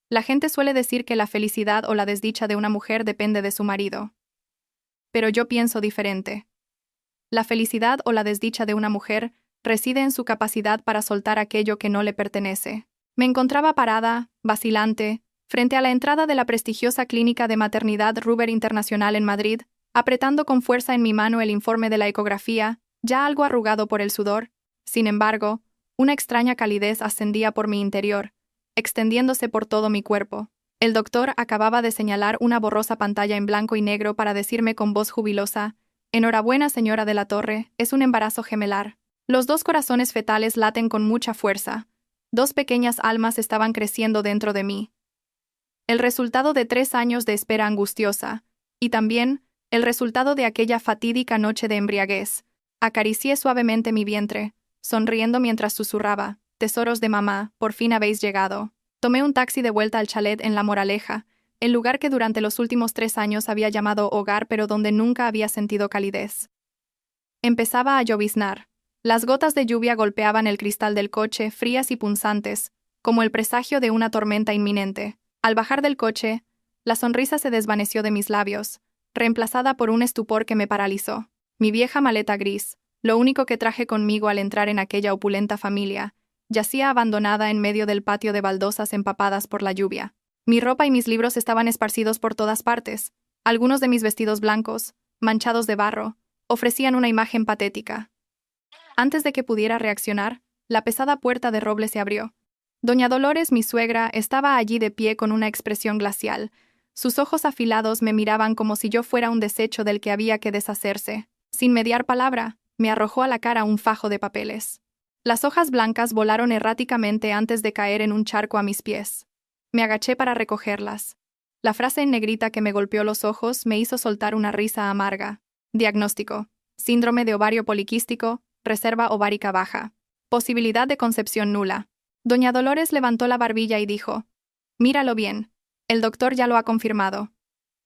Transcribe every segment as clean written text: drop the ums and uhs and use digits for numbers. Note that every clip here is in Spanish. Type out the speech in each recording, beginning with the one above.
La gente suele decir que la felicidad o la desdicha de una mujer depende de su marido. Pero yo pienso diferente. La felicidad o la desdicha de una mujer reside en su capacidad para soltar aquello que no le pertenece. Me encontraba parada, vacilante, frente a la entrada de la prestigiosa clínica de maternidad Ruber Internacional en Madrid, apretando con fuerza en mi mano el informe de la ecografía, ya algo arrugado por el sudor. Sin embargo, una extraña calidez ascendía por mi interior, extendiéndose por todo mi cuerpo. El doctor acababa de señalar una borrosa pantalla en blanco y negro para decirme con voz jubilosa: «Enhorabuena, señora de la Torre, es un embarazo gemelar». Los dos corazones fetales laten con mucha fuerza. Dos pequeñas almas estaban creciendo dentro de mí. El resultado de 3 años de espera angustiosa, y también el resultado de aquella fatídica noche de embriaguez. Acaricié suavemente mi vientre, sonriendo mientras susurraba: «Tesoros de mamá, por fin habéis llegado». Tomé un taxi de vuelta al chalet en La Moraleja, el lugar que durante los últimos 3 años había llamado hogar pero donde nunca había sentido calidez. Empezaba a lloviznar. Las gotas de lluvia golpeaban el cristal del coche, frías y punzantes, como el presagio de una tormenta inminente. Al bajar del coche, la sonrisa se desvaneció de mis labios, reemplazada por un estupor que me paralizó. Mi vieja maleta gris, lo único que traje conmigo al entrar en aquella opulenta familia, yacía abandonada en medio del patio de baldosas empapadas por la lluvia. Mi ropa y mis libros estaban esparcidos por todas partes. Algunos de mis vestidos blancos, manchados de barro, ofrecían una imagen patética. Antes de que pudiera reaccionar, la pesada puerta de roble se abrió. Doña Dolores, mi suegra, estaba allí de pie con una expresión glacial. Sus ojos afilados me miraban como si yo fuera un desecho del que había que deshacerse. Sin mediar palabra, me arrojó a la cara un fajo de papeles. Las hojas blancas volaron erráticamente antes de caer en un charco a mis pies. Me agaché para recogerlas. La frase en negrita que me golpeó los ojos me hizo soltar una risa amarga. Diagnóstico: síndrome de ovario poliquístico, reserva ovárica baja. Posibilidad de concepción nula. Doña Dolores levantó la barbilla y dijo: «Míralo bien. El doctor ya lo ha confirmado.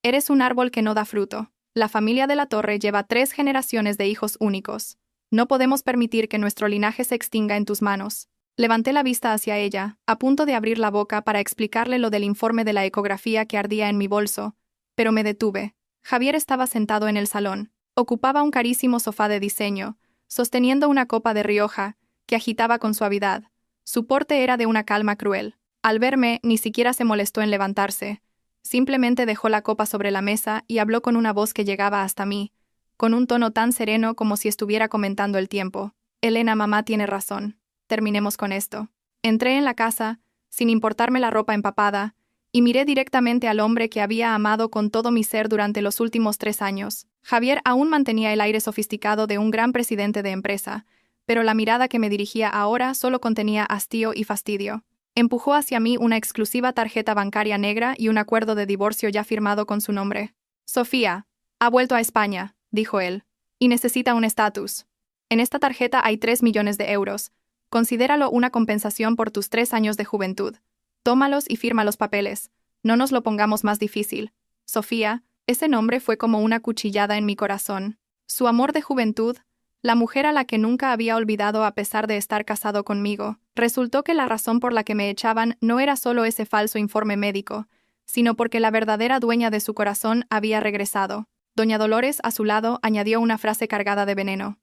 Eres un árbol que no da fruto. La familia de la Torre lleva 3 generaciones de hijos únicos. No podemos permitir que nuestro linaje se extinga en tus manos». Levanté la vista hacia ella, a punto de abrir la boca para explicarle lo del informe de la ecografía que ardía en mi bolso, pero me detuve. Javier estaba sentado en el salón. Ocupaba un carísimo sofá de diseño, sosteniendo una copa de Rioja, que agitaba con suavidad. Su porte era de una calma cruel. Al verme, ni siquiera se molestó en levantarse. Simplemente dejó la copa sobre la mesa y habló con una voz que llegaba hasta mí, con un tono tan sereno como si estuviera comentando el tiempo. «Elena, mamá tiene razón. Terminemos con esto». Entré en la casa, sin importarme la ropa empapada, y miré directamente al hombre que había amado con todo mi ser durante los últimos 3 años. Javier aún mantenía el aire sofisticado de un gran presidente de empresa, pero la mirada que me dirigía ahora solo contenía hastío y fastidio. Empujó hacia mí una exclusiva tarjeta bancaria negra y un acuerdo de divorcio ya firmado con su nombre. «Sofía ha vuelto a España», dijo él, «y necesita un estatus. En esta tarjeta hay 3 millones de euros. Considéralo una compensación por tus 3 años de juventud. Tómalos y firma los papeles. No nos lo pongamos más difícil». Sofía, ese nombre fue como una cuchillada en mi corazón. Su amor de juventud, la mujer a la que nunca había olvidado a pesar de estar casado conmigo. Resultó que la razón por la que me echaban no era solo ese falso informe médico, sino porque la verdadera dueña de su corazón había regresado. Doña Dolores, a su lado, añadió una frase cargada de veneno: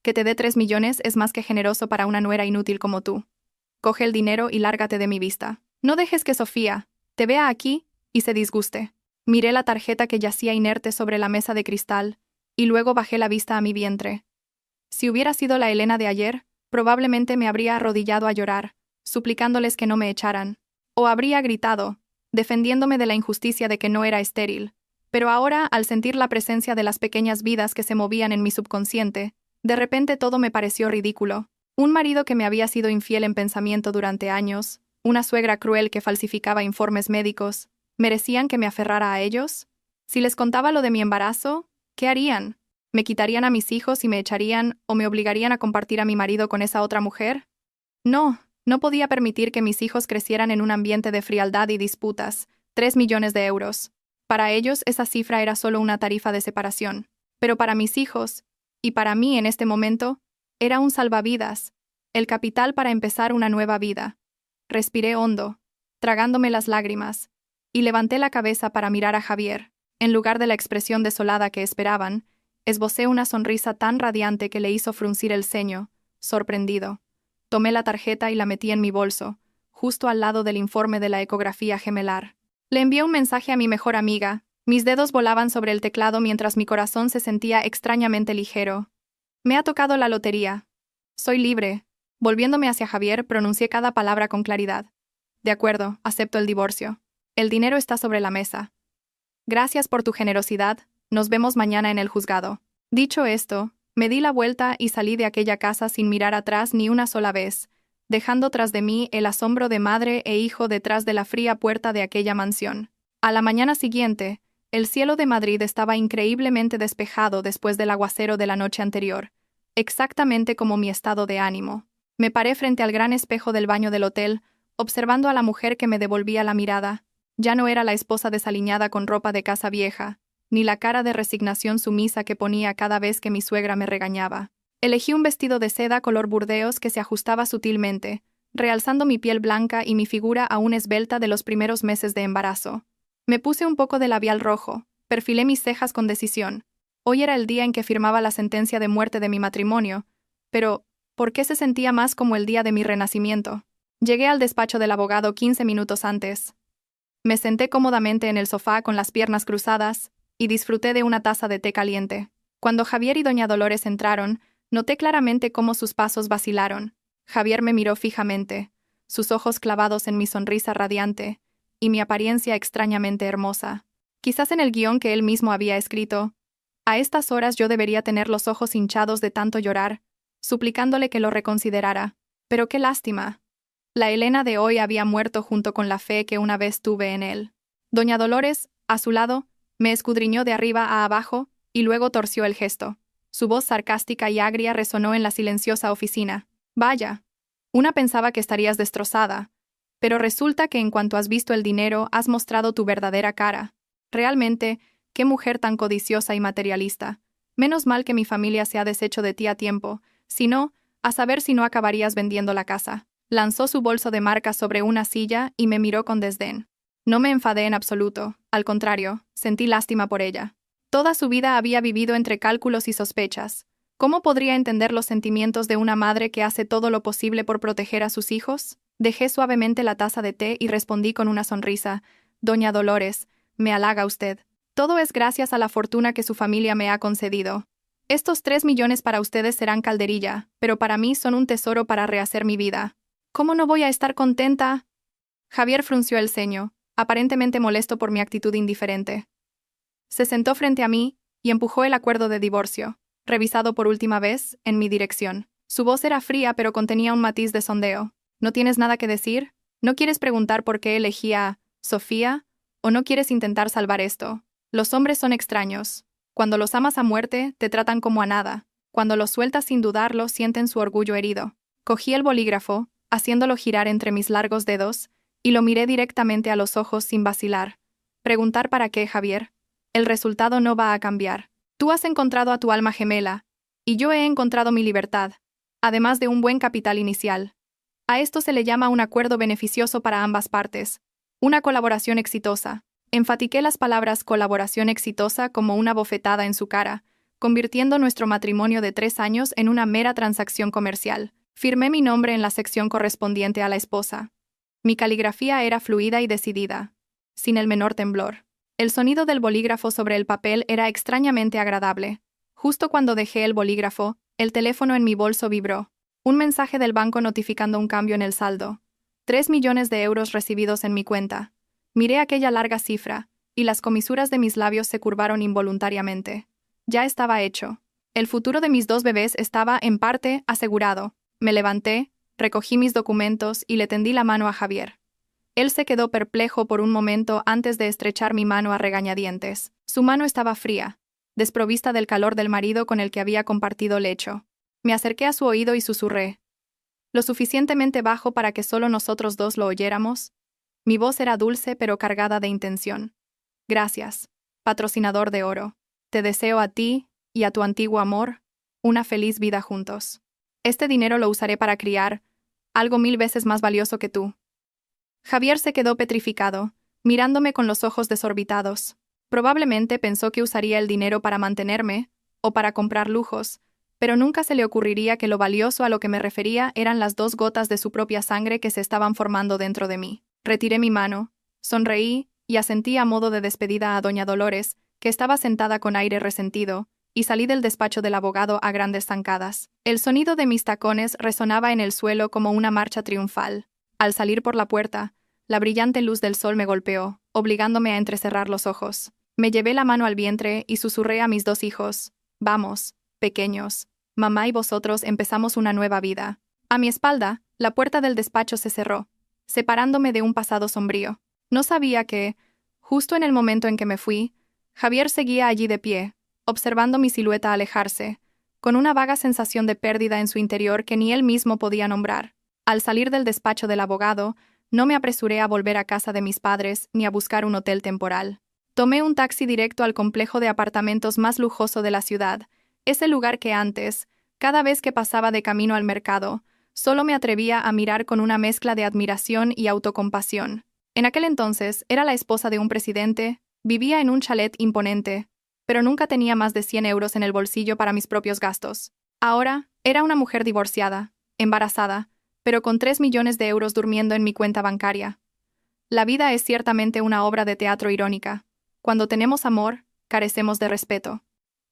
«Que te dé 3 millones es más que generoso para una nuera inútil como tú. Coge el dinero y lárgate de mi vista. No dejes que Sofía te vea aquí y se disguste». Miré la tarjeta que yacía inerte sobre la mesa de cristal, y luego bajé la vista a mi vientre. Si hubiera sido la Elena de ayer, probablemente me habría arrodillado a llorar, suplicándoles que no me echaran. O habría gritado, defendiéndome de la injusticia de que no era estéril. Pero ahora, al sentir la presencia de las pequeñas vidas que se movían en mi subconsciente, de repente todo me pareció ridículo. Un marido que me había sido infiel en pensamiento durante años, una suegra cruel que falsificaba informes médicos, ¿merecían que me aferrara a ellos? Si les contaba lo de mi embarazo, ¿qué harían? ¿Me quitarían a mis hijos y me echarían o me obligarían a compartir a mi marido con esa otra mujer? No, no podía permitir que mis hijos crecieran en un ambiente de frialdad y disputas. 3 millones de euros. Para ellos esa cifra era solo una tarifa de separación. Pero para mis hijos, y para mí en este momento, era un salvavidas, el capital para empezar una nueva vida. Respiré hondo. tragándome las lágrimas, y levanté la cabeza para mirar a Javier. En lugar de la expresión desolada que esperaban, esbocé una sonrisa tan radiante que le hizo fruncir el ceño, sorprendido. Tomé la tarjeta y la metí en mi bolso, justo al lado del informe de la ecografía gemelar. Le envié un mensaje a mi mejor amiga. Mis dedos volaban sobre el teclado mientras mi corazón se sentía extrañamente ligero. Me ha tocado la lotería. Soy libre. Volviéndome hacia Javier, pronuncié cada palabra con claridad. De acuerdo, acepto el divorcio. El dinero está sobre la mesa. Gracias por tu generosidad. Nos vemos mañana en el juzgado. Dicho esto, me di la vuelta y salí de aquella casa sin mirar atrás ni una sola vez, dejando tras de mí el asombro de madre e hijo detrás de la fría puerta de aquella mansión. A la mañana siguiente, el cielo de Madrid estaba increíblemente despejado después del aguacero de la noche anterior, exactamente como mi estado de ánimo. Me paré frente al gran espejo del baño del hotel, observando a la mujer que me devolvía la mirada. Ya no era la esposa desaliñada con ropa de casa vieja, ni la cara de resignación sumisa que ponía cada vez que mi suegra me regañaba. Elegí un vestido de seda color burdeos que se ajustaba sutilmente, realzando mi piel blanca y mi figura aún esbelta de los primeros meses de embarazo. Me puse un poco de labial rojo, perfilé mis cejas con decisión. Hoy era el día en que firmaba la sentencia de muerte de mi matrimonio, pero ¿por qué se sentía más como el día de mi renacimiento? Llegué al despacho del abogado 15 minutos antes. Me senté cómodamente en el sofá con las piernas cruzadas y disfruté de una taza de té caliente. Cuando Javier y doña Dolores entraron, noté claramente cómo sus pasos vacilaron. Javier me miró fijamente, sus ojos clavados en mi sonrisa radiante y mi apariencia extrañamente hermosa. Quizás en el guión que él mismo había escrito, a estas horas yo debería tener los ojos hinchados de tanto llorar, suplicándole que lo reconsiderara. Pero qué lástima. La Elena de hoy había muerto junto con la fe que una vez tuve en él. Doña Dolores, a su lado, me escudriñó de arriba a abajo y luego torció el gesto. Su voz sarcástica y agria resonó en la silenciosa oficina. Vaya. Una pensaba que estarías destrozada, pero resulta que en cuanto has visto el dinero has mostrado tu verdadera cara. Realmente, qué mujer tan codiciosa y materialista. Menos mal que mi familia se ha deshecho de ti a tiempo, si no, a saber si no acabarías vendiendo la casa. Lanzó su bolso de marca sobre una silla y me miró con desdén. No me enfadé en absoluto, al contrario, sentí lástima por ella. Toda su vida había vivido entre cálculos y sospechas. ¿Cómo podría entender los sentimientos de una madre que hace todo lo posible por proteger a sus hijos? Dejé suavemente la taza de té y respondí con una sonrisa. Doña Dolores, me halaga usted. Todo es gracias a la fortuna que su familia me ha concedido. Estos 3 millones para ustedes serán calderilla, pero para mí son un tesoro para rehacer mi vida. ¿Cómo no voy a estar contenta? Javier frunció el ceño, aparentemente molesto por mi actitud indiferente. Se sentó frente a mí y empujó el acuerdo de divorcio, revisado por última vez, en mi dirección. Su voz era fría pero contenía un matiz de sondeo. ¿No tienes nada que decir? ¿No quieres preguntar por qué elegí a Sofía? ¿O no quieres intentar salvar esto? Los hombres son extraños. Cuando los amas a muerte, te tratan como a nada. Cuando los sueltas sin dudarlo, sienten su orgullo herido. Cogí el bolígrafo, haciéndolo girar entre mis largos dedos, y lo miré directamente a los ojos sin vacilar. ¿Preguntar para qué, Javier? El resultado no va a cambiar. Tú has encontrado a tu alma gemela, y yo he encontrado mi libertad, además de un buen capital inicial. A esto se le llama un acuerdo beneficioso para ambas partes, una colaboración exitosa. Enfatiqué las palabras colaboración exitosa como una bofetada en su cara, convirtiendo nuestro matrimonio de 3 años en una mera transacción comercial. Firmé mi nombre en la sección correspondiente a la esposa. Mi caligrafía era fluida y decidida, sin el menor temblor. El sonido del bolígrafo sobre el papel era extrañamente agradable. Justo cuando dejé el bolígrafo, el teléfono en mi bolso vibró. Un mensaje del banco notificando un cambio en el saldo. 3 millones de euros recibidos en mi cuenta. Miré aquella larga cifra, y las comisuras de mis labios se curvaron involuntariamente. Ya estaba hecho. El futuro de mis 2 bebés estaba, en parte, asegurado. Me levanté, recogí mis documentos y le tendí la mano a Javier. Él se quedó perplejo por un momento antes de estrechar mi mano a regañadientes. Su mano estaba fría, desprovista del calor del marido con el que había compartido lecho. Me acerqué a su oído y susurré. Lo suficientemente bajo para que solo nosotros dos lo oyéramos. Mi voz era dulce pero cargada de intención. Gracias, patrocinador de oro. Te deseo a ti y a tu antiguo amor una feliz vida juntos. Este dinero lo usaré para criar algo 1000 veces más valioso que tú. Javier se quedó petrificado, mirándome con los ojos desorbitados. Probablemente pensó que usaría el dinero para mantenerme, o para comprar lujos, pero nunca se le ocurriría que lo valioso a lo que me refería eran las 2 gotas de su propia sangre que se estaban formando dentro de mí. Retiré mi mano, sonreí y asentí a modo de despedida a doña Dolores, que estaba sentada con aire resentido, y salí del despacho del abogado a grandes zancadas. El sonido de mis tacones resonaba en el suelo como una marcha triunfal. Al salir por la puerta, la brillante luz del sol me golpeó, obligándome a entrecerrar los ojos. Me llevé la mano al vientre y susurré a mis 2 hijos: «Vamos, pequeños, mamá y vosotros empezamos una nueva vida». A mi espalda, la puerta del despacho se cerró, separándome de un pasado sombrío. No sabía que, justo en el momento en que me fui, Javier seguía allí de pie, observando mi silueta alejarse, con una vaga sensación de pérdida en su interior que ni él mismo podía nombrar. Al salir del despacho del abogado, no me apresuré a volver a casa de mis padres ni a buscar un hotel temporal. Tomé un taxi directo al complejo de apartamentos más lujoso de la ciudad, ese lugar que antes, cada vez que pasaba de camino al mercado, solo me atrevía a mirar con una mezcla de admiración y autocompasión. En aquel entonces era la esposa de un presidente, vivía en un chalet imponente, pero nunca tenía más de 100 euros en el bolsillo para mis propios gastos. Ahora era una mujer divorciada, embarazada, pero con 3 millones de euros durmiendo en mi cuenta bancaria. La vida es ciertamente una obra de teatro irónica. Cuando tenemos amor, carecemos de respeto.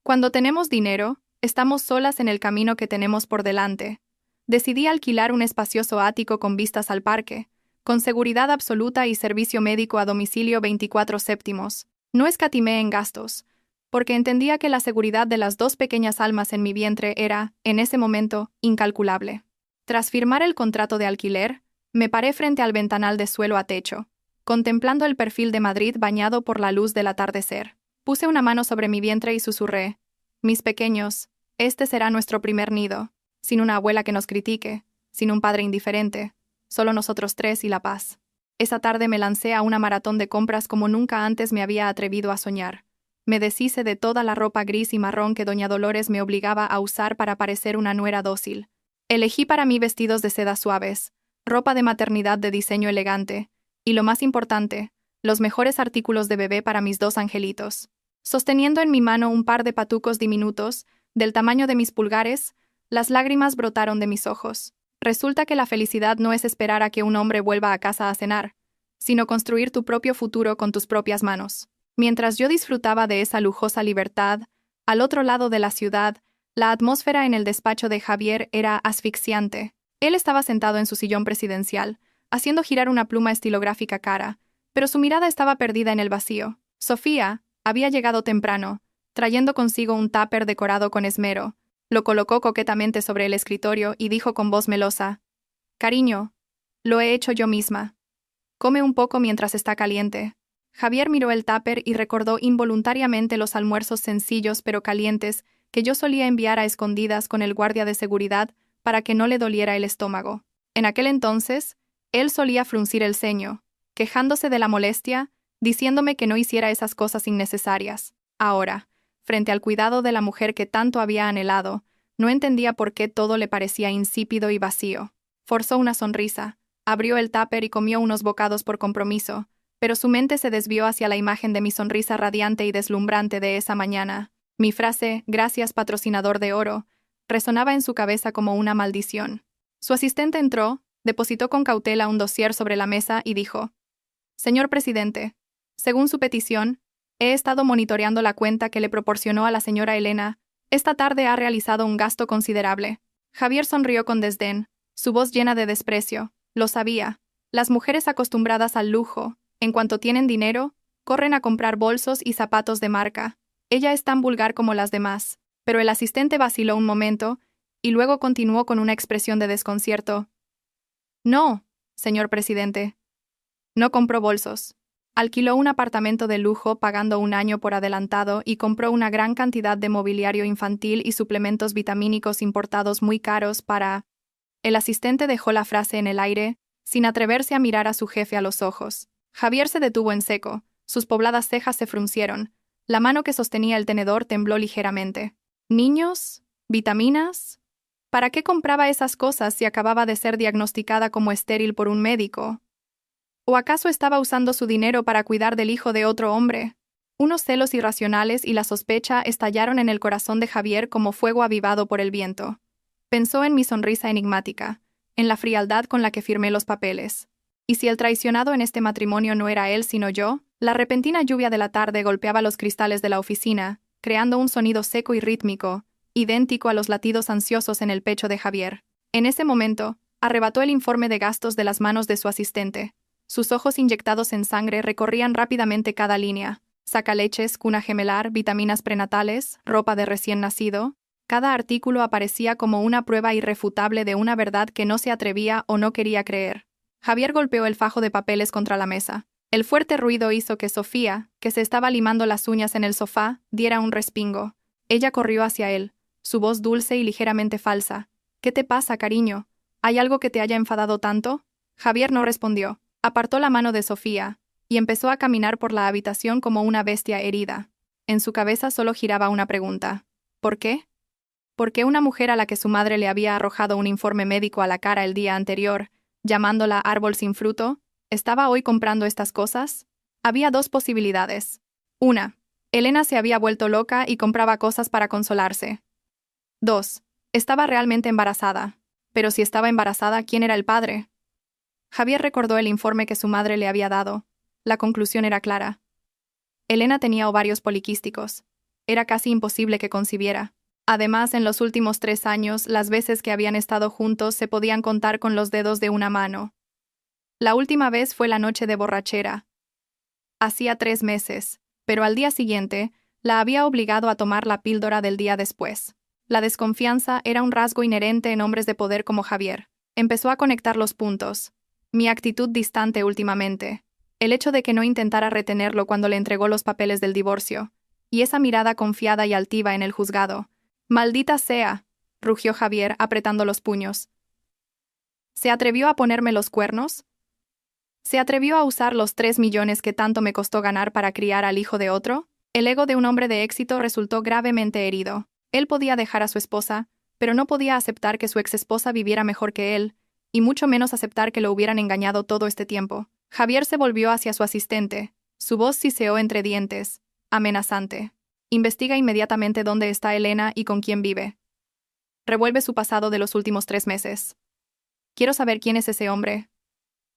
Cuando tenemos dinero, estamos solas en el camino que tenemos por delante. Decidí alquilar un espacioso ático con vistas al parque, con seguridad absoluta y servicio médico a domicilio 24/7. No escatimé en gastos, porque entendía que la seguridad de las 2 pequeñas almas en mi vientre era, en ese momento, incalculable. Tras firmar el contrato de alquiler, me paré frente al ventanal de suelo a techo, contemplando el perfil de Madrid bañado por la luz del atardecer. Puse una mano sobre mi vientre y susurré: «Mis pequeños, este será nuestro primer nido, sin una abuela que nos critique, sin un padre indiferente, solo nosotros 3 y la paz». Esa tarde me lancé a una maratón de compras como nunca antes me había atrevido a soñar. Me deshice de toda la ropa gris y marrón que doña Dolores me obligaba a usar para parecer una nuera dócil. Elegí para mí vestidos de seda suaves, ropa de maternidad de diseño elegante, y lo más importante, los mejores artículos de bebé para mis 2 angelitos. Sosteniendo en mi mano un par de patucos diminutos, del tamaño de mis pulgares, las lágrimas brotaron de mis ojos. Resulta que la felicidad no es esperar a que un hombre vuelva a casa a cenar, sino construir tu propio futuro con tus propias manos. Mientras yo disfrutaba de esa lujosa libertad, al otro lado de la ciudad, la atmósfera en el despacho de Javier era asfixiante. Él estaba sentado en su sillón presidencial, haciendo girar una pluma estilográfica cara, pero su mirada estaba perdida en el vacío. Sofía había llegado temprano, trayendo consigo un tupper decorado con esmero. Lo colocó coquetamente sobre el escritorio y dijo con voz melosa: «Cariño, lo he hecho yo misma. Come un poco mientras está caliente». Javier miró el tupper y recordó involuntariamente los almuerzos sencillos pero calientes que yo solía enviar a escondidas con el guardia de seguridad para que no le doliera el estómago. En aquel entonces, él solía fruncir el ceño, quejándose de la molestia, diciéndome que no hiciera esas cosas innecesarias. Ahora, frente al cuidado de la mujer que tanto había anhelado, no entendía por qué todo le parecía insípido y vacío. Forzó una sonrisa, abrió el tupper y comió unos bocados por compromiso, pero su mente se desvió hacia la imagen de mi sonrisa radiante y deslumbrante de esa mañana. Mi frase, «Gracias, patrocinador de oro», resonaba en su cabeza como una maldición. Su asistente entró, depositó con cautela un dossier sobre la mesa y dijo: «Señor presidente, según su petición, he estado monitoreando la cuenta que le proporcionó a la señora Elena. Esta tarde ha realizado un gasto considerable». Javier sonrió con desdén, su voz llena de desprecio. Lo sabía. Las mujeres acostumbradas al lujo, en cuanto tienen dinero, corren a comprar bolsos y zapatos de marca. Ella es tan vulgar como las demás. Pero el asistente vaciló un momento, y luego continuó con una expresión de desconcierto: «No, señor presidente. No compró bolsos. Alquiló un apartamento de lujo pagando un año por adelantado y compró una gran cantidad de mobiliario infantil y suplementos vitamínicos importados muy caros para...». El asistente dejó la frase en el aire, sin atreverse a mirar a su jefe a los ojos. Javier se detuvo en seco, sus pobladas cejas se fruncieron, la mano que sostenía el tenedor tembló ligeramente. ¿Niños? ¿Vitaminas? ¿Para qué compraba esas cosas si acababa de ser diagnosticada como estéril por un médico? ¿O acaso estaba usando su dinero para cuidar del hijo de otro hombre? Unos celos irracionales y la sospecha estallaron en el corazón de Javier como fuego avivado por el viento. Pensó en mi sonrisa enigmática, en la frialdad con la que firmé los papeles. ¿Y si el traicionado en este matrimonio no era él sino yo? La repentina lluvia de la tarde golpeaba los cristales de la oficina, creando un sonido seco y rítmico, idéntico a los latidos ansiosos en el pecho de Javier. En ese momento, arrebató el informe de gastos de las manos de su asistente. Sus ojos inyectados en sangre recorrían rápidamente cada línea. Sacaleches, cuna gemelar, vitaminas prenatales, ropa de recién nacido. Cada artículo aparecía como una prueba irrefutable de una verdad que no se atrevía o no quería creer. Javier golpeó el fajo de papeles contra la mesa. El fuerte ruido hizo que Sofía, que se estaba limando las uñas en el sofá, diera un respingo. Ella corrió hacia él, su voz dulce y ligeramente falsa. «¿Qué te pasa, cariño? ¿Hay algo que te haya enfadado tanto?» Javier no respondió. Apartó la mano de Sofía y empezó a caminar por la habitación como una bestia herida. En su cabeza solo giraba una pregunta. ¿Por qué? ¿Por qué una mujer a la que su madre le había arrojado un informe médico a la cara el día anterior, llamándola árbol sin fruto, estaba hoy comprando estas cosas? Había dos posibilidades. Una, Elena se había vuelto loca y compraba cosas para consolarse. 2. Estaba realmente embarazada. Pero si estaba embarazada, ¿quién era el padre? Javier recordó el informe que su madre le había dado. La conclusión era clara. Elena tenía ovarios poliquísticos. Era casi imposible que concibiera. Además, en los últimos 3 años, las veces que habían estado juntos se podían contar con los dedos de una mano. La última vez fue la noche de borrachera. Hacía 3 meses, pero al día siguiente, la había obligado a tomar la píldora del día después. La desconfianza era un rasgo inherente en hombres de poder como Javier. Empezó a conectar los puntos. Mi actitud distante últimamente. El hecho de que no intentara retenerlo cuando le entregó los papeles del divorcio. Y esa mirada confiada y altiva en el juzgado. «¡Maldita sea!», rugió Javier apretando los puños. ¿Se atrevió a ponerme los cuernos? ¿Se atrevió a usar los 3 millones que tanto me costó ganar para criar al hijo de otro? El ego de un hombre de éxito resultó gravemente herido. Él podía dejar a su esposa, pero no podía aceptar que su exesposa viviera mejor que él, y mucho menos aceptar que lo hubieran engañado todo este tiempo. Javier se volvió hacia su asistente. Su voz siseó entre dientes, amenazante. «Investiga inmediatamente dónde está Elena y con quién vive. Revuelve su pasado de los últimos 3 meses. Quiero saber quién es ese hombre.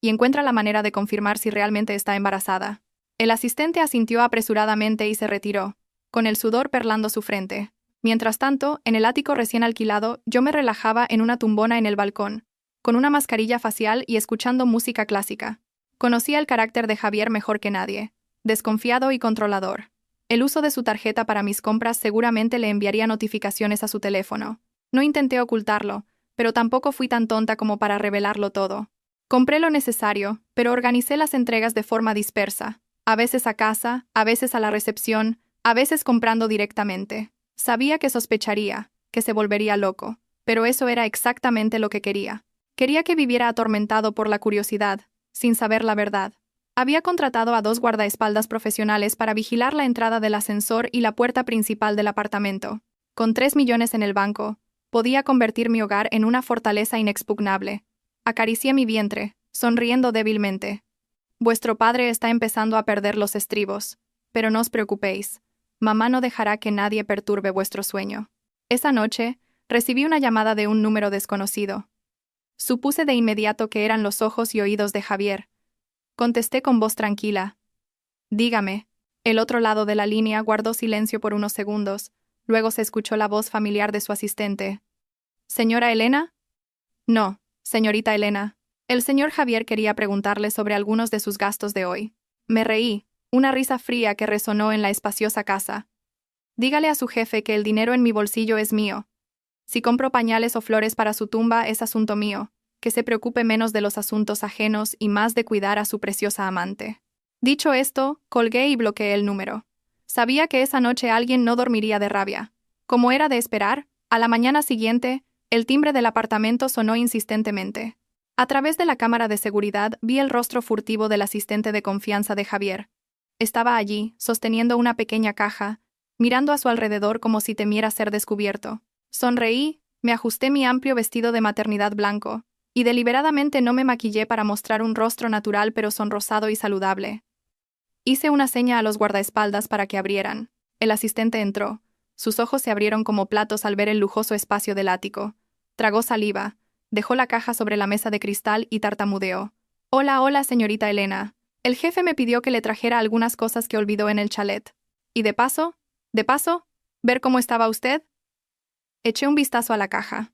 Y encuentra la manera de confirmar si realmente está embarazada». El asistente asintió apresuradamente y se retiró, con el sudor perlando su frente. Mientras tanto, en el ático recién alquilado, yo me relajaba en una tumbona en el balcón, con una mascarilla facial y escuchando música clásica. Conocía el carácter de Javier mejor que nadie, desconfiado y controlador. El uso de su tarjeta para mis compras seguramente le enviaría notificaciones a su teléfono. No intenté ocultarlo, pero tampoco fui tan tonta como para revelarlo todo. Compré lo necesario, pero organicé las entregas de forma dispersa, a veces a casa, a veces a la recepción, a veces comprando directamente. Sabía que sospecharía, que se volvería loco, pero eso era exactamente lo que quería. Quería que viviera atormentado por la curiosidad, sin saber la verdad. Había contratado a 2 guardaespaldas profesionales para vigilar la entrada del ascensor y la puerta principal del apartamento. Con 3 millones en el banco, podía convertir mi hogar en una fortaleza inexpugnable. Acaricié mi vientre, sonriendo débilmente. «Vuestro padre está empezando a perder los estribos, pero no os preocupéis. Mamá no dejará que nadie perturbe vuestro sueño». Esa noche, recibí una llamada de un número desconocido. Supuse de inmediato que eran los ojos y oídos de Javier. Contesté con voz tranquila. «Dígame». El otro lado de la línea guardó silencio por unos segundos, luego se escuchó la voz familiar de su asistente. «¿Señora Elena?» «No, señorita Elena». El señor Javier quería preguntarle sobre algunos de sus gastos de hoy. Me reí, una risa fría que resonó en la espaciosa casa. «Dígale a su jefe que el dinero en mi bolsillo es mío. Si compro pañales o flores para su tumba es asunto mío, que se preocupe menos de los asuntos ajenos y más de cuidar a su preciosa amante». Dicho esto, colgué y bloqueé el número. Sabía que esa noche alguien no dormiría de rabia. Como era de esperar, a la mañana siguiente, el timbre del apartamento sonó insistentemente. A través de la cámara de seguridad vi el rostro furtivo del asistente de confianza de Javier. Estaba allí, sosteniendo una pequeña caja, mirando a su alrededor como si temiera ser descubierto. Sonreí, me ajusté mi amplio vestido de maternidad blanco, Y deliberadamente no me maquillé para mostrar un rostro natural pero sonrosado y saludable. Hice una seña a los guardaespaldas para que abrieran. El asistente entró. Sus ojos se abrieron como platos al ver el lujoso espacio del ático. Tragó saliva, dejó la caja sobre la mesa de cristal y tartamudeó. Hola, hola, señorita Elena. El jefe me pidió que le trajera algunas cosas que olvidó en el chalet. Y de paso, ver cómo estaba usted. Eché un vistazo a la caja.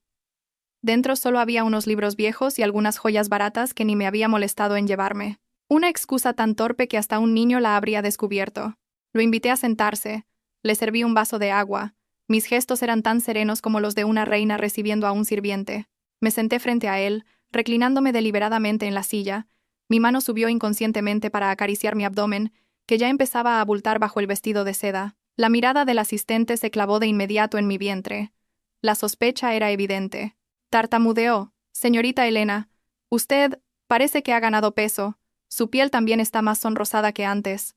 Dentro solo había unos libros viejos y algunas joyas baratas que ni me había molestado en llevarme. Una excusa tan torpe que hasta un niño la habría descubierto. Lo invité a sentarse. Le serví un vaso de agua. Mis gestos eran tan serenos como los de una reina recibiendo a un sirviente. Me senté frente a él, reclinándome deliberadamente en la silla. Mi mano subió inconscientemente para acariciar mi abdomen, que ya empezaba a abultar bajo el vestido de seda. La mirada del asistente se clavó de inmediato en mi vientre. La sospecha era evidente. Tartamudeó. Señorita Elena, usted parece que ha ganado peso. Su piel también está más sonrosada que antes.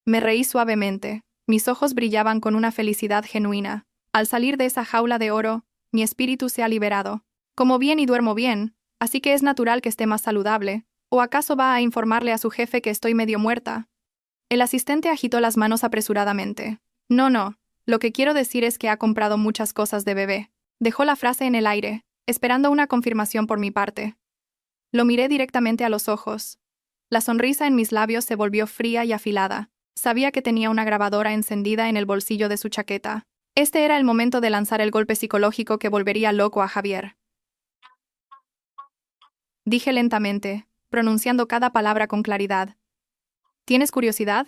Me reí suavemente. Mis ojos brillaban con una felicidad genuina. Al salir de esa jaula de oro, mi espíritu se ha liberado. Como bien y duermo bien, así que es natural que esté más saludable. ¿O acaso va a informarle a su jefe que estoy medio muerta? El asistente agitó las manos apresuradamente. No, lo que quiero decir es que ha comprado muchas cosas de bebé. Dejó la frase en el aire, esperando una confirmación por mi parte. Lo miré directamente a los ojos. La sonrisa en mis labios se volvió fría y afilada. Sabía que tenía una grabadora encendida en el bolsillo de su chaqueta. Este era el momento de lanzar el golpe psicológico que volvería loco a Javier. Dije lentamente, pronunciando cada palabra con claridad. ¿Tienes curiosidad?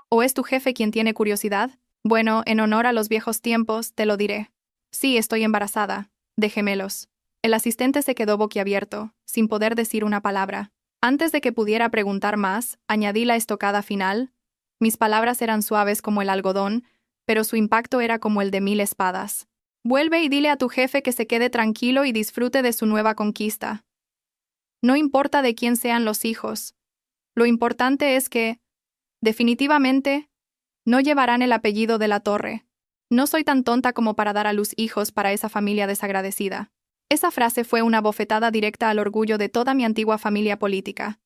¿O es tu jefe quien tiene curiosidad? Bueno, en honor a los viejos tiempos, te lo diré. Sí, estoy embarazada. De gemelos. El asistente se quedó boquiabierto, sin poder decir una palabra. Antes de que pudiera preguntar más, añadí la estocada final. Mis palabras eran suaves como el algodón, pero su impacto era como el de 1000 espadas. Vuelve y dile a tu jefe que se quede tranquilo y disfrute de su nueva conquista. No importa de quién sean los hijos. Lo importante es que, definitivamente, no llevarán el apellido de la Torre. No soy tan tonta como para dar a luz hijos para esa familia desagradecida. Esa frase fue una bofetada directa al orgullo de toda mi antigua familia política.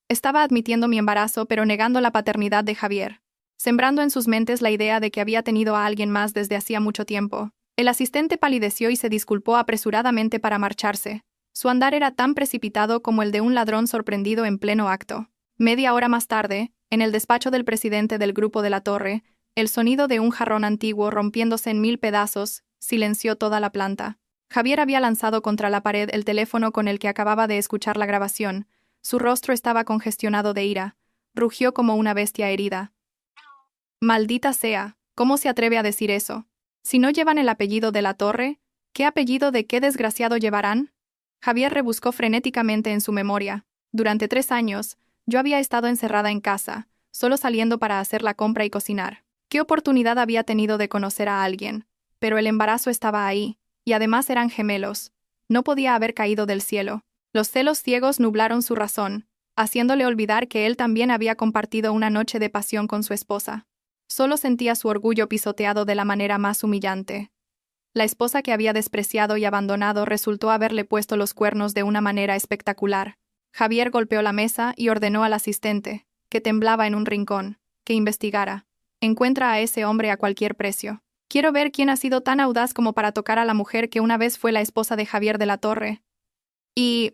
Estaba admitiendo mi embarazo pero negando la paternidad de Javier, sembrando en sus mentes la idea de que había tenido a alguien más desde hacía mucho tiempo. El asistente palideció y se disculpó apresuradamente para marcharse. Su andar era tan precipitado como el de un ladrón sorprendido en pleno acto. Media hora más tarde, en el despacho del presidente del Grupo de la Torre, el sonido de un jarrón antiguo rompiéndose en 1000 pedazos silenció toda la planta. Javier había lanzado contra la pared el teléfono con el que acababa de escuchar la grabación. Su rostro estaba congestionado de ira. Rugió como una bestia herida. Maldita sea, ¿cómo se atreve a decir eso? Si no llevan el apellido de la Torre, ¿qué apellido de qué desgraciado llevarán? Javier rebuscó frenéticamente en su memoria. Durante 3 años, yo había estado encerrada en casa, solo saliendo para hacer la compra y cocinar. ¿Qué oportunidad había tenido de conocer a alguien? Pero el embarazo estaba ahí, y además eran gemelos. No podía haber caído del cielo. Los celos ciegos nublaron su razón, haciéndole olvidar que él también había compartido una noche de pasión con su esposa. Solo sentía su orgullo pisoteado de la manera más humillante. La esposa que había despreciado y abandonado resultó haberle puesto los cuernos de una manera espectacular. Javier golpeó la mesa y ordenó al asistente, que temblaba en un rincón, que investigara. Encuentra a ese hombre a cualquier precio. Quiero ver quién ha sido tan audaz como para tocar a la mujer que una vez fue la esposa de Javier de la Torre. Y...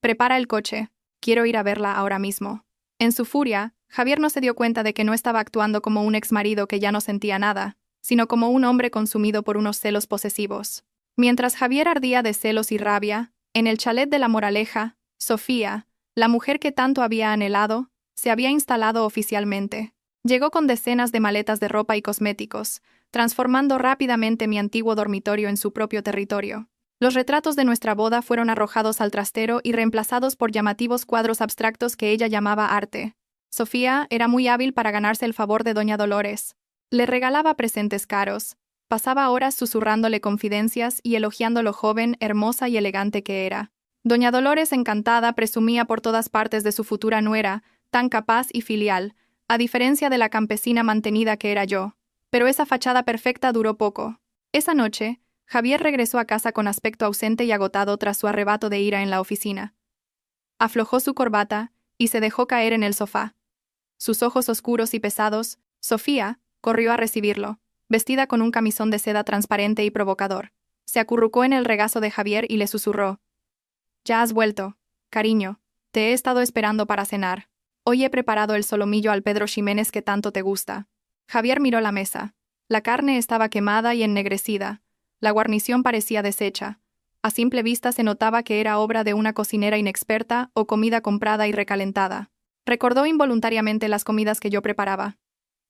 prepara el coche. Quiero ir a verla ahora mismo. En su furia, Javier no se dio cuenta de que no estaba actuando como un exmarido que ya no sentía nada, sino como un hombre consumido por unos celos posesivos. Mientras Javier ardía de celos y rabia, en el chalet de La Moraleja, Sofía, la mujer que tanto había anhelado, se había instalado oficialmente. Llegó con decenas de maletas de ropa y cosméticos, transformando rápidamente mi antiguo dormitorio en su propio territorio. Los retratos de nuestra boda fueron arrojados al trastero y reemplazados por llamativos cuadros abstractos que ella llamaba arte. Sofía era muy hábil para ganarse el favor de doña Dolores. Le regalaba presentes caros, pasaba horas susurrándole confidencias y elogiando lo joven, hermosa y elegante que era. Doña Dolores, encantada, presumía por todas partes de su futura nuera, tan capaz y filial, a diferencia de la campesina mantenida que era yo. Pero esa fachada perfecta duró poco. Esa noche, Javier regresó a casa con aspecto ausente y agotado tras su arrebato de ira en la oficina. Aflojó su corbata y se dejó caer en el sofá. Sus ojos oscuros y pesados, Sofía corrió a recibirlo, vestida con un camisón de seda transparente y provocador. Se acurrucó en el regazo de Javier y le susurró: «Ya has vuelto, cariño. Te he estado esperando para cenar. Hoy he preparado el solomillo al Pedro Ximénez que tanto te gusta». Javier miró la mesa. La carne estaba quemada y ennegrecida. La guarnición parecía deshecha. A simple vista se notaba que era obra de una cocinera inexperta o comida comprada y recalentada. Recordó involuntariamente las comidas que yo preparaba.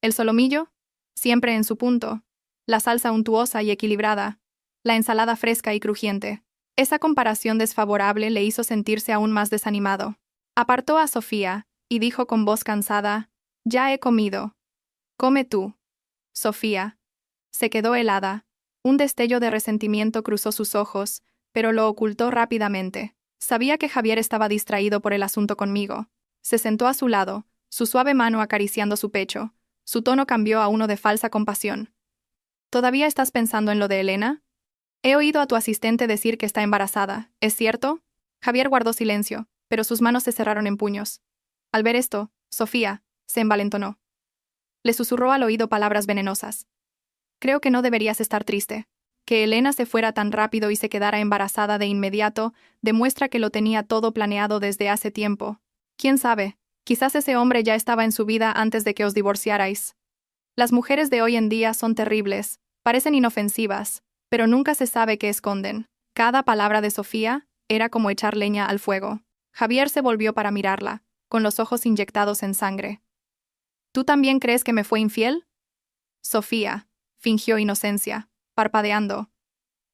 El solomillo, siempre en su punto. La salsa untuosa y equilibrada. La ensalada fresca y crujiente. Esa comparación desfavorable le hizo sentirse aún más desanimado. Apartó a Sofía y dijo con voz cansada: «Ya he comido. Come tú». Sofía se quedó helada. Un destello de resentimiento cruzó sus ojos, pero lo ocultó rápidamente. Sabía que Javier estaba distraído por el asunto conmigo. Se sentó a su lado, su suave mano acariciando su pecho. Su tono cambió a uno de falsa compasión. «¿Todavía estás pensando en lo de Elena? He oído a tu asistente decir que está embarazada, ¿es cierto?». Javier guardó silencio, pero sus manos se cerraron en puños. Al ver esto, Sofía se envalentonó. Le susurró al oído palabras venenosas. «Creo que no deberías estar triste. Que Elena se fuera tan rápido y se quedara embarazada de inmediato demuestra que lo tenía todo planeado desde hace tiempo. ¿Quién sabe? Quizás ese hombre ya estaba en su vida antes de que os divorciarais. Las mujeres de hoy en día son terribles, parecen inofensivas, pero nunca se sabe qué esconden». Cada palabra de Sofía era como echar leña al fuego. Javier se volvió para mirarla, con los ojos inyectados en sangre. «¿Tú también crees que me fue infiel?». Sofía fingió inocencia, parpadeando.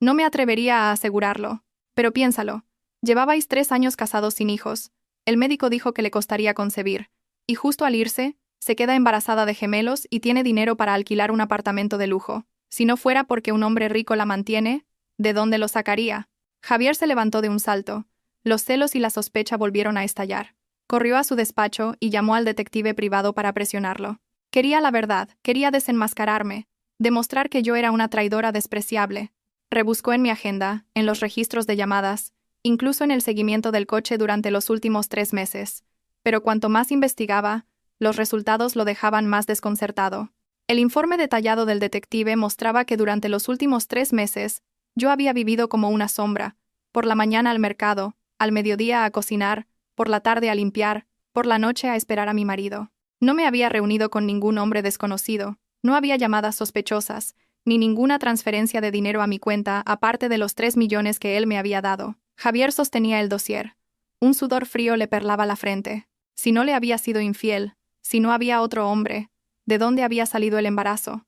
«No me atrevería a asegurarlo, pero piénsalo. Llevabais 3 años casados sin hijos. El médico dijo que le costaría concebir, y justo al irse, se queda embarazada de gemelos y tiene dinero para alquilar un apartamento de lujo. Si no fuera porque un hombre rico la mantiene, ¿de dónde lo sacaría?». Javier se levantó de un salto. Los celos y la sospecha volvieron a estallar. Corrió a su despacho y llamó al detective privado para presionarlo. Quería la verdad, quería desenmascararme, demostrar que yo era una traidora despreciable. Rebuscó en mi agenda, en los registros de llamadas, incluso en el seguimiento del coche durante los últimos 3 meses. Pero cuanto más investigaba, los resultados lo dejaban más desconcertado. El informe detallado del detective mostraba que durante los últimos 3 meses, yo había vivido como una sombra, por la mañana al mercado, al mediodía a cocinar, por la tarde a limpiar, por la noche a esperar a mi marido. No me había reunido con ningún hombre desconocido, no había llamadas sospechosas, ni ninguna transferencia de dinero a mi cuenta aparte de los 3 millones que él me había dado. Javier sostenía el dossier. Un sudor frío le perlaba la frente. Si no le había sido infiel, si no había otro hombre, ¿de dónde había salido el embarazo?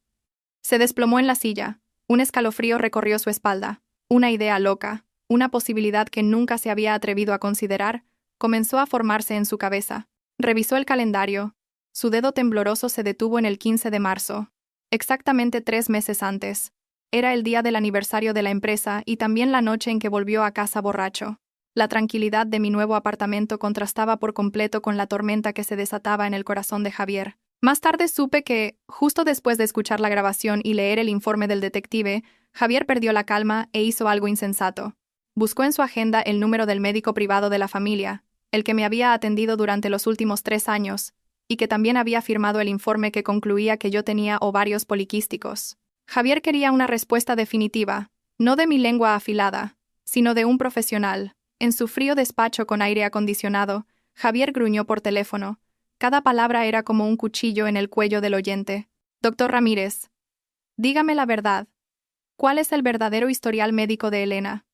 Se desplomó en la silla. Un escalofrío recorrió su espalda. Una idea loca, una posibilidad que nunca se había atrevido a considerar, comenzó a formarse en su cabeza. Revisó el calendario. Su dedo tembloroso se detuvo en el 15 de marzo. Exactamente 3 meses antes. Era el día del aniversario de la empresa y también la noche en que volvió a casa borracho. La tranquilidad de mi nuevo apartamento contrastaba por completo con la tormenta que se desataba en el corazón de Javier. Más tarde supe que, justo después de escuchar la grabación y leer el informe del detective, Javier perdió la calma e hizo algo insensato. Buscó en su agenda el número del médico privado de la familia, el que me había atendido durante los últimos 3 años, y que también había firmado el informe que concluía que yo tenía ovarios poliquísticos. Javier quería una respuesta definitiva, no de mi lengua afilada, sino de un profesional. En su frío despacho con aire acondicionado, Javier gruñó por teléfono. Cada palabra era como un cuchillo en el cuello del oyente. «Doctor Ramírez, dígame la verdad. ¿Cuál es el verdadero historial médico de Elena?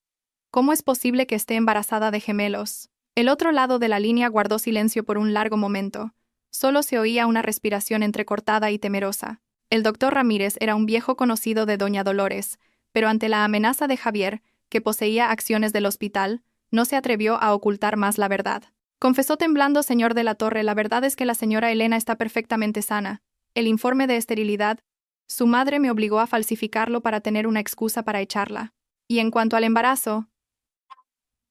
¿Cómo es posible que esté embarazada de gemelos?». El otro lado de la línea guardó silencio por un largo momento. Solo se oía una respiración entrecortada y temerosa. El doctor Ramírez era un viejo conocido de doña Dolores, pero ante la amenaza de Javier, que poseía acciones del hospital, no se atrevió a ocultar más la verdad. Confesó temblando: «Señor de la Torre, la verdad es que la señora Elena está perfectamente sana. El informe de esterilidad, su madre me obligó a falsificarlo para tener una excusa para echarla. Y en cuanto al embarazo…».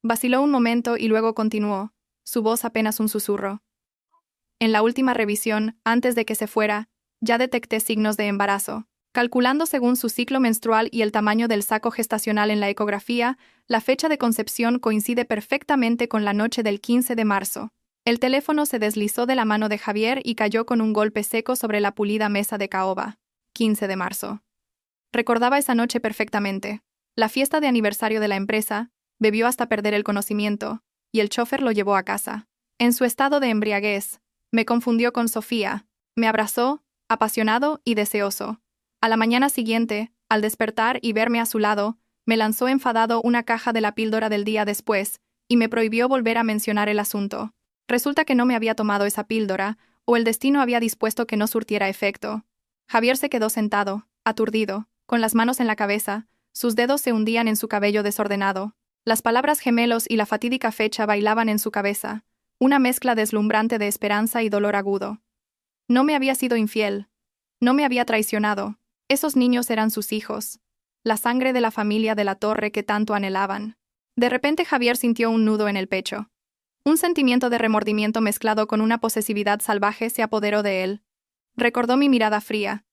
Vaciló un momento y luego continuó, su voz apenas un susurro. «En la última revisión, antes de que se fuera, ya detecté signos de embarazo. Calculando según su ciclo menstrual y el tamaño del saco gestacional en la ecografía, la fecha de concepción coincide perfectamente con la noche del 15 de marzo. El teléfono se deslizó de la mano de Javier y cayó con un golpe seco sobre la pulida mesa de caoba. 15 de marzo. Recordaba esa noche perfectamente. La fiesta de aniversario de la empresa, bebió hasta perder el conocimiento, y el chofer lo llevó a casa. En su estado de embriaguez, me confundió con Sofía, me abrazó, apasionado y deseoso. A la mañana siguiente, al despertar y verme a su lado, me lanzó enfadado una caja de la píldora del día después, y me prohibió volver a mencionar el asunto. Resulta que no me había tomado esa píldora, o el destino había dispuesto que no surtiera efecto. Javier se quedó sentado, aturdido, con las manos en la cabeza, sus dedos se hundían en su cabello desordenado. Las palabras gemelos y la fatídica fecha bailaban en su cabeza, una mezcla deslumbrante de esperanza y dolor agudo. No me había sido infiel. No me había traicionado. Esos niños eran sus hijos, la sangre de la familia de la Torre que tanto anhelaban. De repente Javier sintió un nudo en el pecho. Un sentimiento de remordimiento mezclado con una posesividad salvaje se apoderó de él. Recordó mi mirada fría,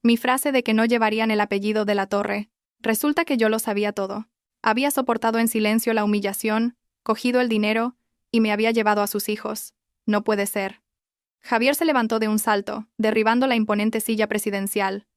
mi frase de que no llevarían el apellido de la Torre. Resulta que yo lo sabía todo. Había soportado en silencio la humillación, cogido el dinero, y me había llevado a sus hijos. No puede ser. Javier se levantó de un salto, derribando la imponente silla presidencial.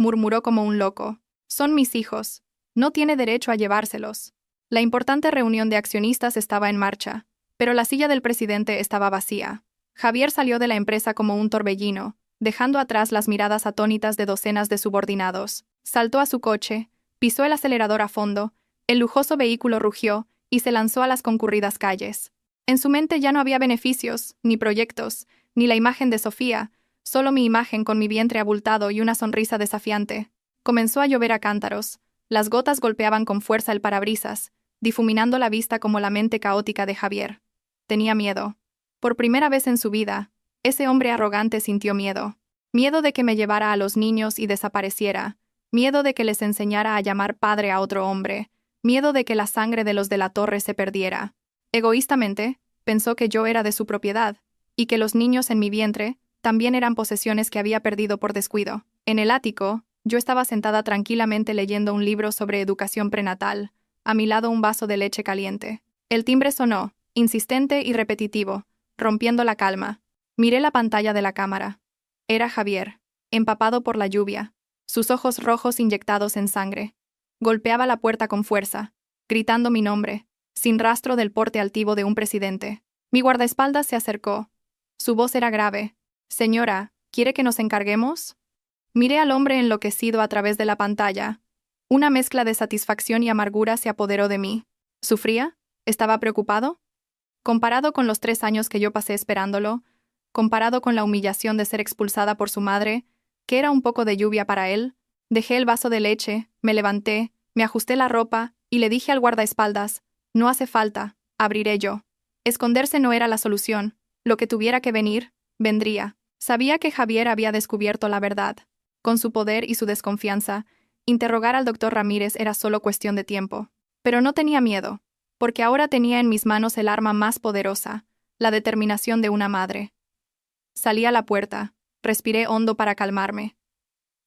Murmuró como un loco. Son mis hijos. No tiene derecho a llevárselos. La importante reunión de accionistas estaba en marcha, pero la silla del presidente estaba vacía. Javier salió de la empresa como un torbellino, dejando atrás las miradas atónitas de docenas de subordinados. Saltó a su coche, pisó el acelerador a fondo, el lujoso vehículo rugió y se lanzó a las concurridas calles. En su mente ya no había beneficios, ni proyectos, ni la imagen de Sofía, solo mi imagen con mi vientre abultado y una sonrisa desafiante. Comenzó a llover a cántaros. Las gotas golpeaban con fuerza el parabrisas, difuminando la vista como la mente caótica de Javier. Tenía miedo. Por primera vez en su vida, ese hombre arrogante sintió miedo. Miedo de que me llevara a los niños y desapareciera. Miedo de que les enseñara a llamar padre a otro hombre. Miedo de que la sangre de los de la Torre se perdiera. Egoístamente, pensó que yo era de su propiedad, y que los niños en mi vientre también eran posesiones que había perdido por descuido. En el ático, yo estaba sentada tranquilamente leyendo un libro sobre educación prenatal, a mi lado un vaso de leche caliente. El timbre sonó, insistente y repetitivo, rompiendo la calma. Miré la pantalla de la cámara. Era Javier, empapado por la lluvia, sus ojos rojos inyectados en sangre. Golpeaba la puerta con fuerza, gritando mi nombre, sin rastro del porte altivo de un presidente. Mi guardaespaldas se acercó. Su voz era grave. «Señora, ¿quiere que nos encarguemos?» Miré al hombre enloquecido a través de la pantalla. Una mezcla de satisfacción y amargura se apoderó de mí. ¿Sufría? ¿Estaba preocupado? Comparado con los 3 años que yo pasé esperándolo, comparado con la humillación de ser expulsada por su madre, que era un poco de lluvia para él, dejé el vaso de leche, me levanté, me ajusté la ropa y le dije al guardaespaldas, «No hace falta, abriré yo». Esconderse no era la solución. Lo que tuviera que venir, vendría. Sabía que Javier había descubierto la verdad. Con su poder y su desconfianza, interrogar al doctor Ramírez era solo cuestión de tiempo. Pero no tenía miedo, porque ahora tenía en mis manos el arma más poderosa, la determinación de una madre. Salí a la puerta, respiré hondo para calmarme.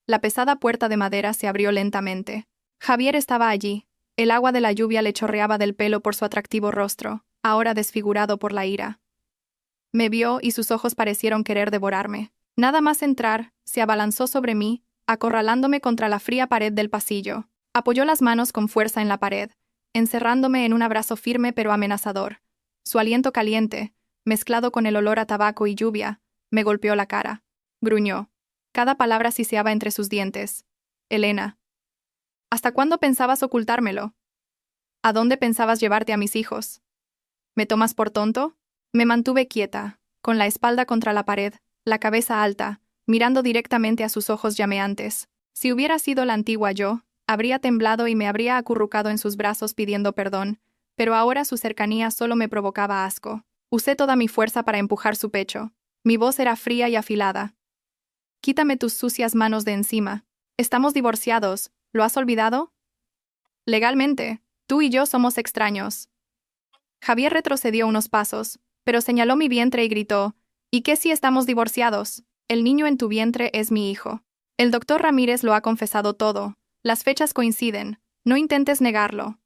La pesada puerta de madera se abrió lentamente. Javier estaba allí. El agua de la lluvia le chorreaba del pelo por su atractivo rostro, ahora desfigurado por la ira. Me vio y sus ojos parecieron querer devorarme. Nada más entrar, se abalanzó sobre mí, acorralándome contra la fría pared del pasillo. Apoyó las manos con fuerza en la pared, encerrándome en un abrazo firme pero amenazador. Su aliento caliente, mezclado con el olor a tabaco y lluvia, me golpeó la cara. Gruñó. Cada palabra siseaba entre sus dientes. «Elena. ¿Hasta cuándo pensabas ocultármelo? ¿A dónde pensabas llevarte a mis hijos? ¿Me tomas por tonto?» Me mantuve quieta, con la espalda contra la pared, la cabeza alta, mirando directamente a sus ojos llameantes. Si hubiera sido la antigua yo, habría temblado y me habría acurrucado en sus brazos pidiendo perdón, pero ahora su cercanía solo me provocaba asco. Usé toda mi fuerza para empujar su pecho. Mi voz era fría y afilada. «Quítame tus sucias manos de encima. Estamos divorciados. ¿Lo has olvidado?» «Legalmente, tú y yo somos extraños». Javier retrocedió unos pasos, pero señaló mi vientre y gritó, «¿Y qué si estamos divorciados? El niño en tu vientre es mi hijo». El doctor Ramírez lo ha confesado todo. Las fechas coinciden. No intentes negarlo.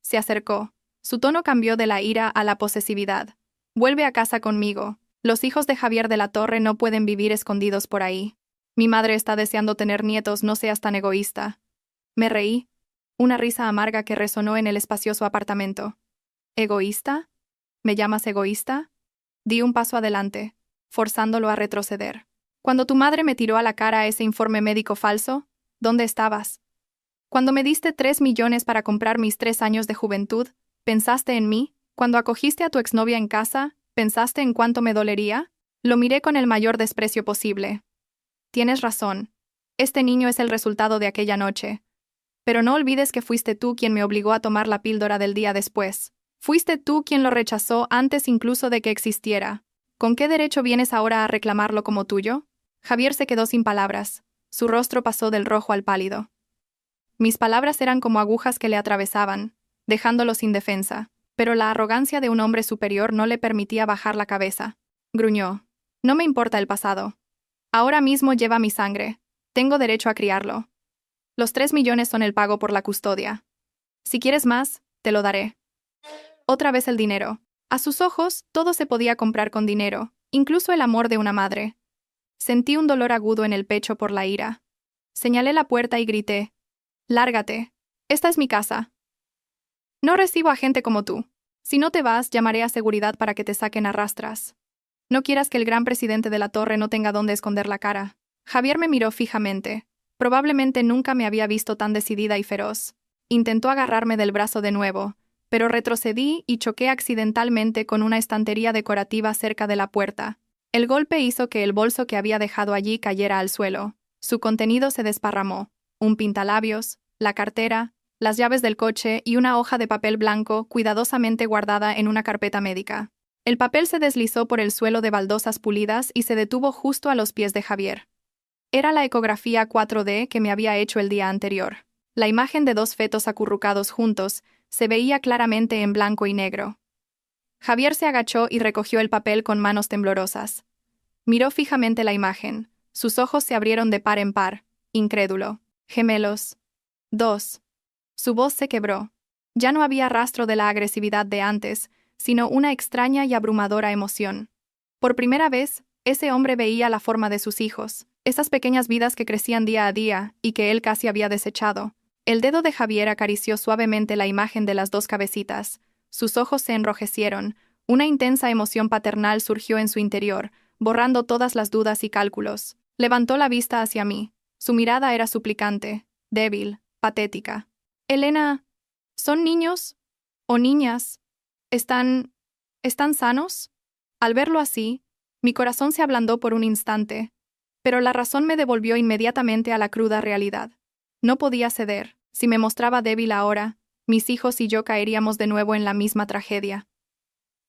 Se acercó. Su tono cambió de la ira a la posesividad. Vuelve a casa conmigo. Los hijos de Javier de la Torre no pueden vivir escondidos por ahí. Mi madre está deseando tener nietos, no seas tan egoísta. Me reí. Una risa amarga que resonó en el espacioso apartamento. ¿Egoísta? ¿Me llamas egoísta? Di un paso adelante, forzándolo a retroceder. Cuando tu madre me tiró a la cara ese informe médico falso, ¿dónde estabas? Cuando me diste 3 millones para comprar mis 3 años de juventud, ¿pensaste en mí? Cuando acogiste a tu exnovia en casa, ¿pensaste en cuánto me dolería? Lo miré con el mayor desprecio posible. Tienes razón. Este niño es el resultado de aquella noche. Pero no olvides que fuiste tú quien me obligó a tomar la píldora del día después. Fuiste tú quien lo rechazó antes incluso de que existiera. ¿Con qué derecho vienes ahora a reclamarlo como tuyo? Javier se quedó sin palabras. Su rostro pasó del rojo al pálido. Mis palabras eran como agujas que le atravesaban, dejándolo sin defensa, pero la arrogancia de un hombre superior no le permitía bajar la cabeza. Gruñó. No me importa el pasado. Ahora mismo lleva mi sangre. Tengo derecho a criarlo. Los 3 millones son el pago por la custodia. Si quieres más, te lo daré. Otra vez el dinero. A sus ojos, todo se podía comprar con dinero, incluso el amor de una madre. Sentí un dolor agudo en el pecho por la ira. Señalé la puerta y grité. Lárgate. Esta es mi casa. No recibo a gente como tú. Si no te vas, llamaré a seguridad para que te saquen a rastras. No quieras que el gran presidente de la Torre no tenga dónde esconder la cara. Javier me miró fijamente. Probablemente nunca me había visto tan decidida y feroz. Intentó agarrarme del brazo de nuevo, pero retrocedí y choqué accidentalmente con una estantería decorativa cerca de la puerta. El golpe hizo que el bolso que había dejado allí cayera al suelo. Su contenido se desparramó. Un pintalabios, la cartera, las llaves del coche y una hoja de papel blanco cuidadosamente guardada en una carpeta médica. El papel se deslizó por el suelo de baldosas pulidas y se detuvo justo a los pies de Javier. Era la ecografía 4D que me había hecho el día anterior. La imagen de 2 fetos acurrucados juntos se veía claramente en blanco y negro. Javier se agachó y recogió el papel con manos temblorosas. Miró fijamente la imagen. Sus ojos se abrieron de par en par, incrédulo. Gemelos. 2. Su voz se quebró. Ya no había rastro de la agresividad de antes, sino una extraña y abrumadora emoción. Por primera vez, ese hombre veía la forma de sus hijos, esas pequeñas vidas que crecían día a día y que él casi había desechado. El dedo de Javier acarició suavemente la imagen de las 2 cabecitas. Sus ojos se enrojecieron. Una intensa emoción paternal surgió en su interior, borrando todas las dudas y cálculos. Levantó la vista hacia mí. Su mirada era suplicante, débil, patética. Elena, ¿son niños? ¿O niñas? ¿Están sanos? Al verlo así, mi corazón se ablandó por un instante, pero la razón me devolvió inmediatamente a la cruda realidad. No podía ceder. Si me mostraba débil ahora, mis hijos y yo caeríamos de nuevo en la misma tragedia.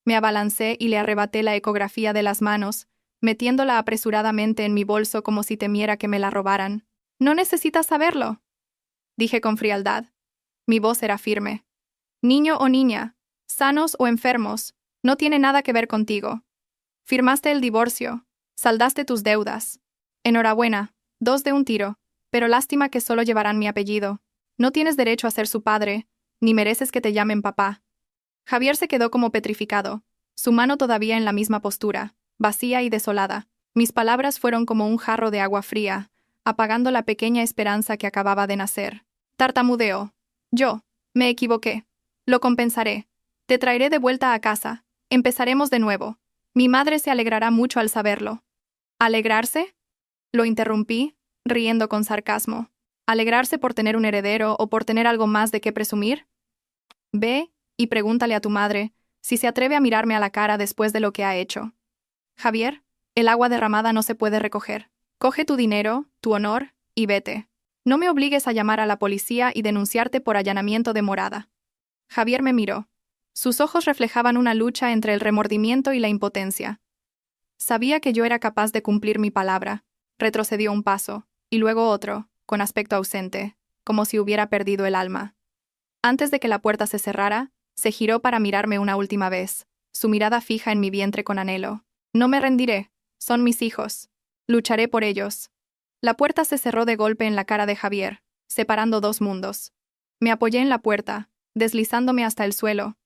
Me abalancé y le arrebaté la ecografía de las manos, metiéndola apresuradamente en mi bolso como si temiera que me la robaran. «No necesitas saberlo», dije con frialdad. Mi voz era firme. «Niño o niña, sanos o enfermos, no tiene nada que ver contigo. Firmaste el divorcio, saldaste tus deudas. Enhorabuena, 2 de un tiro, pero lástima que solo llevarán mi apellido. No tienes derecho a ser su padre, ni mereces que te llamen papá». Javier se quedó como petrificado, su mano todavía en la misma postura, vacía y desolada. Mis palabras fueron como un jarro de agua fría, apagando la pequeña esperanza que acababa de nacer. Tartamudeó. «Yo, me equivoqué. Lo compensaré. Te traeré de vuelta a casa. Empezaremos de nuevo. Mi madre se alegrará mucho al saberlo». ¿Alegrarse? Lo interrumpí, riendo con sarcasmo. ¿Alegrarse por tener un heredero o por tener algo más de qué presumir? Ve y pregúntale a tu madre si se atreve a mirarme a la cara después de lo que ha hecho. Javier, el agua derramada no se puede recoger. Coge tu dinero, tu honor, y vete. No me obligues a llamar a la policía y denunciarte por allanamiento de morada. Javier me miró. Sus ojos reflejaban una lucha entre el remordimiento y la impotencia. Sabía que yo era capaz de cumplir mi palabra. Retrocedió un paso, y luego otro, con aspecto ausente, como si hubiera perdido el alma. Antes de que la puerta se cerrara, se giró para mirarme una última vez, su mirada fija en mi vientre con anhelo. «No me rendiré. Son mis hijos. Lucharé por ellos». La puerta se cerró de golpe en la cara de Javier, separando dos mundos. Me apoyé en la puerta, deslizándome hasta el suelo.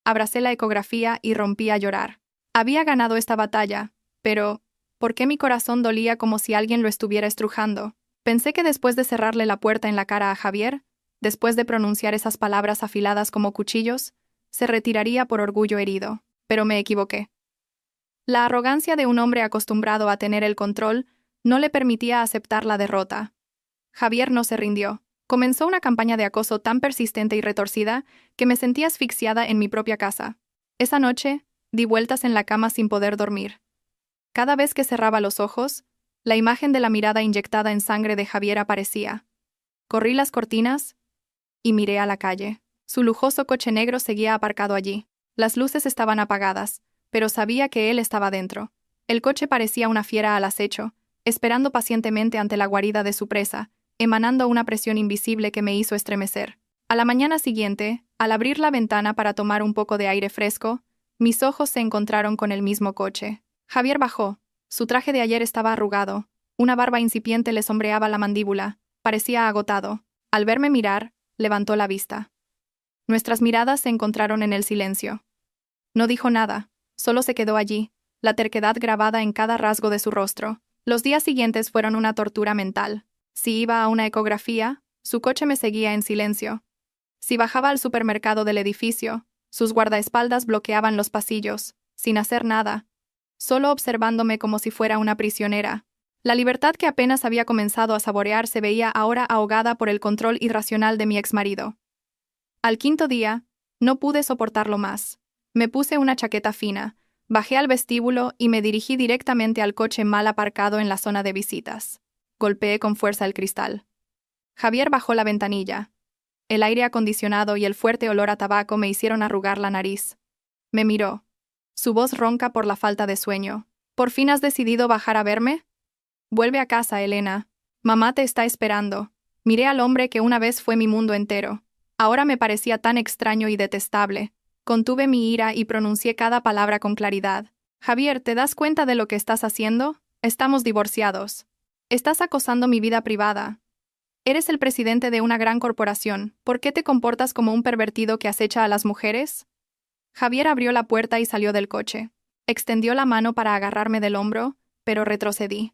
Abracé la ecografía y rompí a llorar. Había ganado esta batalla, pero ¿por qué mi corazón dolía como si alguien lo estuviera estrujando? Pensé que después de cerrarle la puerta en la cara a Javier, después de pronunciar esas palabras afiladas como cuchillos, se retiraría por orgullo herido, pero me equivoqué. La arrogancia de un hombre acostumbrado a tener el control no le permitía aceptar la derrota. Javier no se rindió. Comenzó una campaña de acoso tan persistente y retorcida que me sentí asfixiada en mi propia casa. Esa noche, di vueltas en la cama sin poder dormir. Cada vez que cerraba los ojos, la imagen de la mirada inyectada en sangre de Javier aparecía. Corrí las cortinas y miré a la calle. Su lujoso coche negro seguía aparcado allí. Las luces estaban apagadas, pero sabía que él estaba dentro. El coche parecía una fiera al acecho, esperando pacientemente ante la guarida de su presa, emanando una presión invisible que me hizo estremecer. A la mañana siguiente, al abrir la ventana para tomar un poco de aire fresco, mis ojos se encontraron con el mismo coche. Javier bajó. Su traje de ayer estaba arrugado. Una barba incipiente le sombreaba la mandíbula. Parecía agotado. Al verme mirar, levantó la vista. Nuestras miradas se encontraron en el silencio. No dijo nada, solo se quedó allí, la terquedad grabada en cada rasgo de su rostro. Los días siguientes fueron una tortura mental. Si iba a una ecografía, su coche me seguía en silencio. Si bajaba al supermercado del edificio, sus guardaespaldas bloqueaban los pasillos, sin hacer nada, solo observándome como si fuera una prisionera. La libertad que apenas había comenzado a saborear se veía ahora ahogada por el control irracional de mi exmarido. Al quinto día, no pude soportarlo más. Me puse una chaqueta fina, bajé al vestíbulo y me dirigí directamente al coche mal aparcado en la zona de visitas. Golpeé con fuerza el cristal. Javier bajó la ventanilla. El aire acondicionado y el fuerte olor a tabaco me hicieron arrugar la nariz. Me miró. Su voz ronca por la falta de sueño. ¿Por fin has decidido bajar a verme? Vuelve a casa, Elena. Mamá te está esperando. Miré al hombre que una vez fue mi mundo entero. Ahora me parecía tan extraño y detestable. Contuve mi ira y pronuncié cada palabra con claridad. Javier, ¿te das cuenta de lo que estás haciendo? Estamos divorciados. Estás acosando mi vida privada. Eres el presidente de una gran corporación. ¿Por qué te comportas como un pervertido que acecha a las mujeres? Javier abrió la puerta y salió del coche. Extendió la mano para agarrarme del hombro, pero retrocedí.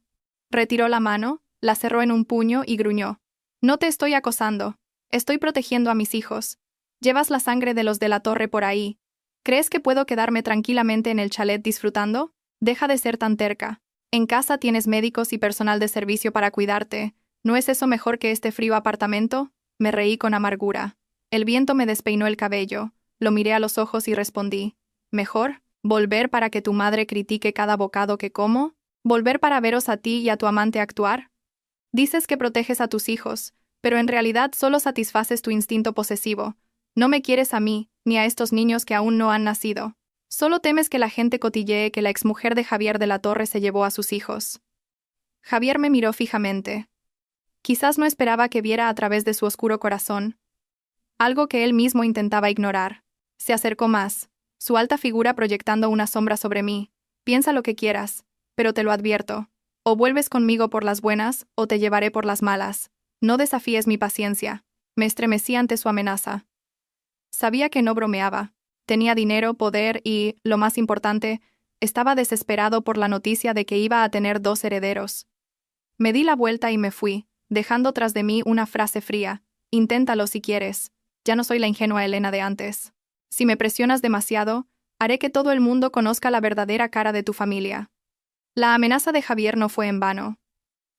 Retiró la mano, la cerró en un puño y gruñó. No te estoy acosando. Estoy protegiendo a mis hijos. Llevas la sangre de los de la torre por ahí. ¿Crees que puedo quedarme tranquilamente en el chalet disfrutando? Deja de ser tan terca. En casa tienes médicos y personal de servicio para cuidarte. ¿No es eso mejor que este frío apartamento? Me reí con amargura. El viento me despeinó el cabello. Lo miré a los ojos y respondí. ¿Mejor? ¿Volver para que tu madre critique cada bocado que como? ¿Volver para veros a ti y a tu amante actuar? Dices que proteges a tus hijos, pero en realidad solo satisfaces tu instinto posesivo. No me quieres a mí, ni a estos niños que aún no han nacido. Solo temes que la gente cotillee que la exmujer de Javier de la Torre se llevó a sus hijos. Javier me miró fijamente. Quizás no esperaba que viera a través de su oscuro corazón. Algo que él mismo intentaba ignorar. Se acercó más, su alta figura proyectando una sombra sobre mí. Piensa lo que quieras, pero te lo advierto. O vuelves conmigo por las buenas, o te llevaré por las malas. No desafíes mi paciencia. Me estremecí ante su amenaza. Sabía que no bromeaba. Tenía dinero, poder y, lo más importante, estaba desesperado por la noticia de que iba a tener 2 herederos. Me di la vuelta y me fui, dejando tras de mí una frase fría. Inténtalo si quieres. Ya no soy la ingenua Elena de antes. Si me presionas demasiado, haré que todo el mundo conozca la verdadera cara de tu familia. La amenaza de Javier no fue en vano.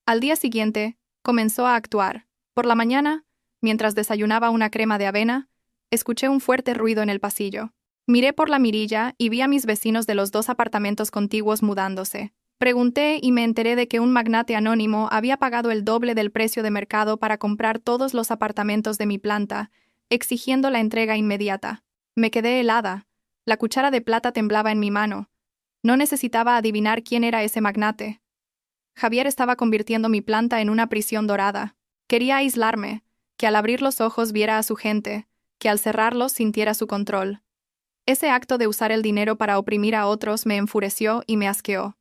Al día siguiente, comenzó a actuar. Por la mañana, mientras desayunaba una crema de avena, escuché un fuerte ruido en el pasillo. Miré por la mirilla y vi a mis vecinos de los 2 apartamentos contiguos mudándose. Pregunté y me enteré de que un magnate anónimo había pagado el doble del precio de mercado para comprar todos los apartamentos de mi planta, exigiendo la entrega inmediata. Me quedé helada. La cuchara de plata temblaba en mi mano. No necesitaba adivinar quién era ese magnate. Javier estaba convirtiendo mi planta en una prisión dorada. Quería aislarme, que al abrir los ojos viera a su gente, que al cerrarlos sintiera su control. Ese acto de usar el dinero para oprimir a otros me enfureció y me asqueó.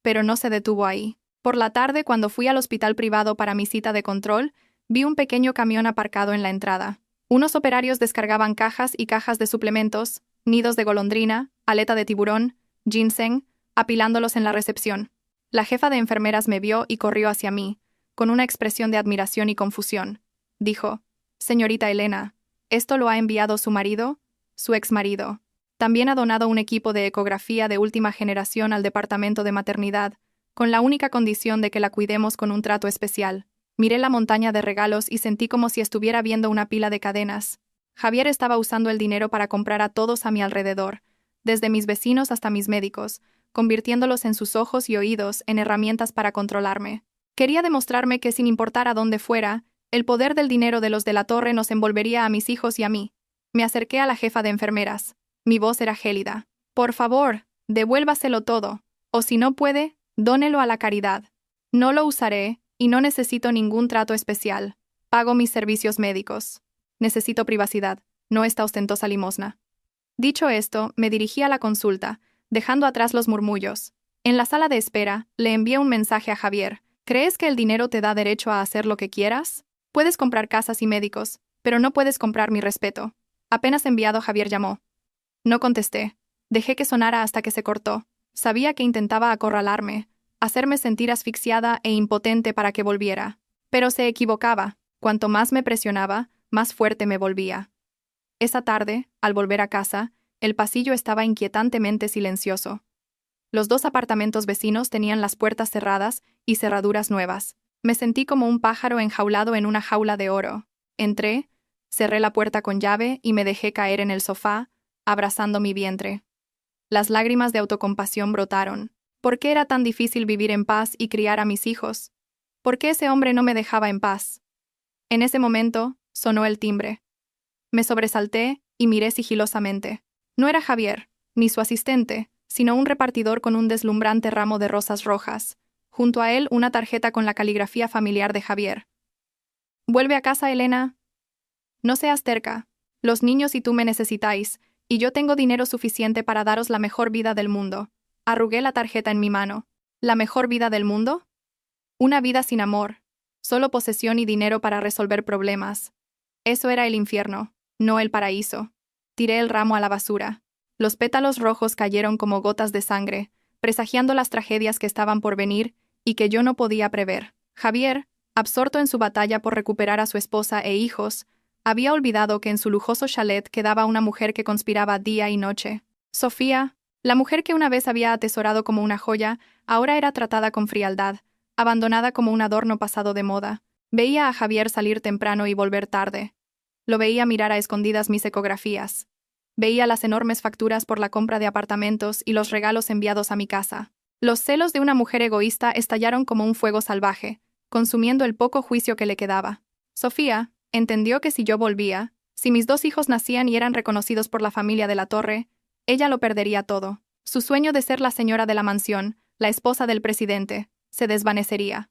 Pero no se detuvo ahí. Por la tarde, cuando fui al hospital privado para mi cita de control, vi un pequeño camión aparcado en la entrada. Unos operarios descargaban cajas y cajas de suplementos, nidos de golondrina, aleta de tiburón, ginseng, apilándolos en la recepción. La jefa de enfermeras me vio y corrió hacia mí, con una expresión de admiración y confusión. Dijo: «Señorita Elena, ¿esto lo ha enviado su marido?» «Su exmarido. También ha donado un equipo de ecografía de última generación al departamento de maternidad, con la única condición de que la cuidemos con un trato especial». Miré la montaña de regalos y sentí como si estuviera viendo una pila de cadenas. Javier estaba usando el dinero para comprar a todos a mi alrededor, desde mis vecinos hasta mis médicos, convirtiéndolos en sus ojos y oídos en herramientas para controlarme. Quería demostrarme que sin importar a dónde fuera, el poder del dinero de los de la torre nos envolvería a mis hijos y a mí. Me acerqué a la jefa de enfermeras. Mi voz era gélida. «Por favor, devuélvaselo todo. O si no puede, dónelo a la caridad. No lo usaré, y no necesito ningún trato especial. Pago mis servicios médicos. Necesito privacidad, no esta ostentosa limosna». Dicho esto, me dirigí a la consulta, dejando atrás los murmullos. En la sala de espera, le envié un mensaje a Javier. «¿Crees que el dinero te da derecho a hacer lo que quieras? Puedes comprar casas y médicos, pero no puedes comprar mi respeto». Apenas enviado, Javier llamó. No contesté. Dejé que sonara hasta que se cortó. Sabía que intentaba acorralarme, hacerme sentir asfixiada e impotente para que volviera. Pero se equivocaba. Cuanto más me presionaba, más fuerte me volvía. Esa tarde, al volver a casa, el pasillo estaba inquietantemente silencioso. Los 2 apartamentos vecinos tenían las puertas cerradas y cerraduras nuevas. Me sentí como un pájaro enjaulado en una jaula de oro. Entré, cerré la puerta con llave y me dejé caer en el sofá, abrazando mi vientre. Las lágrimas de autocompasión brotaron. ¿Por qué era tan difícil vivir en paz y criar a mis hijos? ¿Por qué ese hombre no me dejaba en paz? En ese momento, sonó el timbre. Me sobresalté y miré sigilosamente. No era Javier, ni su asistente, sino un repartidor con un deslumbrante ramo de rosas rojas. Junto a él, una tarjeta con la caligrafía familiar de Javier. «Vuelve a casa, Elena. No seas terca. Los niños y tú me necesitáis, y yo tengo dinero suficiente para daros la mejor vida del mundo». Arrugué la tarjeta en mi mano. ¿La mejor vida del mundo? Una vida sin amor. Solo posesión y dinero para resolver problemas. Eso era el infierno, no el paraíso. Tiré el ramo a la basura. Los pétalos rojos cayeron como gotas de sangre, presagiando las tragedias que estaban por venir y que yo no podía prever. Javier, absorto en su batalla por recuperar a su esposa e hijos, había olvidado que en su lujoso chalet quedaba una mujer que conspiraba día y noche. Sofía, la mujer que una vez había atesorado como una joya, ahora era tratada con frialdad, abandonada como un adorno pasado de moda. Veía a Javier salir temprano y volver tarde. Lo veía mirar a escondidas mis ecografías. Veía las enormes facturas por la compra de apartamentos y los regalos enviados a mi casa. Los celos de una mujer egoísta estallaron como un fuego salvaje, consumiendo el poco juicio que le quedaba. Sofía entendió que si yo volvía, si mis 2 hijos nacían y eran reconocidos por la familia de la Torre, ella lo perdería todo. Su sueño de ser la señora de la mansión, la esposa del presidente, se desvanecería.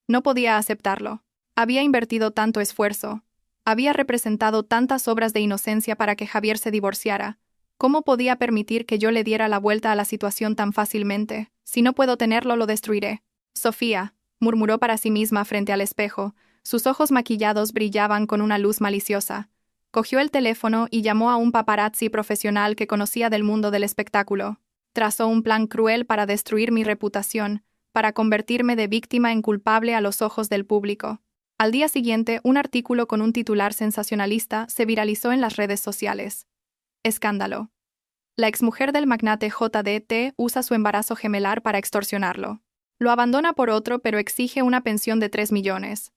No podía aceptarlo. Había invertido tanto esfuerzo. Había representado tantas obras de inocencia para que Javier se divorciara. ¿Cómo podía permitir que yo le diera la vuelta a la situación tan fácilmente? Si no puedo tenerlo, lo destruiré. Sofía, murmuró para sí misma frente al espejo. Sus ojos maquillados brillaban con una luz maliciosa. Cogió el teléfono y llamó a un paparazzi profesional que conocía del mundo del espectáculo. Trazó un plan cruel para destruir mi reputación, para convertirme de víctima en culpable a los ojos del público. Al día siguiente, un artículo con un titular sensacionalista se viralizó en las redes sociales. Escándalo. La exmujer del magnate JDT usa su embarazo gemelar para extorsionarlo. Lo abandona por otro, pero exige una pensión de 3 millones.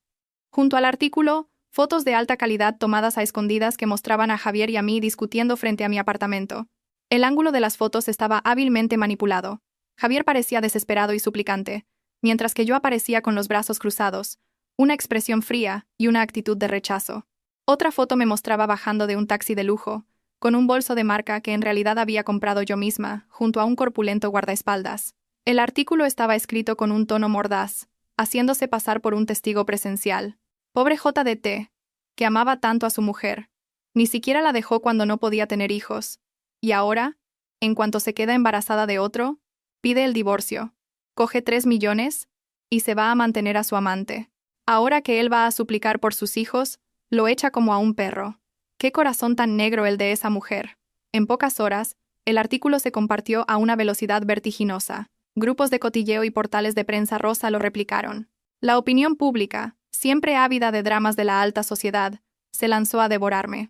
Junto al artículo, fotos de alta calidad tomadas a escondidas que mostraban a Javier y a mí discutiendo frente a mi apartamento. El ángulo de las fotos estaba hábilmente manipulado. Javier parecía desesperado y suplicante, mientras que yo aparecía con los brazos cruzados, una expresión fría y una actitud de rechazo. Otra foto me mostraba bajando de un taxi de lujo, con un bolso de marca que en realidad había comprado yo misma, junto a un corpulento guardaespaldas. El artículo estaba escrito con un tono mordaz, haciéndose pasar por un testigo presencial. Pobre JDT, que amaba tanto a su mujer. Ni siquiera la dejó cuando no podía tener hijos. Y ahora, en cuanto se queda embarazada de otro, pide el divorcio. Coge 3 millones y se va a mantener a su amante. Ahora que él va a suplicar por sus hijos, lo echa como a un perro. ¡Qué corazón tan negro el de esa mujer! En pocas horas, el artículo se compartió a una velocidad vertiginosa. Grupos de cotilleo y portales de prensa rosa lo replicaron. La opinión pública, siempre ávida de dramas de la alta sociedad, se lanzó a devorarme.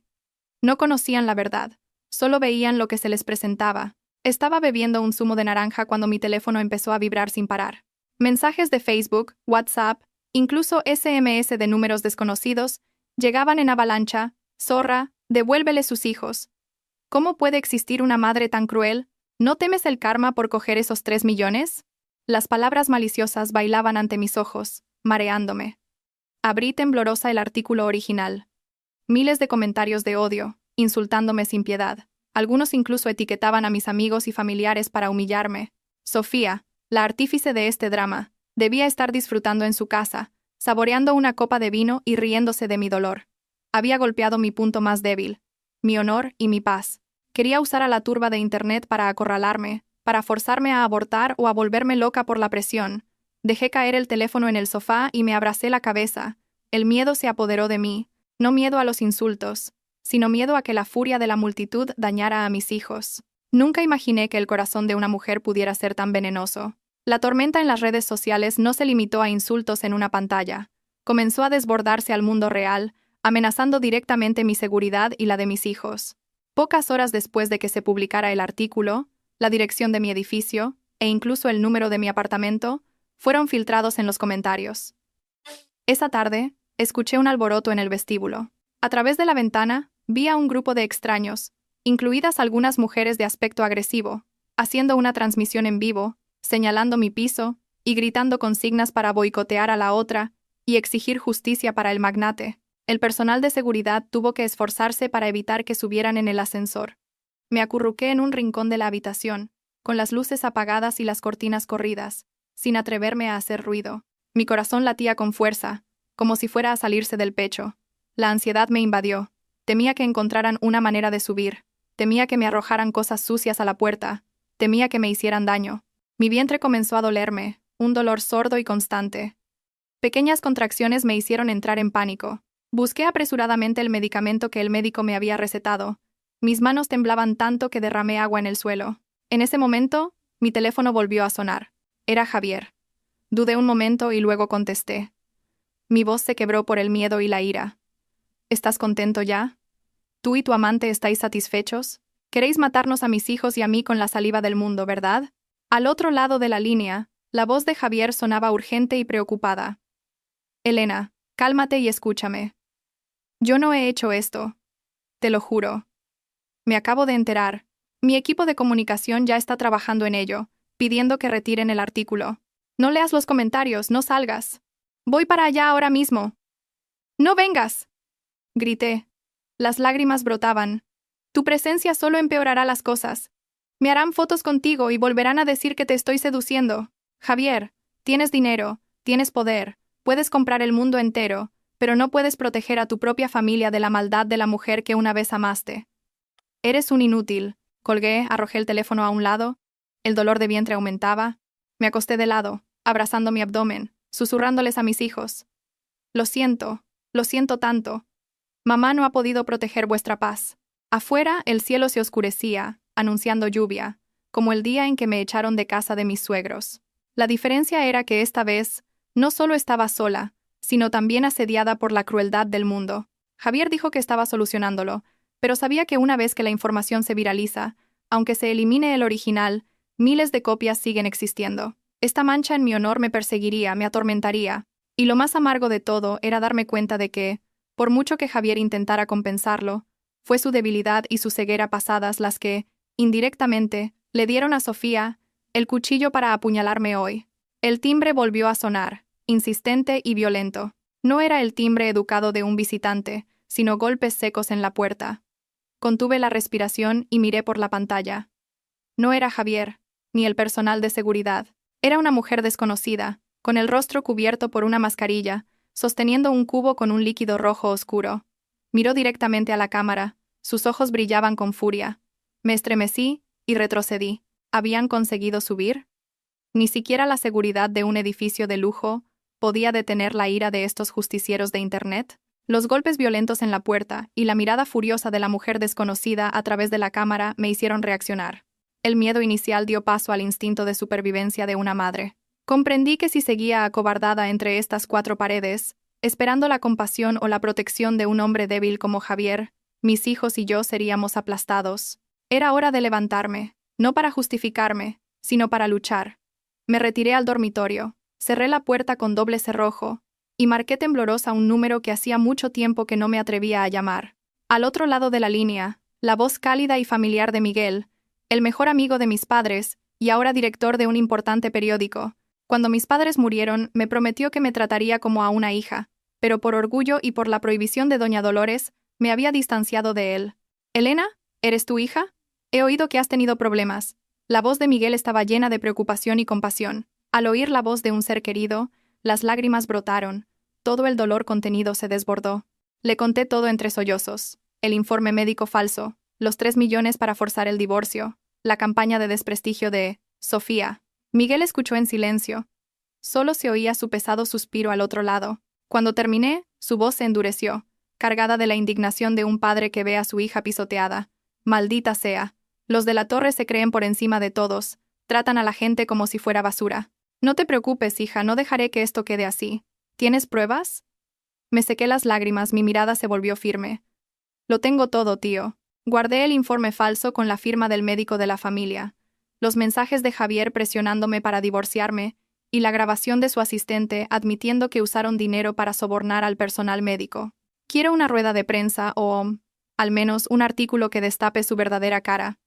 No conocían la verdad, solo veían lo que se les presentaba. Estaba bebiendo un zumo de naranja cuando mi teléfono empezó a vibrar sin parar. Mensajes de Facebook, WhatsApp, incluso SMS de números desconocidos, llegaban en avalancha. Zorra, devuélvele sus hijos. ¿Cómo puede existir una madre tan cruel? ¿No temes el karma por coger esos 3 millones? Las palabras maliciosas bailaban ante mis ojos, mareándome. Abrí temblorosa el artículo original. Miles de comentarios de odio, insultándome sin piedad. Algunos incluso etiquetaban a mis amigos y familiares para humillarme. Sofía, la artífice de este drama, debía estar disfrutando en su casa, saboreando una copa de vino y riéndose de mi dolor. Había golpeado mi punto más débil, mi honor y mi paz. Quería usar a la turba de Internet para acorralarme, para forzarme a abortar o a volverme loca por la presión. Dejé caer el teléfono en el sofá y me abracé la cabeza. El miedo se apoderó de mí, no miedo a los insultos, sino miedo a que la furia de la multitud dañara a mis hijos. Nunca imaginé que el corazón de una mujer pudiera ser tan venenoso. La tormenta en las redes sociales no se limitó a insultos en una pantalla. Comenzó a desbordarse al mundo real, amenazando directamente mi seguridad y la de mis hijos. Pocas horas después de que se publicara el artículo, la dirección de mi edificio, e incluso el número de mi apartamento, fueron filtrados en los comentarios. Esa tarde, escuché un alboroto en el vestíbulo. A través de la ventana, vi a un grupo de extraños, incluidas algunas mujeres de aspecto agresivo, haciendo una transmisión en vivo, señalando mi piso y gritando consignas para boicotear a la otra y exigir justicia para el magnate. El personal de seguridad tuvo que esforzarse para evitar que subieran en el ascensor. Me acurruqué en un rincón de la habitación, con las luces apagadas y las cortinas corridas, sin atreverme a hacer ruido. Mi corazón latía con fuerza, como si fuera a salirse del pecho. La ansiedad me invadió. Temía que encontraran una manera de subir. Temía que me arrojaran cosas sucias a la puerta. Temía que me hicieran daño. Mi vientre comenzó a dolerme, un dolor sordo y constante. Pequeñas contracciones me hicieron entrar en pánico. Busqué apresuradamente el medicamento que el médico me había recetado. Mis manos temblaban tanto que derramé agua en el suelo. En ese momento, mi teléfono volvió a sonar. Era Javier. Dudé un momento y luego contesté. Mi voz se quebró por el miedo y la ira. ¿Estás contento ya? ¿Tú y tu amante estáis satisfechos? Queréis matarnos a mis hijos y a mí con la saliva del mundo, ¿verdad? Al otro lado de la línea, la voz de Javier sonaba urgente y preocupada. Elena, cálmate y escúchame. Yo no he hecho esto. Te lo juro. Me acabo de enterar. Mi equipo de comunicación ya está trabajando en ello, pidiendo que retiren el artículo. No leas los comentarios, no salgas. Voy para allá ahora mismo. ¡No vengas!, grité. Las lágrimas brotaban. Tu presencia solo empeorará las cosas. Me harán fotos contigo y volverán a decir que te estoy seduciendo. Javier, tienes dinero, tienes poder, puedes comprar el mundo entero, pero no puedes proteger a tu propia familia de la maldad de la mujer que una vez amaste. Eres un inútil. Colgué, arrojé el teléfono a un lado. El dolor de vientre aumentaba. Me acosté de lado, abrazando mi abdomen, susurrándoles a mis hijos. Lo siento tanto. Mamá no ha podido proteger vuestra paz. Afuera, el cielo se oscurecía, anunciando lluvia, como el día en que me echaron de casa de mis suegros. La diferencia era que esta vez, no solo estaba sola, sino también asediada por la crueldad del mundo. Javier dijo que estaba solucionándolo, pero sabía que una vez que la información se viraliza, aunque se elimine el original, miles de copias siguen existiendo. Esta mancha en mi honor me perseguiría, me atormentaría, y lo más amargo de todo era darme cuenta de que, por mucho que Javier intentara compensarlo, fue su debilidad y su ceguera pasadas las que, indirectamente, le dieron a Sofía el cuchillo para apuñalarme hoy. El timbre volvió a sonar, insistente y violento. No era el timbre educado de un visitante, sino golpes secos en la puerta. Contuve la respiración y miré por la pantalla. No era Javier, ni el personal de seguridad. Era una mujer desconocida, con el rostro cubierto por una mascarilla, sosteniendo un cubo con un líquido rojo oscuro. Miró directamente a la cámara, sus ojos brillaban con furia. Me estremecí y retrocedí. ¿Habían conseguido subir? Ni siquiera la seguridad de un edificio de lujo podía detener la ira de estos justicieros de Internet. Los golpes violentos en la puerta y la mirada furiosa de la mujer desconocida a través de la cámara me hicieron reaccionar. El miedo inicial dio paso al instinto de supervivencia de una madre. Comprendí que si seguía acobardada entre estas cuatro paredes, esperando la compasión o la protección de un hombre débil como Javier, mis hijos y yo seríamos aplastados. Era hora de levantarme, no para justificarme, sino para luchar. Me retiré al dormitorio, cerré la puerta con doble cerrojo, y marqué temblorosa un número que hacía mucho tiempo que no me atrevía a llamar. Al otro lado de la línea, la voz cálida y familiar de Miguel, el mejor amigo de mis padres, y ahora director de un importante periódico. Cuando mis padres murieron, me prometió que me trataría como a una hija, pero por orgullo y por la prohibición de doña Dolores, me había distanciado de él. «Elena, ¿eres tu hija? He oído que has tenido problemas». La voz de Miguel estaba llena de preocupación y compasión. Al oír la voz de un ser querido, las lágrimas brotaron, todo el dolor contenido se desbordó. Le conté todo entre sollozos: el informe médico falso, los 3 millones para forzar el divorcio, la campaña de desprestigio de Sofía. Miguel escuchó en silencio. Solo se oía su pesado suspiro al otro lado. Cuando terminé, su voz se endureció, cargada de la indignación de un padre que ve a su hija pisoteada. «Maldita sea. Los de la torre se creen por encima de todos, tratan a la gente como si fuera basura. No te preocupes, hija, no dejaré que esto quede así. ¿Tienes pruebas?» Me sequé las lágrimas, mi mirada se volvió firme. «Lo tengo todo, tío». Guardé el informe falso con la firma del médico de la familia, los mensajes de Javier presionándome para divorciarme y la grabación de su asistente admitiendo que usaron dinero para sobornar al personal médico. Quiero una rueda de prensa o, al menos, un artículo que destape su verdadera cara.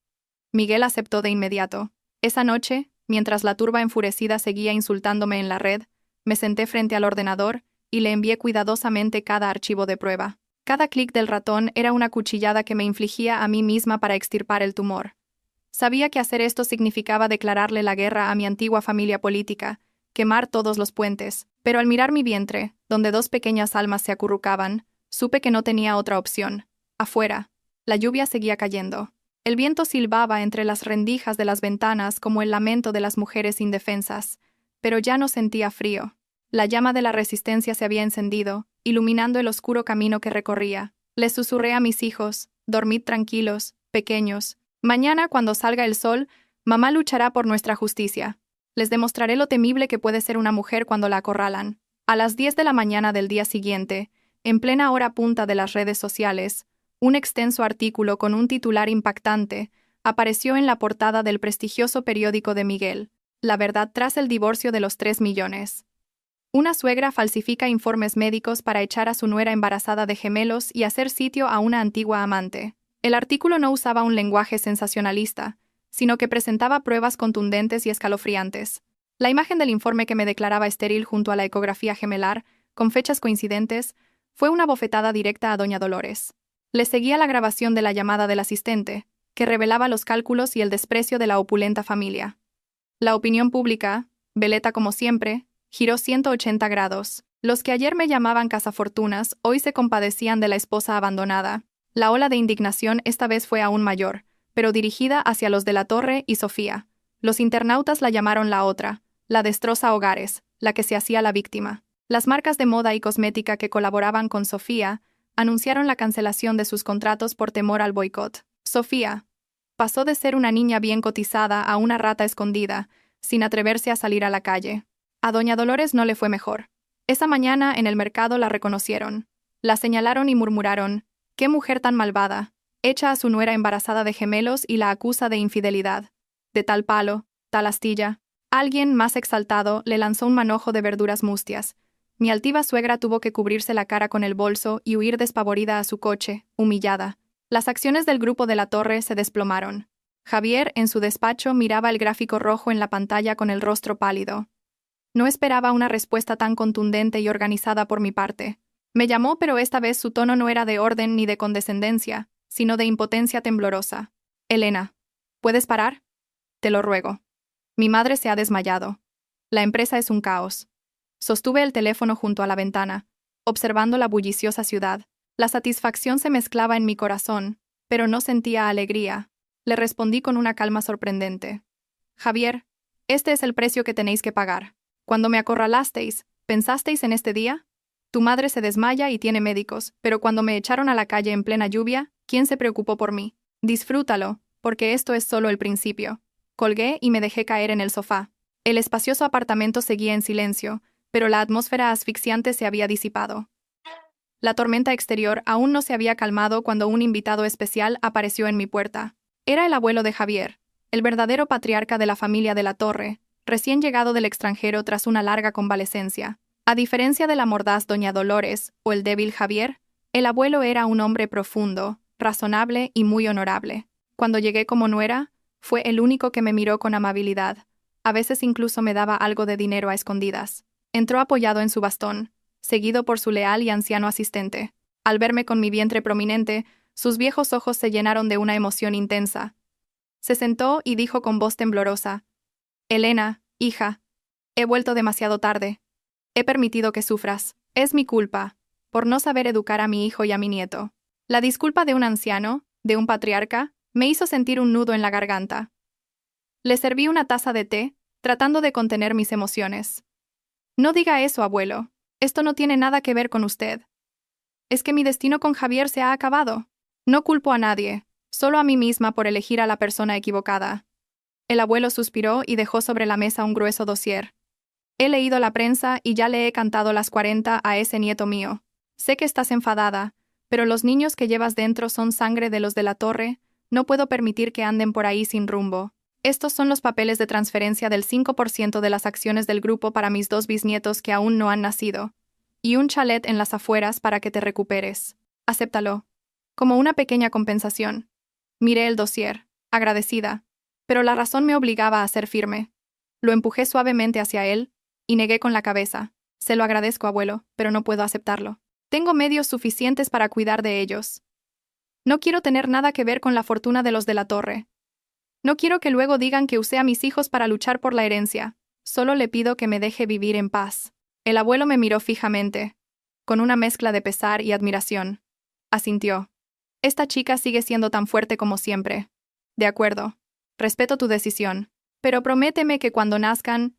Miguel aceptó de inmediato. Esa noche, mientras la turba enfurecida seguía insultándome en la red, me senté frente al ordenador y le envié cuidadosamente cada archivo de prueba. Cada clic del ratón era una cuchillada que me infligía a mí misma para extirpar el tumor. Sabía que hacer esto significaba declararle la guerra a mi antigua familia política, quemar todos los puentes, pero al mirar mi vientre, donde 2 pequeñas almas se acurrucaban, supe que no tenía otra opción. Afuera, la lluvia seguía cayendo. El viento silbaba entre las rendijas de las ventanas como el lamento de las mujeres indefensas, pero ya no sentía frío. La llama de la resistencia se había encendido, iluminando el oscuro camino que recorría. Les susurré a mis hijos: «Dormid tranquilos, pequeños. Mañana, cuando salga el sol, mamá luchará por nuestra justicia. Les demostraré lo temible que puede ser una mujer cuando la acorralan». A las 10 de la mañana del día siguiente, en plena hora punta de las redes sociales, un extenso artículo con un titular impactante apareció en la portada del prestigioso periódico de Miguel: «La verdad tras el divorcio de los 3 millones». Una suegra falsifica informes médicos para echar a su nuera embarazada de gemelos y hacer sitio a una antigua amante. El artículo no usaba un lenguaje sensacionalista, sino que presentaba pruebas contundentes y escalofriantes. La imagen del informe que me declaraba estéril junto a la ecografía gemelar, con fechas coincidentes, fue una bofetada directa a doña Dolores. Le seguía la grabación de la llamada del asistente, que revelaba los cálculos y el desprecio de la opulenta familia. La opinión pública, veleta como siempre, giró 180 grados. Los que ayer me llamaban cazafortunas hoy se compadecían de la esposa abandonada. La ola de indignación esta vez fue aún mayor, pero dirigida hacia los de la Torre y Sofía. Los internautas la llamaron la otra, la destroza hogares, la que se hacía la víctima. Las marcas de moda y cosmética que colaboraban con Sofía anunciaron la cancelación de sus contratos por temor al boicot. Sofía pasó de ser una niña bien cotizada a una rata escondida, sin atreverse a salir a la calle. A doña Dolores no le fue mejor. Esa mañana en el mercado la reconocieron. La señalaron y murmuraron: «¡Qué mujer tan malvada! Echa a su nuera embarazada de gemelos y la acusa de infidelidad. De tal palo, tal astilla». Alguien, más exaltado, le lanzó un manojo de verduras mustias. Mi altiva suegra tuvo que cubrirse la cara con el bolso y huir despavorida a su coche, humillada. Las acciones del grupo de la Torre se desplomaron. Javier, en su despacho, miraba el gráfico rojo en la pantalla con el rostro pálido. No esperaba una respuesta tan contundente y organizada por mi parte. Me llamó, pero esta vez su tono no era de orden ni de condescendencia, sino de impotencia temblorosa. «Elena, ¿puedes parar? Te lo ruego. Mi madre se ha desmayado. La empresa es un caos». Sostuve el teléfono junto a la ventana, observando la bulliciosa ciudad. La satisfacción se mezclaba en mi corazón, pero no sentía alegría. Le respondí con una calma sorprendente: «Javier, Este es el precio que tenéis que pagar. Cuando me acorralasteis, ¿pensasteis en este día? Tu madre se desmaya y tiene médicos, pero cuando me echaron a la calle en plena lluvia, ¿quién se preocupó por mí? Disfrútalo, porque esto es solo el principio. Colgué y me dejé caer en el sofá. El espacioso apartamento seguía en silencio, pero la atmósfera asfixiante se había disipado. La tormenta exterior aún no se había calmado cuando un invitado especial apareció en mi puerta. Era el abuelo de Javier, el verdadero patriarca de la familia de la Torre, recién llegado del extranjero tras una larga convalecencia. A diferencia de la mordaz doña Dolores o el débil Javier, el abuelo era un hombre profundo, razonable y muy honorable. Cuando llegué como nuera, fue el único que me miró con amabilidad. A veces incluso me daba algo de dinero a escondidas. Entró apoyado en su bastón, seguido por su leal y anciano asistente. Al verme con mi vientre prominente, sus viejos ojos se llenaron de una emoción intensa. Se sentó y dijo con voz temblorosa: «Elena, hija, he vuelto demasiado tarde. He permitido que sufras. Es mi culpa, por no saber educar a mi hijo y a mi nieto». La disculpa de un anciano, de un patriarca, me hizo sentir un nudo en la garganta. Le serví una taza de té, tratando de contener mis emociones. «No diga eso, abuelo. Esto no tiene nada que ver con usted. Es que mi destino con Javier se ha acabado. No culpo a nadie, solo a mí misma por elegir a la persona equivocada». El abuelo suspiró y dejó sobre la mesa un grueso dossier. «He leído la prensa y ya le he cantado las 40 a ese nieto mío. Sé que estás enfadada, pero los niños que llevas dentro son sangre de los de la Torre. No puedo permitir que anden por ahí sin rumbo. Estos son los papeles de transferencia del 5% de las acciones del grupo para mis 2 bisnietos que aún no han nacido. Y un chalet en las afueras para que te recuperes. Acéptalo. Como una pequeña compensación». Miré el dossier, agradecida, pero la razón me obligaba a ser firme. Lo empujé suavemente hacia él y negué con la cabeza. «Se lo agradezco, abuelo, pero no puedo aceptarlo. Tengo medios suficientes para cuidar de ellos. No quiero tener nada que ver con la fortuna de los de la Torre. No quiero que luego digan que usé a mis hijos para luchar por la herencia. Solo le pido que me deje vivir en paz». El abuelo me miró fijamente, con una mezcla de pesar y admiración. Asintió. «Esta chica sigue siendo tan fuerte como siempre. De acuerdo. Respeto tu decisión. Pero prométeme que cuando nazcan,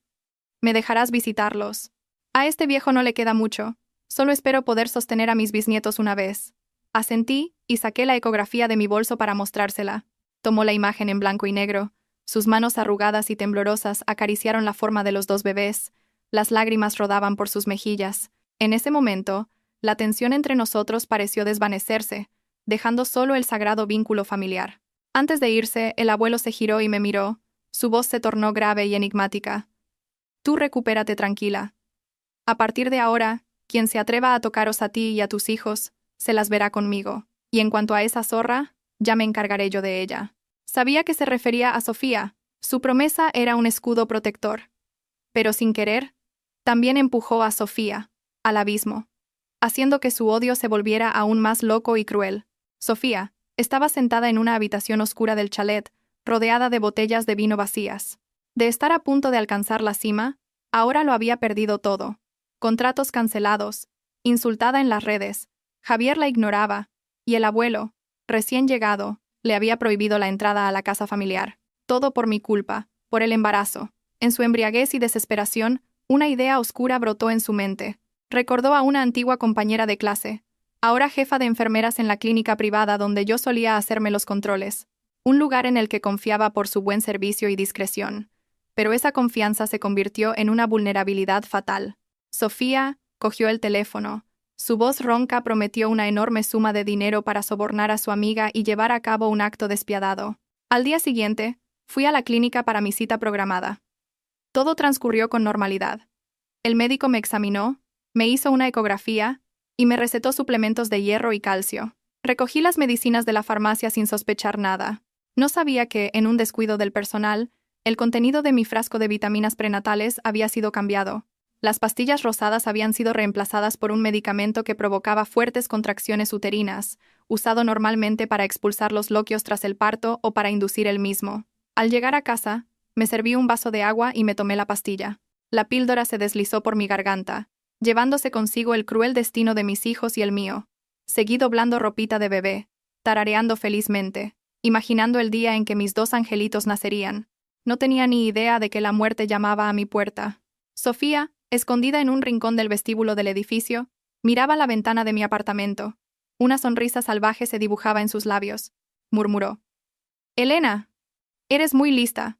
me dejarás visitarlos. A este viejo no le queda mucho. Solo espero poder sostener a mis bisnietos una vez». Asentí y saqué la ecografía de mi bolso para mostrársela. Tomó la imagen en blanco y negro. Sus manos arrugadas y temblorosas acariciaron la forma de los 2 bebés. Las lágrimas rodaban por sus mejillas. En ese momento, la tensión entre nosotros pareció desvanecerse, dejando solo el sagrado vínculo familiar. Antes de irse, el abuelo se giró y me miró. Su voz se tornó grave y enigmática. «Tú recupérate tranquila. A partir de ahora, quien se atreva a tocaros a ti y a tus hijos, se las verá conmigo. Y en cuanto a esa zorra, ya me encargaré yo de ella». Sabía que se refería a Sofía. Su promesa era un escudo protector. Pero sin querer, también empujó a Sofía al abismo, haciendo que su odio se volviera aún más loco y cruel. Sofía estaba sentada en una habitación oscura del chalet, rodeada de botellas de vino vacías. De estar a punto de alcanzar la cima, ahora lo había perdido todo. Contratos cancelados, insultada en las redes, Javier la ignoraba, y el abuelo, recién llegado, le había prohibido la entrada a la casa familiar. Todo por mi culpa, por el embarazo. En su embriaguez y desesperación, una idea oscura brotó en su mente. Recordó a una antigua compañera de clase, ahora jefa de enfermeras en la clínica privada donde yo solía hacerme los controles. Un lugar en el que confiaba por su buen servicio y discreción. Pero esa confianza se convirtió en una vulnerabilidad fatal. Sofía cogió el teléfono. Su voz ronca prometió una enorme suma de dinero para sobornar a su amiga y llevar a cabo un acto despiadado. Al día siguiente, fui a la clínica para mi cita programada. Todo transcurrió con normalidad. El médico me examinó, me hizo una ecografía y me recetó suplementos de hierro y calcio. Recogí las medicinas de la farmacia sin sospechar nada. No sabía que, en un descuido del personal, el contenido de mi frasco de vitaminas prenatales había sido cambiado. Las pastillas rosadas habían sido reemplazadas por un medicamento que provocaba fuertes contracciones uterinas, usado normalmente para expulsar los loquios tras el parto o para inducir el mismo. Al llegar a casa, me serví un vaso de agua y me tomé la pastilla. La píldora se deslizó por mi garganta, llevándose consigo el cruel destino de mis hijos y el mío. Seguí doblando ropita de bebé, tarareando felizmente, imaginando el día en que mis 2 angelitos nacerían. no tenía ni idea de que la muerte llamaba a mi puerta. Sofía, escondida en un rincón del vestíbulo del edificio, miraba la ventana de mi apartamento. Una sonrisa salvaje se dibujaba en sus labios. Murmuró: «Elena, eres muy lista.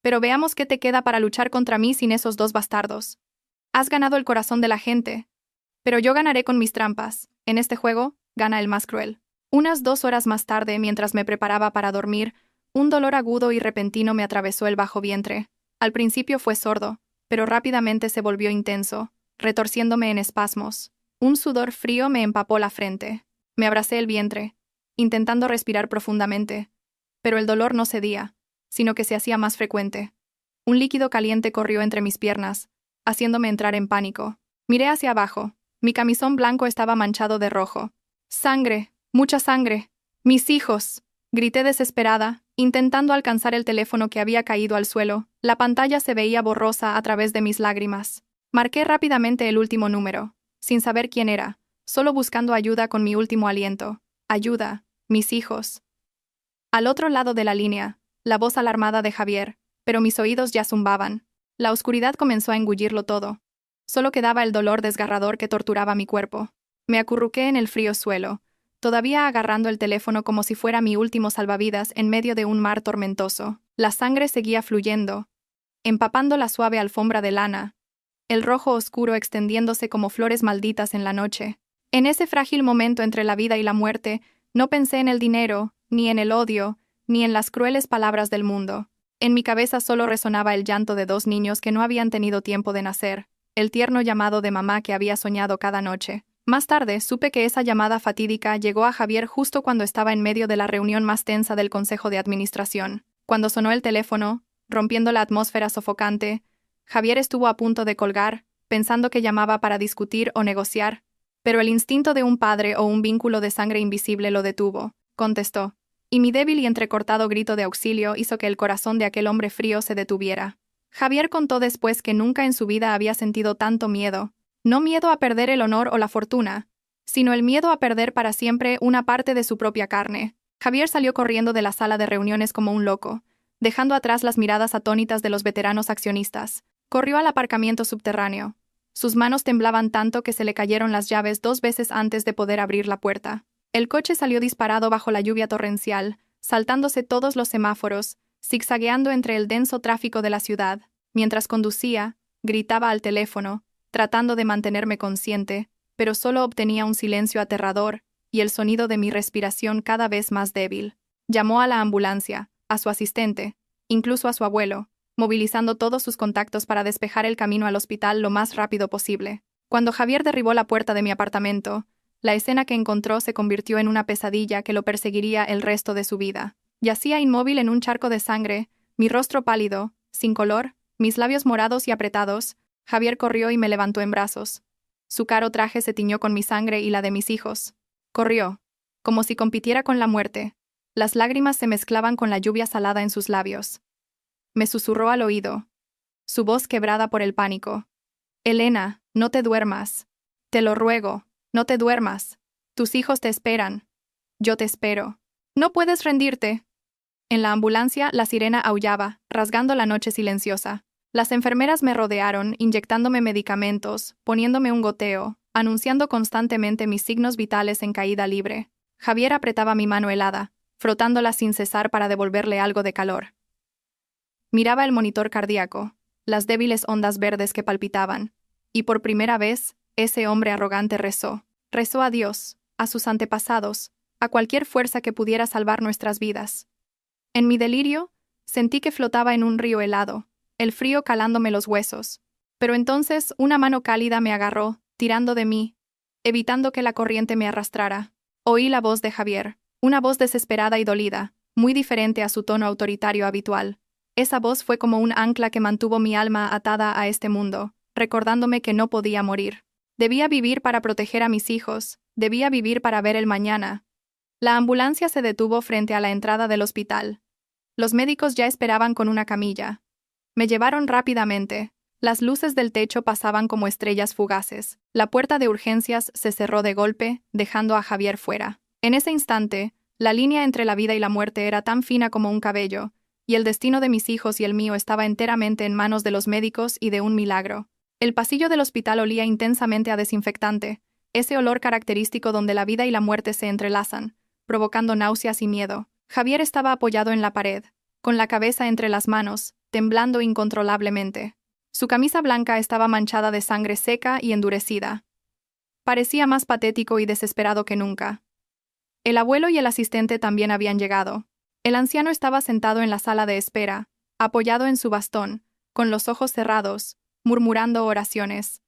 Pero veamos qué te queda para luchar contra mí sin esos dos bastardos. Has ganado el corazón de la gente. Pero yo ganaré con mis trampas. En este juego, gana el más cruel». Unas 2 horas más tarde, mientras me preparaba para dormir, un dolor agudo y repentino me atravesó el bajo vientre. Al principio fue sordo, pero rápidamente se volvió intenso, retorciéndome en espasmos. Un sudor frío me empapó la frente. Me abracé el vientre, intentando respirar profundamente. Pero el dolor no cedía, sino que se hacía más frecuente. Un líquido caliente corrió entre mis piernas, haciéndome entrar en pánico. Miré hacia abajo. Mi camisón blanco estaba manchado de rojo. «¡Sangre! ¡Mucha sangre! ¡Mis hijos!», grité desesperada, intentando alcanzar el teléfono que había caído al suelo. La pantalla se veía borrosa a través de mis lágrimas. Marqué rápidamente el último número, sin saber quién era, solo buscando ayuda con mi último aliento. «Ayuda, mis hijos». Al otro lado de la línea, la voz alarmada de Javier, pero mis oídos ya zumbaban. La oscuridad comenzó a engullirlo todo. Solo quedaba el dolor desgarrador que torturaba mi cuerpo. Me acurruqué en el frío suelo, todavía agarrando el teléfono como si fuera mi último salvavidas en medio de un mar tormentoso. La sangre seguía fluyendo, empapando la suave alfombra de lana, el rojo oscuro extendiéndose como flores malditas en la noche. En ese frágil momento entre la vida y la muerte, no pensé en el dinero, ni en el odio, ni en las crueles palabras del mundo. En mi cabeza solo resonaba el llanto de 2 niños que no habían tenido tiempo de nacer, el tierno llamado de mamá que había soñado cada noche. Más tarde, supe que esa llamada fatídica llegó a Javier justo cuando estaba en medio de la reunión más tensa del Consejo de Administración. Cuando sonó el teléfono, rompiendo la atmósfera sofocante, Javier estuvo a punto de colgar, pensando que llamaba para discutir o negociar, pero el instinto de un padre o un vínculo de sangre invisible lo detuvo. Contestó, y mi débil y entrecortado grito de auxilio hizo que el corazón de aquel hombre frío se detuviera. Javier contó después que nunca en su vida había sentido tanto miedo. No miedo a perder el honor o la fortuna, sino el miedo a perder para siempre una parte de su propia carne. Javier salió corriendo de la sala de reuniones como un loco, dejando atrás las miradas atónitas de los veteranos accionistas. Corrió al aparcamiento subterráneo. Sus manos temblaban tanto que se le cayeron las llaves 2 veces antes de poder abrir la puerta. El coche salió disparado bajo la lluvia torrencial, saltándose todos los semáforos, zigzagueando entre el denso tráfico de la ciudad. Mientras conducía, gritaba al teléfono, tratando de mantenerme consciente, pero solo obtenía un silencio aterrador y el sonido de mi respiración cada vez más débil. Llamó a la ambulancia, a su asistente, incluso a su abuelo, movilizando todos sus contactos para despejar el camino al hospital lo más rápido posible. Cuando Javier derribó la puerta de mi apartamento, la escena que encontró se convirtió en una pesadilla que lo perseguiría el resto de su vida. Yacía inmóvil en un charco de sangre, mi rostro pálido, sin color, mis labios morados y apretados. Javier corrió y me levantó en brazos. Su caro traje se tiñó con mi sangre y la de mis hijos. Corrió, como si compitiera con la muerte. Las lágrimas se mezclaban con la lluvia salada en sus labios. Me susurró al oído, su voz quebrada por el pánico. «Elena, no te duermas. Te lo ruego, no te duermas. Tus hijos te esperan. Yo te espero. No puedes rendirte». En la ambulancia, la sirena aullaba, rasgando la noche silenciosa. Las enfermeras me rodearon, inyectándome medicamentos, poniéndome un goteo, anunciando constantemente mis signos vitales en caída libre. Javier apretaba mi mano helada, frotándola sin cesar para devolverle algo de calor. Miraba el monitor cardíaco, las débiles ondas verdes que palpitaban, y por primera vez, ese hombre arrogante rezó. Rezó a Dios, a sus antepasados, a cualquier fuerza que pudiera salvar nuestras vidas. En mi delirio, sentí que flotaba en un río helado, el frío calándome los huesos. Pero entonces una mano cálida me agarró, tirando de mí, evitando que la corriente me arrastrara. Oí la voz de Javier, una voz desesperada y dolida, muy diferente a su tono autoritario habitual. Esa voz fue como un ancla que mantuvo mi alma atada a este mundo, recordándome que no podía morir. Debía vivir para proteger a mis hijos, debía vivir para ver el mañana. La ambulancia se detuvo frente a la entrada del hospital. Los médicos ya esperaban con una camilla. Me llevaron rápidamente. Las luces del techo pasaban como estrellas fugaces. La puerta de urgencias se cerró de golpe, dejando a Javier fuera. En ese instante, la línea entre la vida y la muerte era tan fina como un cabello, y el destino de mis hijos y el mío estaba enteramente en manos de los médicos y de un milagro. El pasillo del hospital olía intensamente a desinfectante, ese olor característico donde la vida y la muerte se entrelazan, provocando náuseas y miedo. Javier estaba apoyado en la pared, con la cabeza entre las manos, temblando incontrolablemente. Su camisa blanca estaba manchada de sangre seca y endurecida. Parecía más patético y desesperado que nunca. El abuelo y el asistente también habían llegado. El anciano estaba sentado en la sala de espera, apoyado en su bastón, con los ojos cerrados, murmurando oraciones.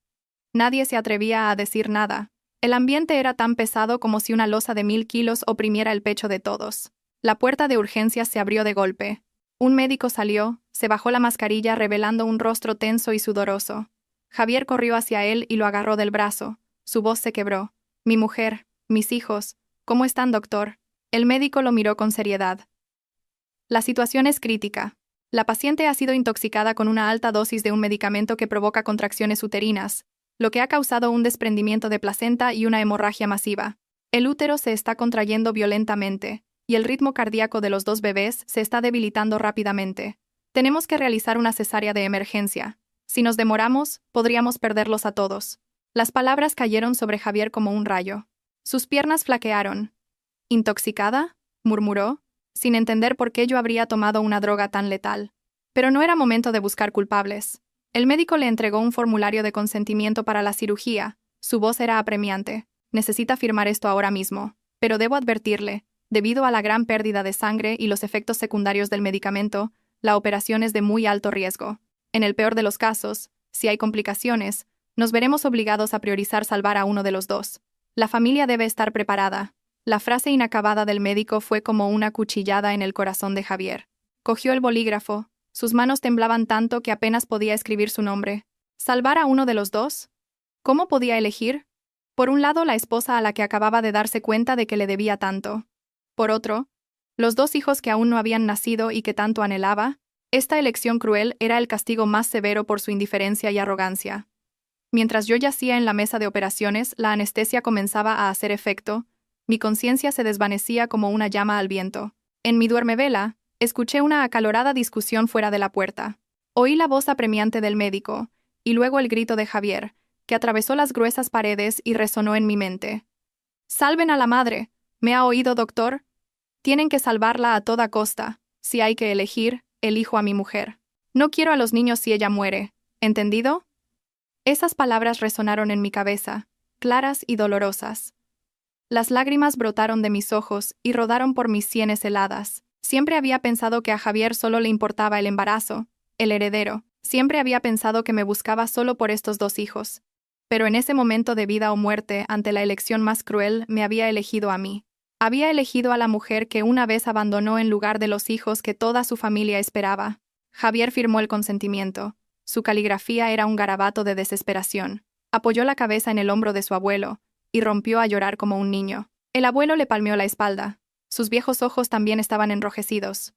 Nadie se atrevía a decir nada. El ambiente era tan pesado como si una losa de 1000 kilos oprimiera el pecho de todos. La puerta de urgencias se abrió de golpe. Un médico salió, se bajó la mascarilla revelando un rostro tenso y sudoroso. Javier corrió hacia él y lo agarró del brazo. Su voz se quebró. «Mi mujer, mis hijos, ¿cómo están, doctor?» El médico lo miró con seriedad. «La situación es crítica. La paciente ha sido intoxicada con una alta dosis de un medicamento que provoca contracciones uterinas, lo que ha causado un desprendimiento de placenta y una hemorragia masiva. El útero se está contrayendo violentamente, y el ritmo cardíaco de los 2 bebés se está debilitando rápidamente. Tenemos que realizar una cesárea de emergencia. Si nos demoramos, podríamos perderlos a todos». Las palabras cayeron sobre Javier como un rayo. Sus piernas flaquearon. «¿Intoxicada?», murmuró, sin entender por qué yo habría tomado una droga tan letal. Pero no era momento de buscar culpables. El médico le entregó un formulario de consentimiento para la cirugía. Su voz era apremiante. «Necesita firmar esto ahora mismo. Pero debo advertirle, debido a la gran pérdida de sangre y los efectos secundarios del medicamento, la operación es de muy alto riesgo. En el peor de los casos, si hay complicaciones, nos veremos obligados a priorizar salvar a uno de los dos. La familia debe estar preparada». La frase inacabada del médico fue como una cuchillada en el corazón de Javier. Cogió el bolígrafo. Sus manos temblaban tanto que apenas podía escribir su nombre. ¿Salvar a uno de los dos? ¿Cómo podía elegir? Por un lado, la esposa a la que acababa de darse cuenta de que le debía tanto. Por otro, los 2 hijos que aún no habían nacido y que tanto anhelaba. Esta elección cruel era el castigo más severo por su indiferencia y arrogancia. Mientras yo yacía en la mesa de operaciones, la anestesia comenzaba a hacer efecto. Mi conciencia se desvanecía como una llama al viento. En mi duermevela, escuché una acalorada discusión fuera de la puerta. Oí la voz apremiante del médico, y luego el grito de Javier, que atravesó las gruesas paredes y resonó en mi mente. «¡Salven a la madre! ¿Me ha oído, doctor? Tienen que salvarla a toda costa. Si hay que elegir, elijo a mi mujer. No quiero a los niños si ella muere. ¿Entendido?» Esas palabras resonaron en mi cabeza, claras y dolorosas. Las lágrimas brotaron de mis ojos y rodaron por mis sienes heladas. Siempre había pensado que a Javier solo le importaba el embarazo, el heredero. Siempre había pensado que me buscaba solo por estos 2 hijos. Pero en ese momento de vida o muerte, ante la elección más cruel, me había elegido a mí. Había elegido a la mujer que una vez abandonó en lugar de los hijos que toda su familia esperaba. Javier firmó el consentimiento. Su caligrafía era un garabato de desesperación. Apoyó la cabeza en el hombro de su abuelo y rompió a llorar como un niño. El abuelo le palmeó la espalda. Sus viejos ojos también estaban enrojecidos.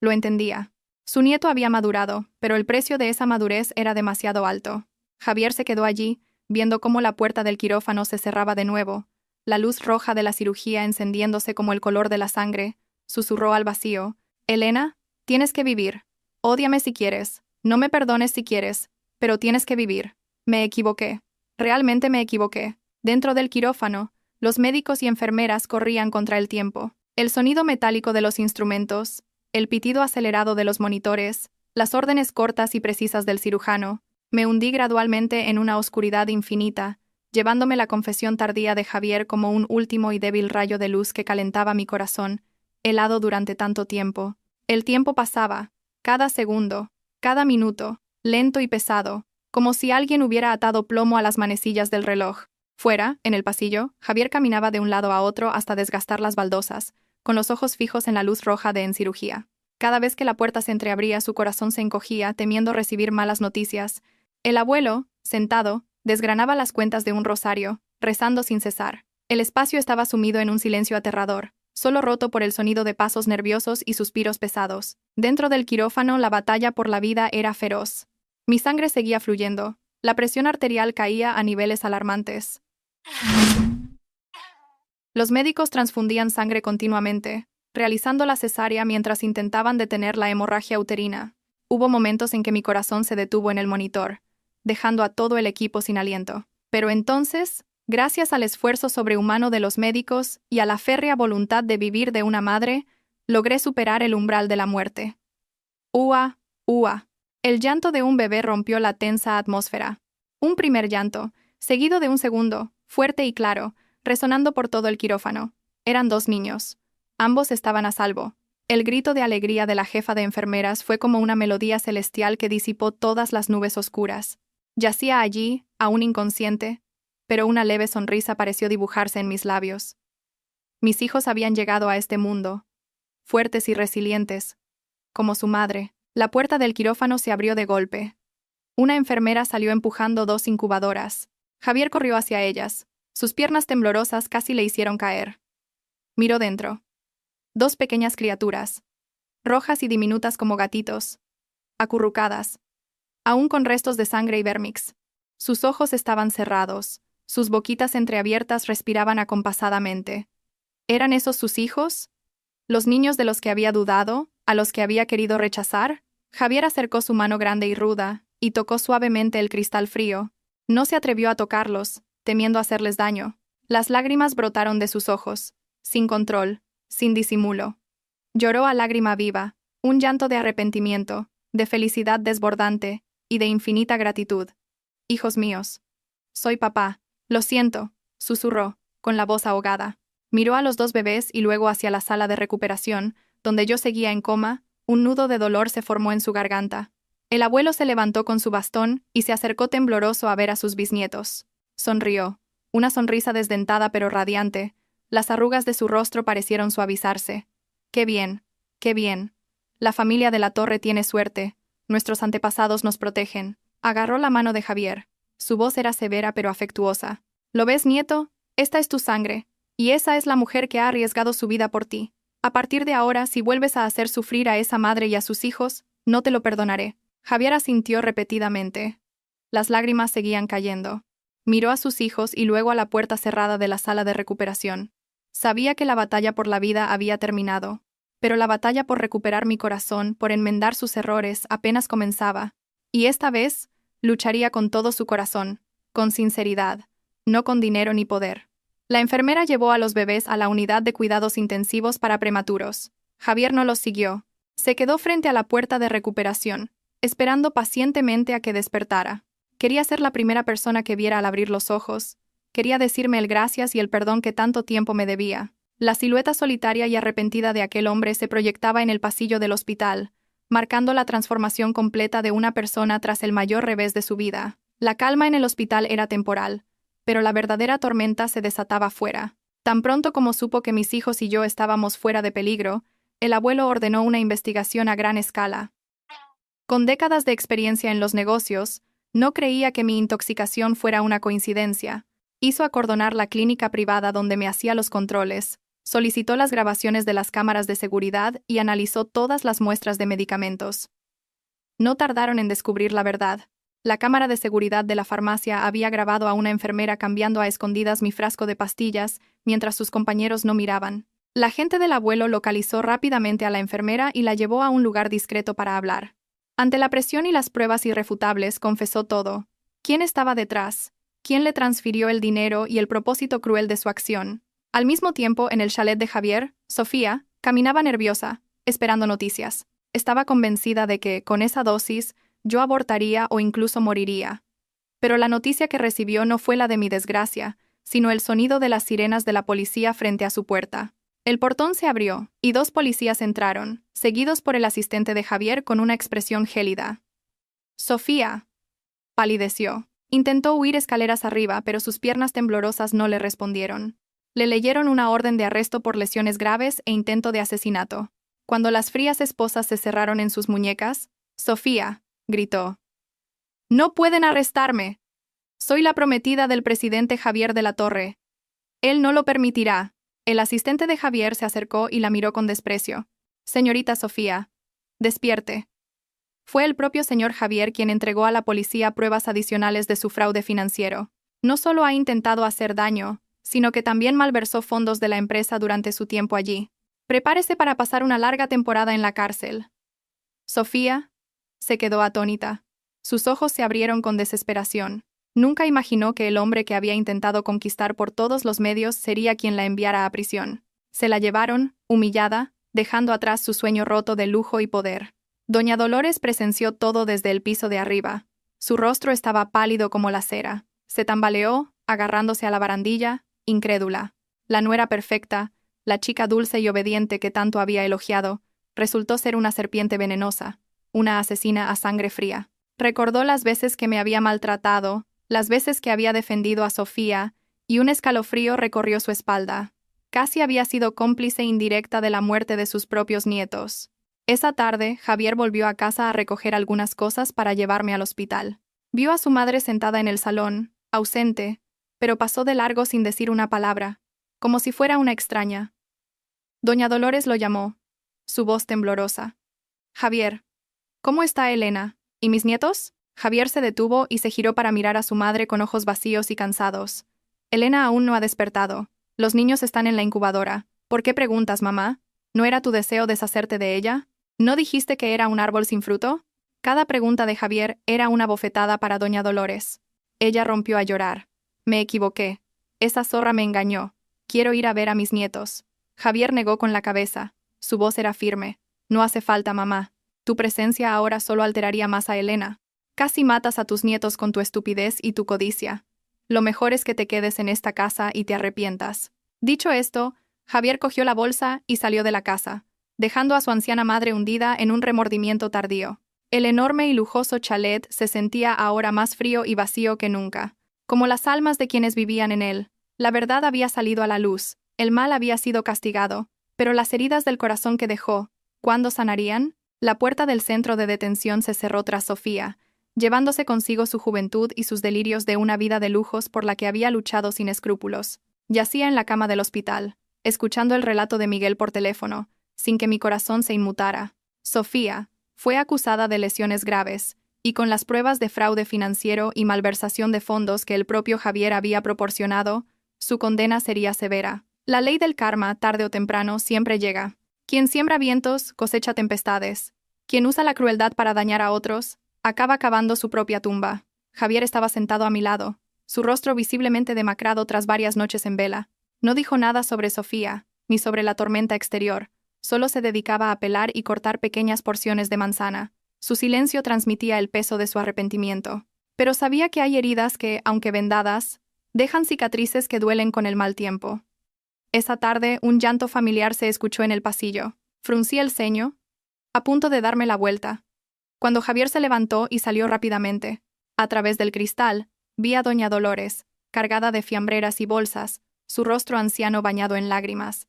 Lo entendía. Su nieto había madurado, pero el precio de esa madurez era demasiado alto. Javier se quedó allí, viendo cómo la puerta del quirófano se cerraba de nuevo, la luz roja de la cirugía encendiéndose como el color de la sangre. Susurró al vacío: «Elena, tienes que vivir. Ódiame si quieres, no me perdones si quieres, pero tienes que vivir. Me equivoqué. Realmente me equivoqué». Dentro del quirófano, los médicos y enfermeras corrían contra el tiempo. El sonido metálico de los instrumentos, el pitido acelerado de los monitores, las órdenes cortas y precisas del cirujano. Me hundí gradualmente en una oscuridad infinita, llevándome la confesión tardía de Javier como un último y débil rayo de luz que calentaba mi corazón, helado durante tanto tiempo. El tiempo pasaba, cada segundo, cada minuto, lento y pesado, como si alguien hubiera atado plomo a las manecillas del reloj. Fuera, en el pasillo, Javier caminaba de un lado a otro hasta desgastar las baldosas, con los ojos fijos en la luz roja de en cirugía. Cada vez que la puerta se entreabría, su corazón se encogía, temiendo recibir malas noticias. El abuelo, sentado, desgranaba las cuentas de un rosario, rezando sin cesar. El espacio estaba sumido en un silencio aterrador, solo roto por el sonido de pasos nerviosos y suspiros pesados. Dentro del quirófano, la batalla por la vida era feroz. Mi sangre seguía fluyendo. La presión arterial caía a niveles alarmantes. Los médicos transfundían sangre continuamente. realizando la cesárea mientras intentaban detener la hemorragia uterina. Hubo momentos en que mi corazón se detuvo en el monitor, dejando a todo el equipo sin aliento. Pero entonces, gracias al esfuerzo sobrehumano de los médicos y a la férrea voluntad de vivir de una madre, logré superar el umbral de la muerte. ¡Ua! ¡Ua! El llanto de un bebé rompió la tensa atmósfera. Un primer llanto, seguido de un segundo, fuerte y claro, resonando por todo el quirófano. Eran 2 niños. Ambos estaban a salvo. El grito de alegría de la jefa de enfermeras fue como una melodía celestial que disipó todas las nubes oscuras. Yacía allí, aún inconsciente, pero una leve sonrisa pareció dibujarse en mis labios. Mis hijos habían llegado a este mundo, fuertes y resilientes, como su madre. La puerta del quirófano se abrió de golpe. Una enfermera salió empujando 2 incubadoras. Javier corrió hacia ellas. Sus piernas temblorosas casi le hicieron caer. Miró dentro. 2 pequeñas criaturas, rojas y diminutas como gatitos, acurrucadas, aún con restos de sangre y vérmix. Sus ojos estaban cerrados, sus boquitas entreabiertas respiraban acompasadamente. ¿Eran esos sus hijos? ¿Los niños de los que había dudado, a los que había querido rechazar? Javier acercó su mano grande y ruda, y tocó suavemente el cristal frío. No se atrevió a tocarlos, temiendo hacerles daño. Las lágrimas brotaron de sus ojos, sin control, sin disimulo. Lloró a lágrima viva, un llanto de arrepentimiento, de felicidad desbordante y de infinita gratitud. «Hijos míos. Soy papá. Lo siento», susurró, con la voz ahogada. Miró a los 2 bebés y luego hacia la sala de recuperación, donde yo seguía en coma. Un nudo de dolor se formó en su garganta. El abuelo se levantó con su bastón y se acercó tembloroso a ver a sus bisnietos. Sonrió, una sonrisa desdentada pero radiante. Las arrugas de su rostro parecieron suavizarse. «Qué bien, qué bien. La familia de la Torre tiene suerte. Nuestros antepasados nos protegen». Agarró la mano de Javier. Su voz era severa pero afectuosa. «¿Lo ves, nieto? Esta es tu sangre. Y esa es la mujer que ha arriesgado su vida por ti. A partir de ahora, si vuelves a hacer sufrir a esa madre y a sus hijos, no te lo perdonaré». Javier asintió repetidamente. Las lágrimas seguían cayendo. Miró a sus hijos y luego a la puerta cerrada de la sala de recuperación. Sabía que la batalla por la vida había terminado, pero la batalla por recuperar mi corazón, por enmendar sus errores, apenas comenzaba. Y esta vez, lucharía con todo su corazón, con sinceridad, no con dinero ni poder. La enfermera llevó a los bebés a la unidad de cuidados intensivos para prematuros. Javier no los siguió. Se quedó frente a la puerta de recuperación, esperando pacientemente a que despertara. Quería ser la primera persona que viera al abrir los ojos. Quería decirme el gracias y el perdón que tanto tiempo me debía. La silueta solitaria y arrepentida de aquel hombre se proyectaba en el pasillo del hospital, marcando la transformación completa de una persona tras el mayor revés de su vida. La calma en el hospital era temporal, pero la verdadera tormenta se desataba fuera. Tan pronto como supo que mis hijos y yo estábamos fuera de peligro, el abuelo ordenó una investigación a gran escala. Con décadas de experiencia en los negocios, no creía que mi intoxicación fuera una coincidencia. Hizo acordonar la clínica privada donde me hacía los controles, solicitó las grabaciones de las cámaras de seguridad y analizó todas las muestras de medicamentos. No tardaron en descubrir la verdad. La cámara de seguridad de la farmacia había grabado a una enfermera cambiando a escondidas mi frasco de pastillas mientras sus compañeros no miraban. La gente del abuelo localizó rápidamente a la enfermera y la llevó a un lugar discreto para hablar. Ante la presión y las pruebas irrefutables, confesó todo. ¿Quién estaba detrás? ¿Quién le transfirió el dinero y el propósito cruel de su acción? Al mismo tiempo, en el chalet de Javier, Sofía caminaba nerviosa, esperando noticias. Estaba convencida de que, con esa dosis, yo abortaría o incluso moriría. Pero la noticia que recibió no fue la de mi desgracia, sino el sonido de las sirenas de la policía frente a su puerta. El portón se abrió, y 2 policías entraron, seguidos por el asistente de Javier con una expresión gélida. Sofía palideció. Intentó huir escaleras arriba, pero sus piernas temblorosas no le respondieron. Le leyeron una orden de arresto por lesiones graves e intento de asesinato. Cuando las frías esposas se cerraron en sus muñecas, Sofía gritó: «¡No pueden arrestarme! Soy la prometida del presidente Javier de la Torre. Él no lo permitirá». El asistente de Javier se acercó y la miró con desprecio. «Señorita Sofía, despierte». Fue el propio señor Javier quien entregó a la policía pruebas adicionales de su fraude financiero. No solo ha intentado hacer daño, sino que también malversó fondos de la empresa durante su tiempo allí. Prepárese para pasar una larga temporada en la cárcel. Sofía se quedó atónita. Sus ojos se abrieron con desesperación. Nunca imaginó que el hombre que había intentado conquistar por todos los medios sería quien la enviara a prisión. Se la llevaron, humillada, dejando atrás su sueño roto de lujo y poder. Doña Dolores presenció todo desde el piso de arriba. Su rostro estaba pálido como la cera. Se tambaleó, agarrándose a la barandilla, incrédula. La nuera perfecta, la chica dulce y obediente que tanto había elogiado, resultó ser una serpiente venenosa, una asesina a sangre fría. Recordó las veces que me había maltratado, las veces que había defendido a Sofía, y un escalofrío recorrió su espalda. Casi había sido cómplice indirecta de la muerte de sus propios nietos. Esa tarde, Javier volvió a casa a recoger algunas cosas para llevarme al hospital. Vio a su madre sentada en el salón, ausente, pero pasó de largo sin decir una palabra, como si fuera una extraña. Doña Dolores lo llamó, su voz temblorosa. «Javier, ¿cómo está Elena? ¿Y mis nietos?» Javier se detuvo y se giró para mirar a su madre con ojos vacíos y cansados. «Elena aún no ha despertado. Los niños están en la incubadora. ¿Por qué preguntas, mamá? ¿No era tu deseo deshacerte de ella? ¿No dijiste que era un árbol sin fruto?» Cada pregunta de Javier era una bofetada para doña Dolores. Ella rompió a llorar. «Me equivoqué. Esa zorra me engañó. Quiero ir a ver a mis nietos». Javier negó con la cabeza. Su voz era firme. «No hace falta, mamá. Tu presencia ahora solo alteraría más a Elena. Casi matas a tus nietos con tu estupidez y tu codicia. Lo mejor es que te quedes en esta casa y te arrepientas». Dicho esto, Javier cogió la bolsa y salió de la casa, dejando a su anciana madre hundida en un remordimiento tardío. El enorme y lujoso chalet se sentía ahora más frío y vacío que nunca, como las almas de quienes vivían en él. La verdad había salido a la luz, el mal había sido castigado, pero las heridas del corazón que dejó, ¿cuándo sanarían? La puerta del centro de detención se cerró tras Sofía, llevándose consigo su juventud y sus delirios de una vida de lujos por la que había luchado sin escrúpulos. Yacía en la cama del hospital, escuchando el relato de Miguel por teléfono, sin que mi corazón se inmutara. Sofía fue acusada de lesiones graves, y con las pruebas de fraude financiero y malversación de fondos que el propio Javier había proporcionado, su condena sería severa. La ley del karma, tarde o temprano, siempre llega. Quien siembra vientos, cosecha tempestades. Quien usa la crueldad para dañar a otros, acaba cavando su propia tumba. Javier estaba sentado a mi lado, su rostro visiblemente demacrado tras varias noches en vela. No dijo nada sobre Sofía, ni sobre la tormenta exterior. Solo se dedicaba a pelar y cortar pequeñas porciones de manzana. Su silencio transmitía el peso de su arrepentimiento. Pero sabía que hay heridas que, aunque vendadas, dejan cicatrices que duelen con el mal tiempo. Esa tarde, un llanto familiar se escuchó en el pasillo. Fruncí el ceño, a punto de darme la vuelta, cuando Javier se levantó y salió rápidamente. A través del cristal, vi a doña Dolores, cargada de fiambreras y bolsas, su rostro anciano bañado en lágrimas.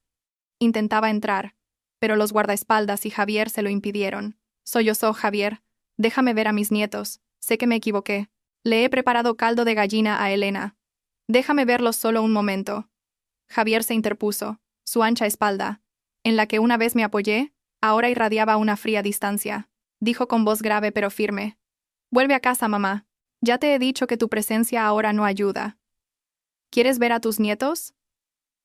Intentaba entrar, pero los guardaespaldas y Javier se lo impidieron. Sollozó Javier. «Déjame ver a mis nietos. Sé que me equivoqué. Le he preparado caldo de gallina a Elena. Déjame verlos solo un momento». Javier se interpuso. Su ancha espalda, en la que una vez me apoyé, ahora irradiaba una fría distancia. Dijo con voz grave pero firme: «Vuelve a casa, mamá. Ya te he dicho que tu presencia ahora no ayuda. ¿Quieres ver a tus nietos?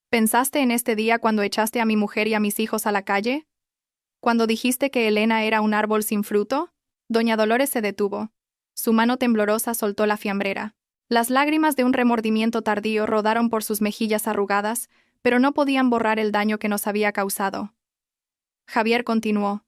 ¿Pensaste en este día cuando echaste a mi mujer y a mis hijos a la calle? ¿Cuando dijiste que Elena era un árbol sin fruto?» Doña Dolores se detuvo. Su mano temblorosa soltó la fiambrera. Las lágrimas de un remordimiento tardío rodaron por sus mejillas arrugadas, pero no podían borrar el daño que nos había causado. Javier continuó: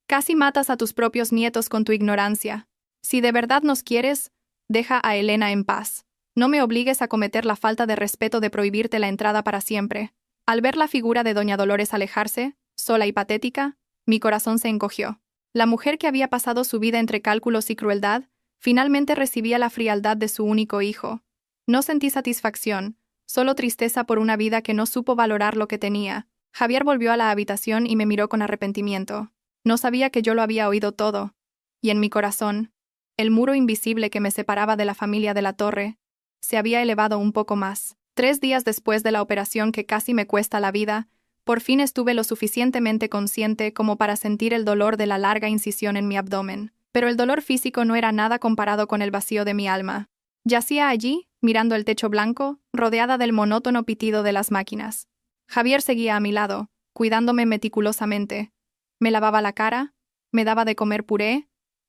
«Casi matas a tus propios nietos con tu ignorancia. Si de verdad nos quieres, deja a Elena en paz. No me obligues a cometer la falta de respeto de prohibirte la entrada para siempre». Al ver la figura de doña Dolores alejarse, sola y patética, mi corazón se encogió. La mujer que había pasado su vida entre cálculos y crueldad, finalmente recibía la frialdad de su único hijo. No sentí satisfacción, solo tristeza por una vida que no supo valorar lo que tenía. Javier volvió a la habitación y me miró con arrepentimiento. No sabía que yo lo había oído todo. Y en mi corazón, el muro invisible que me separaba de la familia de la Torre, se había elevado un poco más. 3 días después de la operación que casi me cuesta la vida, por fin estuve lo suficientemente consciente como para sentir el dolor de la larga incisión en mi abdomen. Pero el dolor físico no era nada comparado con el vacío de mi alma. Yacía allí, mirando el techo blanco, rodeada del monótono pitido de las máquinas. Javier seguía a mi lado, cuidándome meticulosamente. Me lavaba la cara, me daba de comer puré,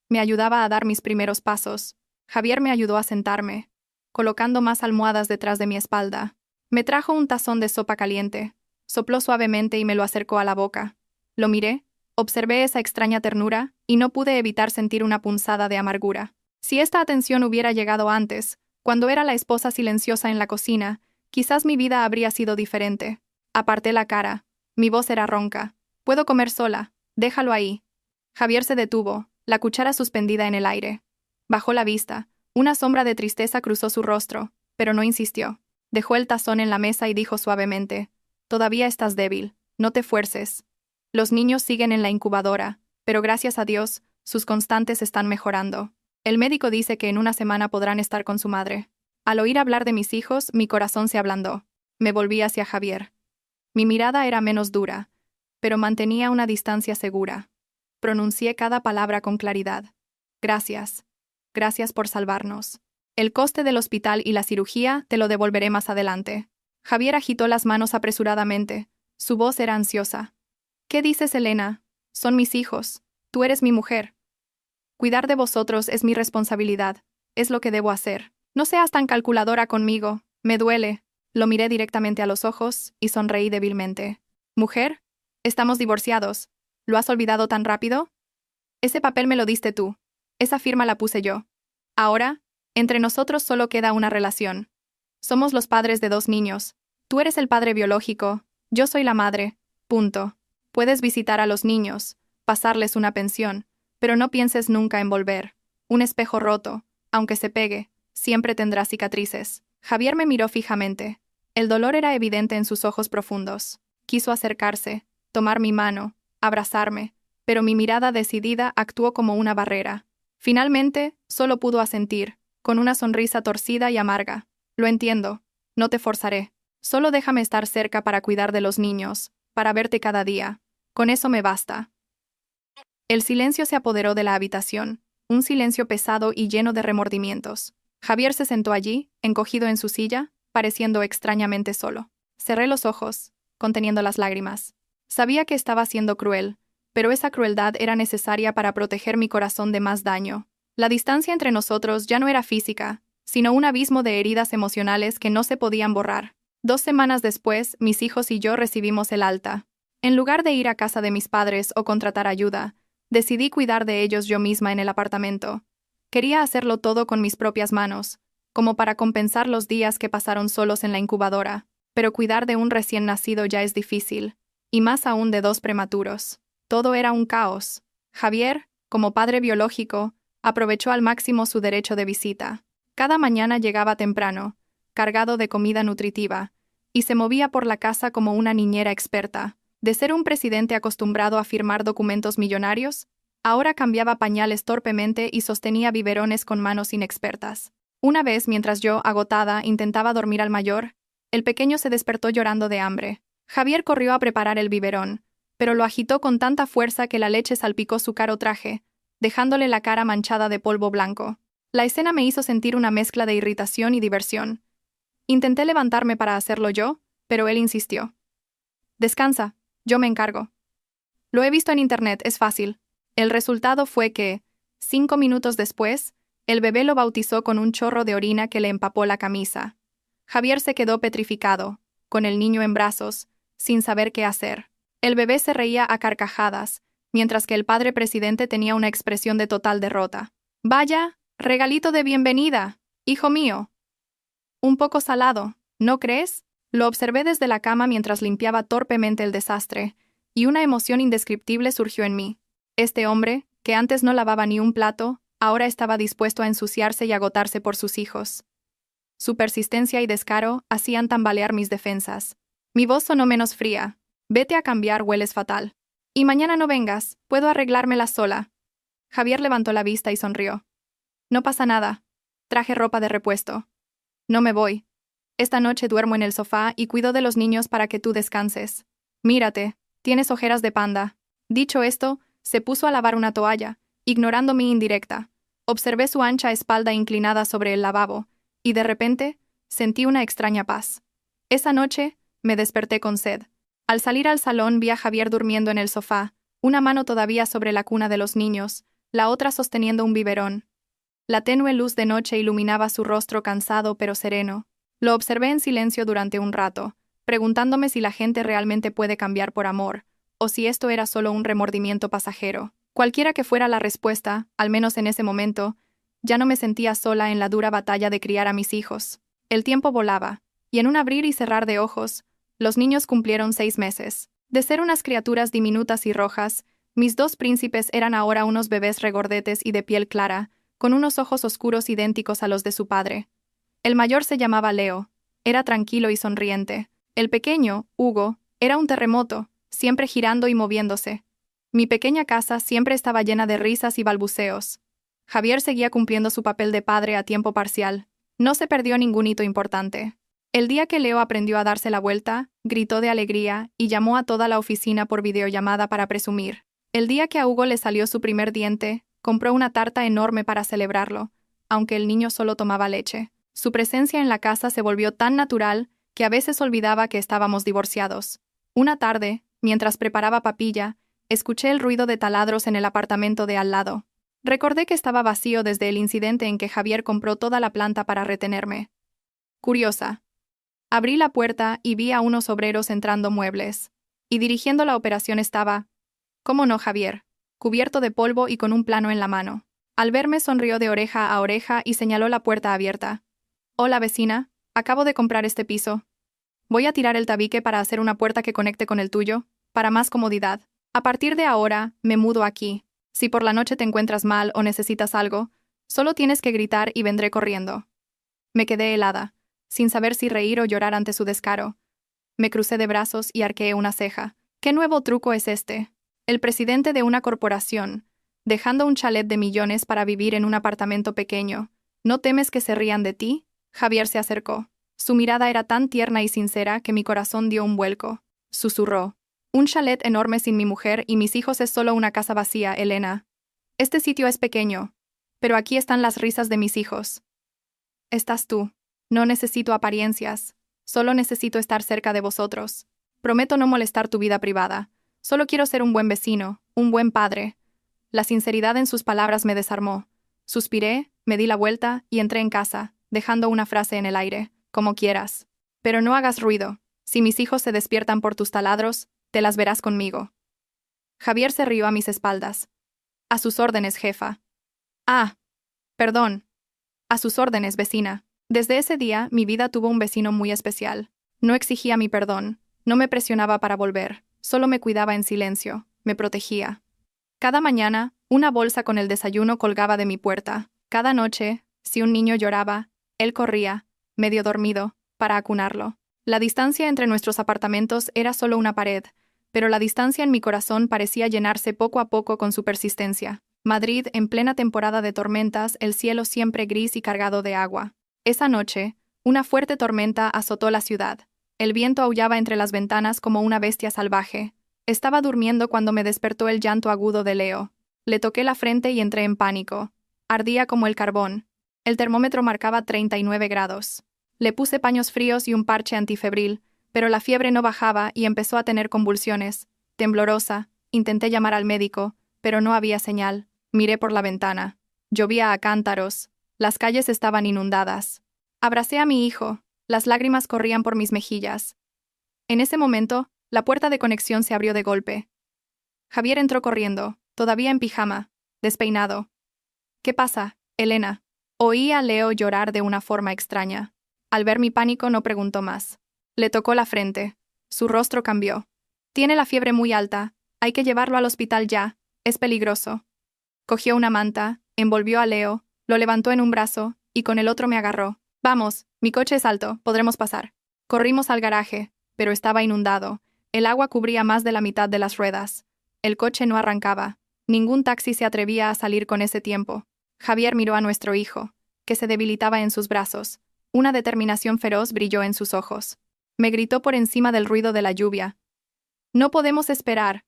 me ayudaba a dar mis primeros pasos. Javier me ayudó a sentarme, colocando más almohadas detrás de mi espalda. Me trajo un tazón de sopa caliente, sopló suavemente y me lo acercó a la boca. Lo miré, observé esa extraña ternura y no pude evitar sentir una punzada de amargura. Si esta atención hubiera llegado antes, cuando era la esposa silenciosa en la cocina, quizás mi vida habría sido diferente. Aparté la cara. Mi voz era ronca. Puedo comer sola. Déjalo ahí. Javier se detuvo, la cuchara suspendida en el aire. Bajó la vista. Una sombra de tristeza cruzó su rostro, pero no insistió. Dejó el tazón en la mesa y dijo suavemente: «Todavía estás débil. No te fuerces. Los niños siguen en la incubadora, pero gracias a Dios, sus constantes están mejorando. El médico dice que en una semana podrán estar con su madre». Al oír hablar de mis hijos, mi corazón se ablandó. Me volví hacia Javier. Mi mirada era menos dura, pero mantenía una distancia segura. Pronuncié cada palabra con claridad. «Gracias. Gracias por salvarnos. El coste del hospital y la cirugía te lo devolveré más adelante». Javier agitó las manos apresuradamente. Su voz era ansiosa. «¿Qué dices, Elena? Son mis hijos. Tú eres mi mujer. Cuidar de vosotros es mi responsabilidad. Es lo que debo hacer. No seas tan calculadora conmigo. Me duele». Lo miré directamente a los ojos y sonreí débilmente. «Mujer, estamos divorciados. ¿Lo has olvidado tan rápido? Ese papel me lo diste tú. Esa firma la puse yo. Ahora, entre nosotros solo queda una relación. Somos los padres de 2 niños. Tú eres el padre biológico, yo soy la madre. Punto. Puedes visitar a los niños, pasarles una pensión, pero no pienses nunca en volver. Un espejo roto, aunque se pegue, siempre tendrá cicatrices». Javier me miró fijamente. El dolor era evidente en sus ojos profundos. Quiso acercarse, tomar mi mano, abrazarme, pero mi mirada decidida actuó como una barrera. Finalmente, solo pudo asentir, con una sonrisa torcida y amarga. «Lo entiendo. No te forzaré. Solo déjame estar cerca para cuidar de los niños, para verte cada día. Con eso me basta». El silencio se apoderó de la habitación, un silencio pesado y lleno de remordimientos. Javier se sentó allí, encogido en su silla, pareciendo extrañamente solo. Cerré los ojos, conteniendo las lágrimas. Sabía que estaba siendo cruel, pero esa crueldad era necesaria para proteger mi corazón de más daño. La distancia entre nosotros ya no era física, sino un abismo de heridas emocionales que no se podían borrar. 2 semanas después, mis hijos y yo recibimos el alta. En lugar de ir a casa de mis padres o contratar ayuda, decidí cuidar de ellos yo misma en el apartamento. Quería hacerlo todo con mis propias manos, como para compensar los días que pasaron solos en la incubadora, pero cuidar de un recién nacido ya es difícil, y más aún de 2 prematuros. Todo era un caos. Javier, como padre biológico, aprovechó al máximo su derecho de visita. Cada mañana llegaba temprano, cargado de comida nutritiva, y se movía por la casa como una niñera experta. De ser un presidente acostumbrado a firmar documentos millonarios, ahora cambiaba pañales torpemente y sostenía biberones con manos inexpertas. Una vez, mientras yo, agotada, intentaba dormir al mayor, el pequeño se despertó llorando de hambre. Javier corrió a preparar el biberón, pero lo agitó con tanta fuerza que la leche salpicó su caro traje, dejándole la cara manchada de polvo blanco. La escena me hizo sentir una mezcla de irritación y diversión. Intenté levantarme para hacerlo yo, pero él insistió. «Descansa, yo me encargo. Lo he visto en internet, es fácil». El resultado fue que, 5 minutos después, el bebé lo bautizó con un chorro de orina que le empapó la camisa. Javier se quedó petrificado, con el niño en brazos, sin saber qué hacer. El bebé se reía a carcajadas, mientras que el padre presidente tenía una expresión de total derrota. «Vaya, regalito de bienvenida, hijo mío. Un poco salado, ¿no crees?». Lo observé desde la cama mientras limpiaba torpemente el desastre, y una emoción indescriptible surgió en mí. Este hombre, que antes no lavaba ni un plato, ahora estaba dispuesto a ensuciarse y agotarse por sus hijos. Su persistencia y descaro hacían tambalear mis defensas. Mi voz sonó menos fría. «Vete a cambiar, hueles fatal. Y mañana no vengas, puedo arreglármela sola». Javier levantó la vista y sonrió. «No pasa nada. Traje ropa de repuesto. No me voy. Esta noche duermo en el sofá y cuido de los niños para que tú descanses. Mírate, tienes ojeras de panda». Dicho esto, se puso a lavar una toalla, ignorando mi indirecta. Observé su ancha espalda inclinada sobre el lavabo, y de repente, sentí una extraña paz. Esa noche, me desperté con sed. Al salir al salón vi a Javier durmiendo en el sofá, una mano todavía sobre la cuna de los niños, la otra sosteniendo un biberón. La tenue luz de noche iluminaba su rostro cansado pero sereno. Lo observé en silencio durante un rato, preguntándome si la gente realmente puede cambiar por amor, o si esto era solo un remordimiento pasajero. Cualquiera que fuera la respuesta, al menos en ese momento, ya no me sentía sola en la dura batalla de criar a mis hijos. El tiempo volaba, y en un abrir y cerrar de ojos, los niños cumplieron 6 meses. De ser unas criaturas diminutas y rojas, mis 2 príncipes eran ahora unos bebés regordetes y de piel clara, con unos ojos oscuros idénticos a los de su padre. El mayor se llamaba Leo, era tranquilo y sonriente. El pequeño, Hugo, era un terremoto, siempre girando y moviéndose. Mi pequeña casa siempre estaba llena de risas y balbuceos. Javier seguía cumpliendo su papel de padre a tiempo parcial. No se perdió ningún hito importante. El día que Leo aprendió a darse la vuelta, gritó de alegría y llamó a toda la oficina por videollamada para presumir. El día que a Hugo le salió su primer diente, compró una tarta enorme para celebrarlo, aunque el niño solo tomaba leche. Su presencia en la casa se volvió tan natural que a veces olvidaba que estábamos divorciados. Una tarde, mientras preparaba papilla, escuché el ruido de taladros en el apartamento de al lado. Recordé que estaba vacío desde el incidente en que Javier compró toda la planta para retenerme. Curiosa. Abrí la puerta y vi a unos obreros entrando muebles. Y dirigiendo la operación estaba, ¿cómo no, Javier?, cubierto de polvo y con un plano en la mano. Al verme sonrió de oreja a oreja y señaló la puerta abierta. Hola, vecina, acabo de comprar este piso. Voy a tirar el tabique para hacer una puerta que conecte con el tuyo, para más comodidad. A partir de ahora, me mudo aquí. Si por la noche te encuentras mal o necesitas algo, solo tienes que gritar y vendré corriendo. Me quedé helada, sin saber si reír o llorar ante su descaro. Me crucé de brazos y arqueé una ceja. ¿Qué nuevo truco es este? El presidente de una corporación, dejando un chalet de millones para vivir en un apartamento pequeño. ¿No temes que se rían de ti? Javier se acercó. Su mirada era tan tierna y sincera que mi corazón dio un vuelco. Susurró. Un chalet enorme sin mi mujer y mis hijos es solo una casa vacía, Elena. Este sitio es pequeño, pero aquí están las risas de mis hijos. Estás tú. No necesito apariencias. Solo necesito estar cerca de vosotros. Prometo no molestar tu vida privada. Solo quiero ser un buen vecino, un buen padre. La sinceridad en sus palabras me desarmó. Suspiré, me di la vuelta y entré en casa, dejando una frase en el aire, como quieras. Pero no hagas ruido. Si mis hijos se despiertan por tus taladros, te las verás conmigo. Javier se rió a mis espaldas. A sus órdenes, jefa. Ah, perdón. A sus órdenes, vecina. Desde ese día, mi vida tuvo un vecino muy especial. No exigía mi perdón, no me presionaba para volver, solo me cuidaba en silencio, me protegía. Cada mañana, una bolsa con el desayuno colgaba de mi puerta. Cada noche, si un niño lloraba, él corría, medio dormido, para acunarlo. La distancia entre nuestros apartamentos era solo una pared, pero la distancia en mi corazón parecía llenarse poco a poco con su persistencia. Madrid, en plena temporada de tormentas, el cielo siempre gris y cargado de agua. Esa noche, una fuerte tormenta azotó la ciudad. El viento aullaba entre las ventanas como una bestia salvaje. Estaba durmiendo cuando me despertó el llanto agudo de Leo. Le toqué la frente y entré en pánico. Ardía como el carbón. El termómetro marcaba 39 grados. Le puse paños fríos y un parche antifebril, pero la fiebre no bajaba y empezó a tener convulsiones. Temblorosa, intenté llamar al médico, pero no había señal. Miré por la ventana. Llovía a cántaros. Las calles estaban inundadas. Abracé a mi hijo. Las lágrimas corrían por mis mejillas. En ese momento, la puerta de conexión se abrió de golpe. Javier entró corriendo, todavía en pijama, despeinado. ¿Qué pasa, Elena? Oí a Leo llorar de una forma extraña. Al ver mi pánico no preguntó más. Le tocó la frente. Su rostro cambió. Tiene la fiebre muy alta. Hay que llevarlo al hospital ya. Es peligroso. Cogió una manta, envolvió a Leo, lo levantó en un brazo, y con el otro me agarró. Vamos, mi coche es alto, podremos pasar. Corrimos al garaje, pero estaba inundado. El agua cubría más de la mitad de las ruedas. El coche no arrancaba. Ningún taxi se atrevía a salir con ese tiempo. Javier miró a nuestro hijo, que se debilitaba en sus brazos. Una determinación feroz brilló en sus ojos. Me gritó por encima del ruido de la lluvia. No podemos esperar.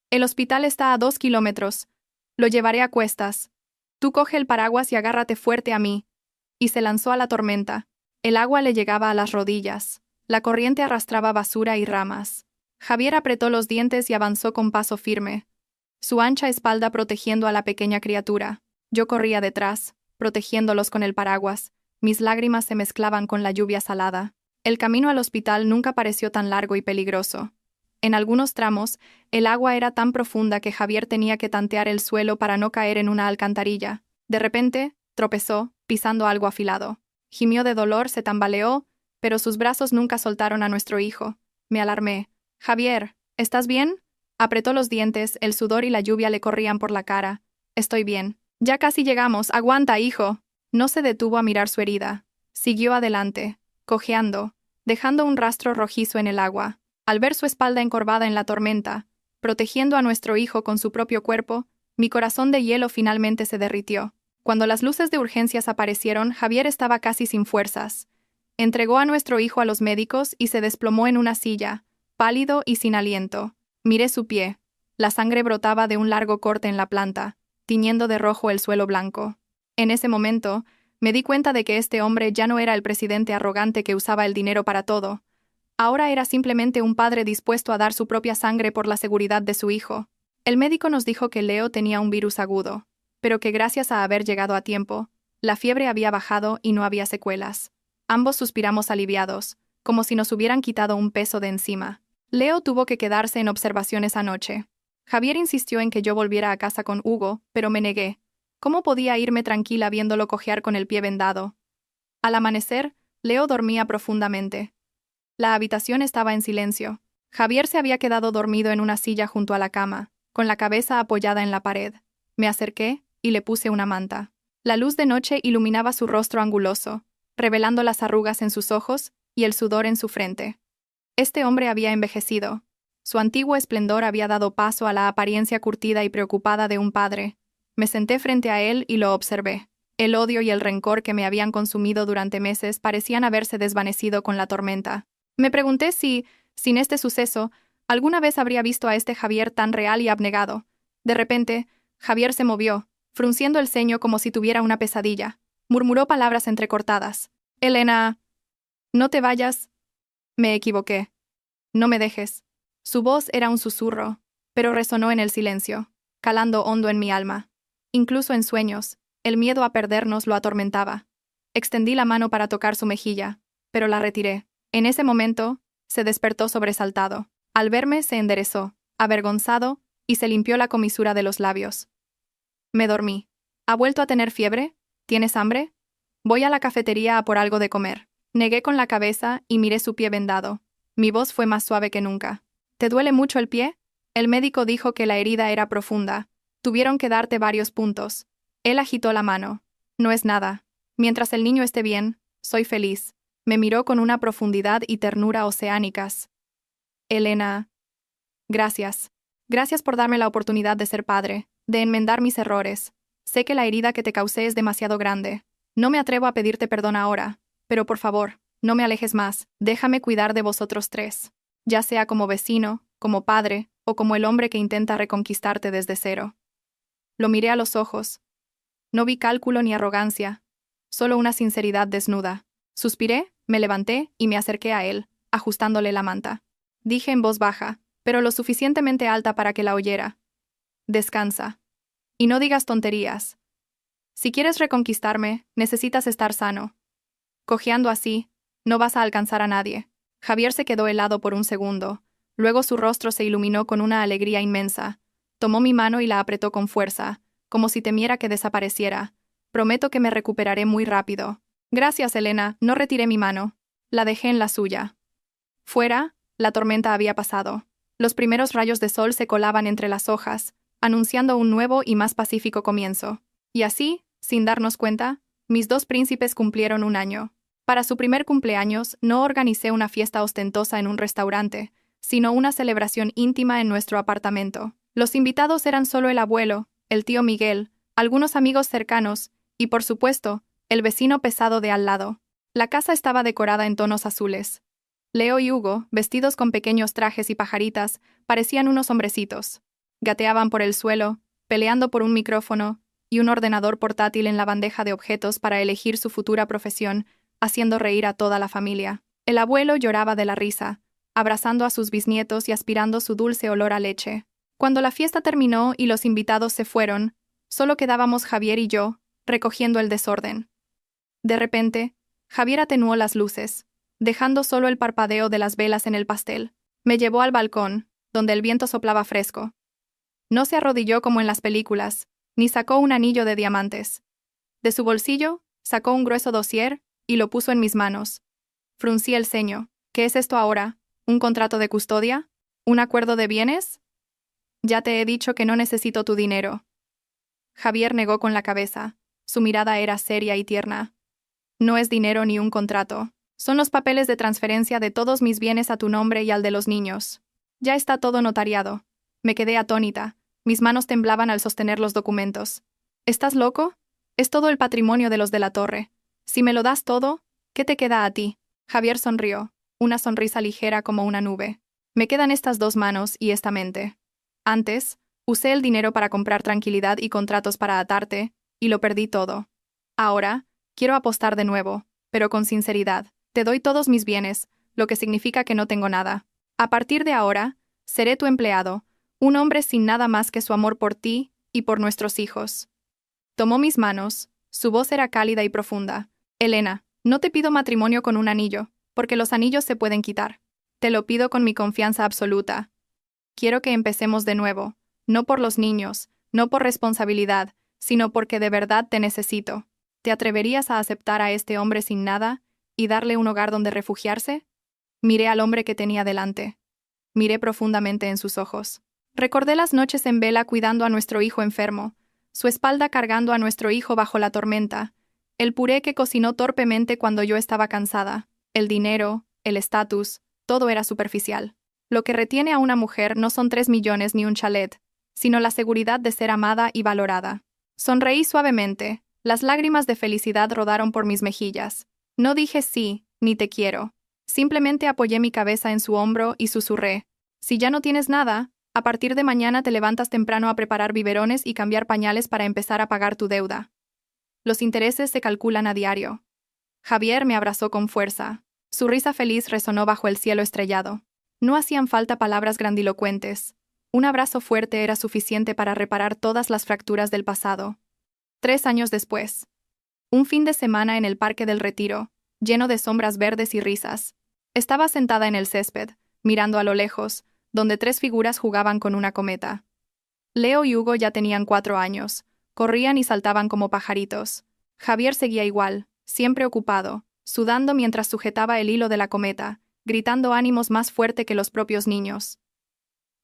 El hospital está a 2 kilómetros. Lo llevaré a cuestas. Tú coge el paraguas y agárrate fuerte a mí. Y se lanzó a la tormenta. El agua le llegaba a las rodillas. La corriente arrastraba basura y ramas. Javier apretó los dientes y avanzó con paso firme, su ancha espalda protegiendo a la pequeña criatura. Yo corría detrás, protegiéndolos con el paraguas. Mis lágrimas se mezclaban con la lluvia salada. El camino al hospital nunca pareció tan largo y peligroso. En algunos tramos, el agua era tan profunda que Javier tenía que tantear el suelo para no caer en una alcantarilla. De repente, tropezó, pisando algo afilado. Gimió de dolor, se tambaleó, pero sus brazos nunca soltaron a nuestro hijo. Me alarmé. «Javier, ¿estás bien?» Apretó los dientes, el sudor y la lluvia le corrían por la cara. «Estoy bien. Ya casi llegamos. Aguanta, hijo». No se detuvo a mirar su herida. Siguió adelante, cojeando, dejando un rastro rojizo en el agua. Al ver su espalda encorvada en la tormenta, protegiendo a nuestro hijo con su propio cuerpo, mi corazón de hielo finalmente se derritió. Cuando las luces de urgencias aparecieron, Javier estaba casi sin fuerzas. Entregó a nuestro hijo a los médicos y se desplomó en una silla, pálido y sin aliento. Miré su pie. La sangre brotaba de un largo corte en la planta, tiñendo de rojo el suelo blanco. En ese momento, me di cuenta de que este hombre ya no era el presidente arrogante que usaba el dinero para todo. Ahora era simplemente un padre dispuesto a dar su propia sangre por la seguridad de su hijo. El médico nos dijo que Leo tenía un virus agudo, pero que gracias a haber llegado a tiempo, la fiebre había bajado y no había secuelas. Ambos suspiramos aliviados, como si nos hubieran quitado un peso de encima. Leo tuvo que quedarse en observación esa noche. Javier insistió en que yo volviera a casa con Hugo, pero me negué. ¿Cómo podía irme tranquila viéndolo cojear con el pie vendado? Al amanecer, Leo dormía profundamente. La habitación estaba en silencio. Javier se había quedado dormido en una silla junto a la cama, con la cabeza apoyada en la pared. Me acerqué y le puse una manta. La luz de noche iluminaba su rostro anguloso, revelando las arrugas en sus ojos y el sudor en su frente. Este hombre había envejecido. Su antiguo esplendor había dado paso a la apariencia curtida y preocupada de un padre. Me senté frente a él y lo observé. El odio y el rencor que me habían consumido durante meses parecían haberse desvanecido con la tormenta. Me pregunté si, sin este suceso, alguna vez habría visto a este Javier tan real y abnegado. De repente, Javier se movió, frunciendo el ceño como si tuviera una pesadilla. Murmuró palabras entrecortadas. «Elena, no te vayas». Me equivoqué. «No me dejes». Su voz era un susurro, pero resonó en el silencio, calando hondo en mi alma. Incluso en sueños, el miedo a perdernos lo atormentaba. Extendí la mano para tocar su mejilla, pero la retiré. En ese momento, se despertó sobresaltado. Al verme, se enderezó, avergonzado, y se limpió la comisura de los labios. Me dormí. ¿Ha vuelto a tener fiebre? ¿Tienes hambre? Voy a la cafetería a por algo de comer. Negué con la cabeza y miré su pie vendado. Mi voz fue más suave que nunca. ¿Te duele mucho el pie? El médico dijo que la herida era profunda. Tuvieron que darte varios puntos. Él agitó la mano. No es nada. Mientras el niño esté bien, soy feliz. Me miró con una profundidad y ternura oceánicas. Elena. Gracias. Gracias por darme la oportunidad de ser padre, de enmendar mis errores. Sé que la herida que te causé es demasiado grande. No me atrevo a pedirte perdón ahora, pero por favor, no me alejes más. Déjame cuidar de vosotros tres. Ya sea como vecino, como padre, o como el hombre que intenta reconquistarte desde cero. Lo miré a los ojos. No vi cálculo ni arrogancia, solo una sinceridad desnuda. Suspiré, me levanté y me acerqué a él, ajustándole la manta. Dije en voz baja, pero lo suficientemente alta para que la oyera. Descansa. Y no digas tonterías. Si quieres reconquistarme, necesitas estar sano. Cojeando así, no vas a alcanzar a nadie. Javier se quedó helado por un segundo. Luego su rostro se iluminó con una alegría inmensa. Tomó mi mano y la apretó con fuerza, como si temiera que desapareciera. Prometo que me recuperaré muy rápido. Gracias, Elena, no retiré mi mano. La dejé en la suya. Fuera, la tormenta había pasado. Los primeros rayos de sol se colaban entre las hojas, anunciando un nuevo y más pacífico comienzo. Y así, sin darnos cuenta, mis dos príncipes cumplieron un año. Para su primer cumpleaños, no organicé una fiesta ostentosa en un restaurante, sino una celebración íntima en nuestro apartamento. Los invitados eran solo el abuelo, el tío Miguel, algunos amigos cercanos, y por supuesto, el vecino pesado de al lado. La casa estaba decorada en tonos azules. Leo y Hugo, vestidos con pequeños trajes y pajaritas, parecían unos hombrecitos. Gateaban por el suelo, peleando por un micrófono y un ordenador portátil en la bandeja de objetos para elegir su futura profesión, haciendo reír a toda la familia. El abuelo lloraba de la risa, abrazando a sus bisnietos y aspirando su dulce olor a leche. Cuando la fiesta terminó y los invitados se fueron, solo quedábamos Javier y yo, recogiendo el desorden. De repente, Javier atenuó las luces, dejando solo el parpadeo de las velas en el pastel. Me llevó al balcón, donde el viento soplaba fresco. No se arrodilló como en las películas, ni sacó un anillo de diamantes. De su bolsillo, sacó un grueso dossier y lo puso en mis manos. Fruncí el ceño. ¿Qué es esto ahora? ¿Un contrato de custodia? ¿Un acuerdo de bienes? Ya te he dicho que no necesito tu dinero. Javier negó con la cabeza. Su mirada era seria y tierna. No es dinero ni un contrato. Son los papeles de transferencia de todos mis bienes a tu nombre y al de los niños. Ya está todo notariado. Me quedé atónita. Mis manos temblaban al sostener los documentos. ¿Estás loco? Es todo el patrimonio de los de la torre. Si me lo das todo, ¿qué te queda a ti? Javier sonrió, una sonrisa ligera como una nube. Me quedan estas 2 manos y esta mente. Antes, usé el dinero para comprar tranquilidad y contratos para atarte, y lo perdí todo. Ahora, quiero apostar de nuevo, pero con sinceridad. Te doy todos mis bienes, lo que significa que no tengo nada. A partir de ahora, seré tu empleado, un hombre sin nada más que su amor por ti y por nuestros hijos. Tomó mis manos, su voz era cálida y profunda. Elena, no te pido matrimonio con un anillo, porque los anillos se pueden quitar. Te lo pido con mi confianza absoluta. Quiero que empecemos de nuevo, no por los niños, no por responsabilidad, sino porque de verdad te necesito. ¿Te atreverías a aceptar a este hombre sin nada y darle un hogar donde refugiarse? Miré al hombre que tenía delante. Miré profundamente en sus ojos. Recordé las noches en vela cuidando a nuestro hijo enfermo, su espalda cargando a nuestro hijo bajo la tormenta, el puré que cocinó torpemente cuando yo estaba cansada, el dinero, el estatus, todo era superficial. Lo que retiene a una mujer no son 3 millones ni un chalet, sino la seguridad de ser amada y valorada. Sonreí suavemente, las lágrimas de felicidad rodaron por mis mejillas. No dije sí, ni te quiero. Simplemente apoyé mi cabeza en su hombro y susurré. Si ya no tienes nada, a partir de mañana te levantas temprano a preparar biberones y cambiar pañales para empezar a pagar tu deuda. Los intereses se calculan a diario. Javier me abrazó con fuerza. Su risa feliz resonó bajo el cielo estrellado. No hacían falta palabras grandilocuentes. Un abrazo fuerte era suficiente para reparar todas las fracturas del pasado. 3 años después. Un fin de semana en el Parque del Retiro, lleno de sombras verdes y risas. Estaba sentada en el césped, mirando a lo lejos, donde 3 figuras jugaban con una cometa. Leo y Hugo ya tenían 4 años, corrían y saltaban como pajaritos. Javier seguía igual, siempre ocupado, sudando mientras sujetaba el hilo de la cometa, gritando ánimos más fuerte que los propios niños.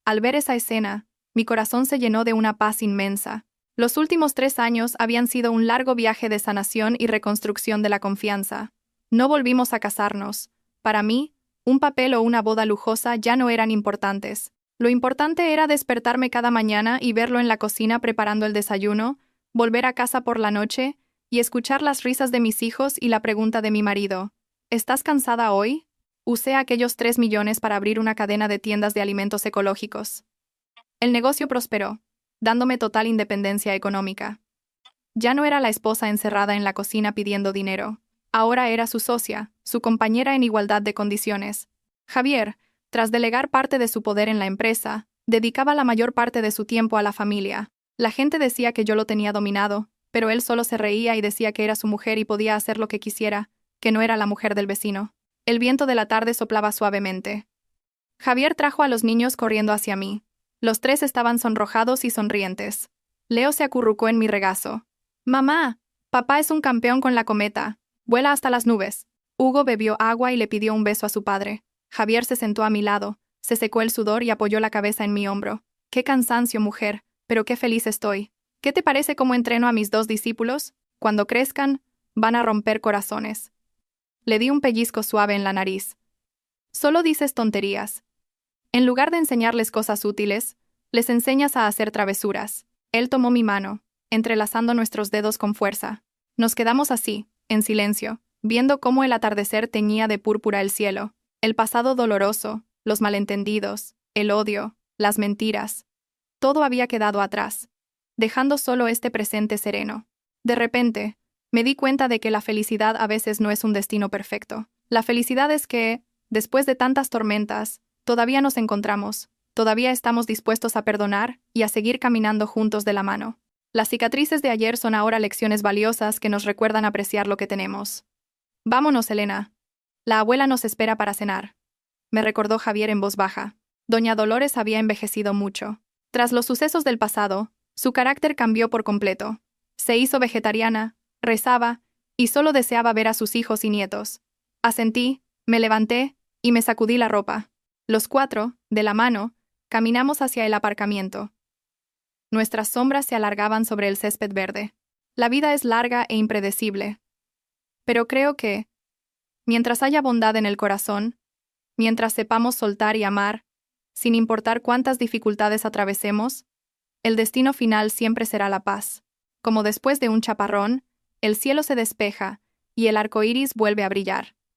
Al ver esa escena, mi corazón se llenó de una paz inmensa. Los últimos 3 años habían sido un largo viaje de sanación y reconstrucción de la confianza. No volvimos a casarnos. Para mí, un papel o una boda lujosa ya no eran importantes. Lo importante era despertarme cada mañana y verlo en la cocina preparando el desayuno, volver a casa por la noche y escuchar las risas de mis hijos y la pregunta de mi marido. ¿Estás cansada hoy? Usé aquellos 3 millones para abrir una cadena de tiendas de alimentos ecológicos. El negocio prosperó, dándome total independencia económica. Ya no era la esposa encerrada en la cocina pidiendo dinero. Ahora era su socia, su compañera en igualdad de condiciones. Javier, tras delegar parte de su poder en la empresa, dedicaba la mayor parte de su tiempo a la familia. La gente decía que yo lo tenía dominado, pero él solo se reía y decía que era su mujer y podía hacer lo que quisiera, que no era la mujer del vecino. El viento de la tarde soplaba suavemente. Javier trajo a los niños corriendo hacia mí. Los 3 estaban sonrojados y sonrientes. Leo se acurrucó en mi regazo. «Mamá, papá es un campeón con la cometa. Vuela hasta las nubes». Hugo bebió agua y le pidió un beso a su padre. Javier se sentó a mi lado, se secó el sudor y apoyó la cabeza en mi hombro. «Qué cansancio, mujer, pero qué feliz estoy. ¿Qué te parece cómo entreno a mis 2 discípulos? Cuando crezcan, van a romper corazones». Le di un pellizco suave en la nariz. «Solo dices tonterías. En lugar de enseñarles cosas útiles, les enseñas a hacer travesuras». Él tomó mi mano, entrelazando nuestros dedos con fuerza. Nos quedamos así, en silencio, viendo cómo el atardecer teñía de púrpura el cielo. El pasado doloroso, los malentendidos, el odio, las mentiras. Todo había quedado atrás, dejando solo este presente sereno. De repente, me di cuenta de que la felicidad a veces no es un destino perfecto. La felicidad es que, Después de tantas tormentas, todavía nos encontramos, todavía estamos dispuestos a perdonar y a seguir caminando juntos de la mano. Las cicatrices de ayer son ahora lecciones valiosas que nos recuerdan apreciar lo que tenemos. Vámonos, Elena. La abuela nos espera para cenar. Me recordó Javier en voz baja. Doña Dolores había envejecido mucho. Tras los sucesos del pasado, su carácter cambió por completo. Se hizo vegetariana, rezaba, y solo deseaba ver a sus hijos y nietos. Asentí, me levanté, y me sacudí la ropa. Los cuatro, de la mano, caminamos hacia el aparcamiento. Nuestras sombras se alargaban sobre el césped verde. La vida es larga e impredecible. Pero creo que, mientras haya bondad en el corazón, mientras sepamos soltar y amar, sin importar cuántas dificultades atravesemos, el destino final siempre será la paz. Como después de un chaparrón, el cielo se despeja y el arco iris vuelve a brillar.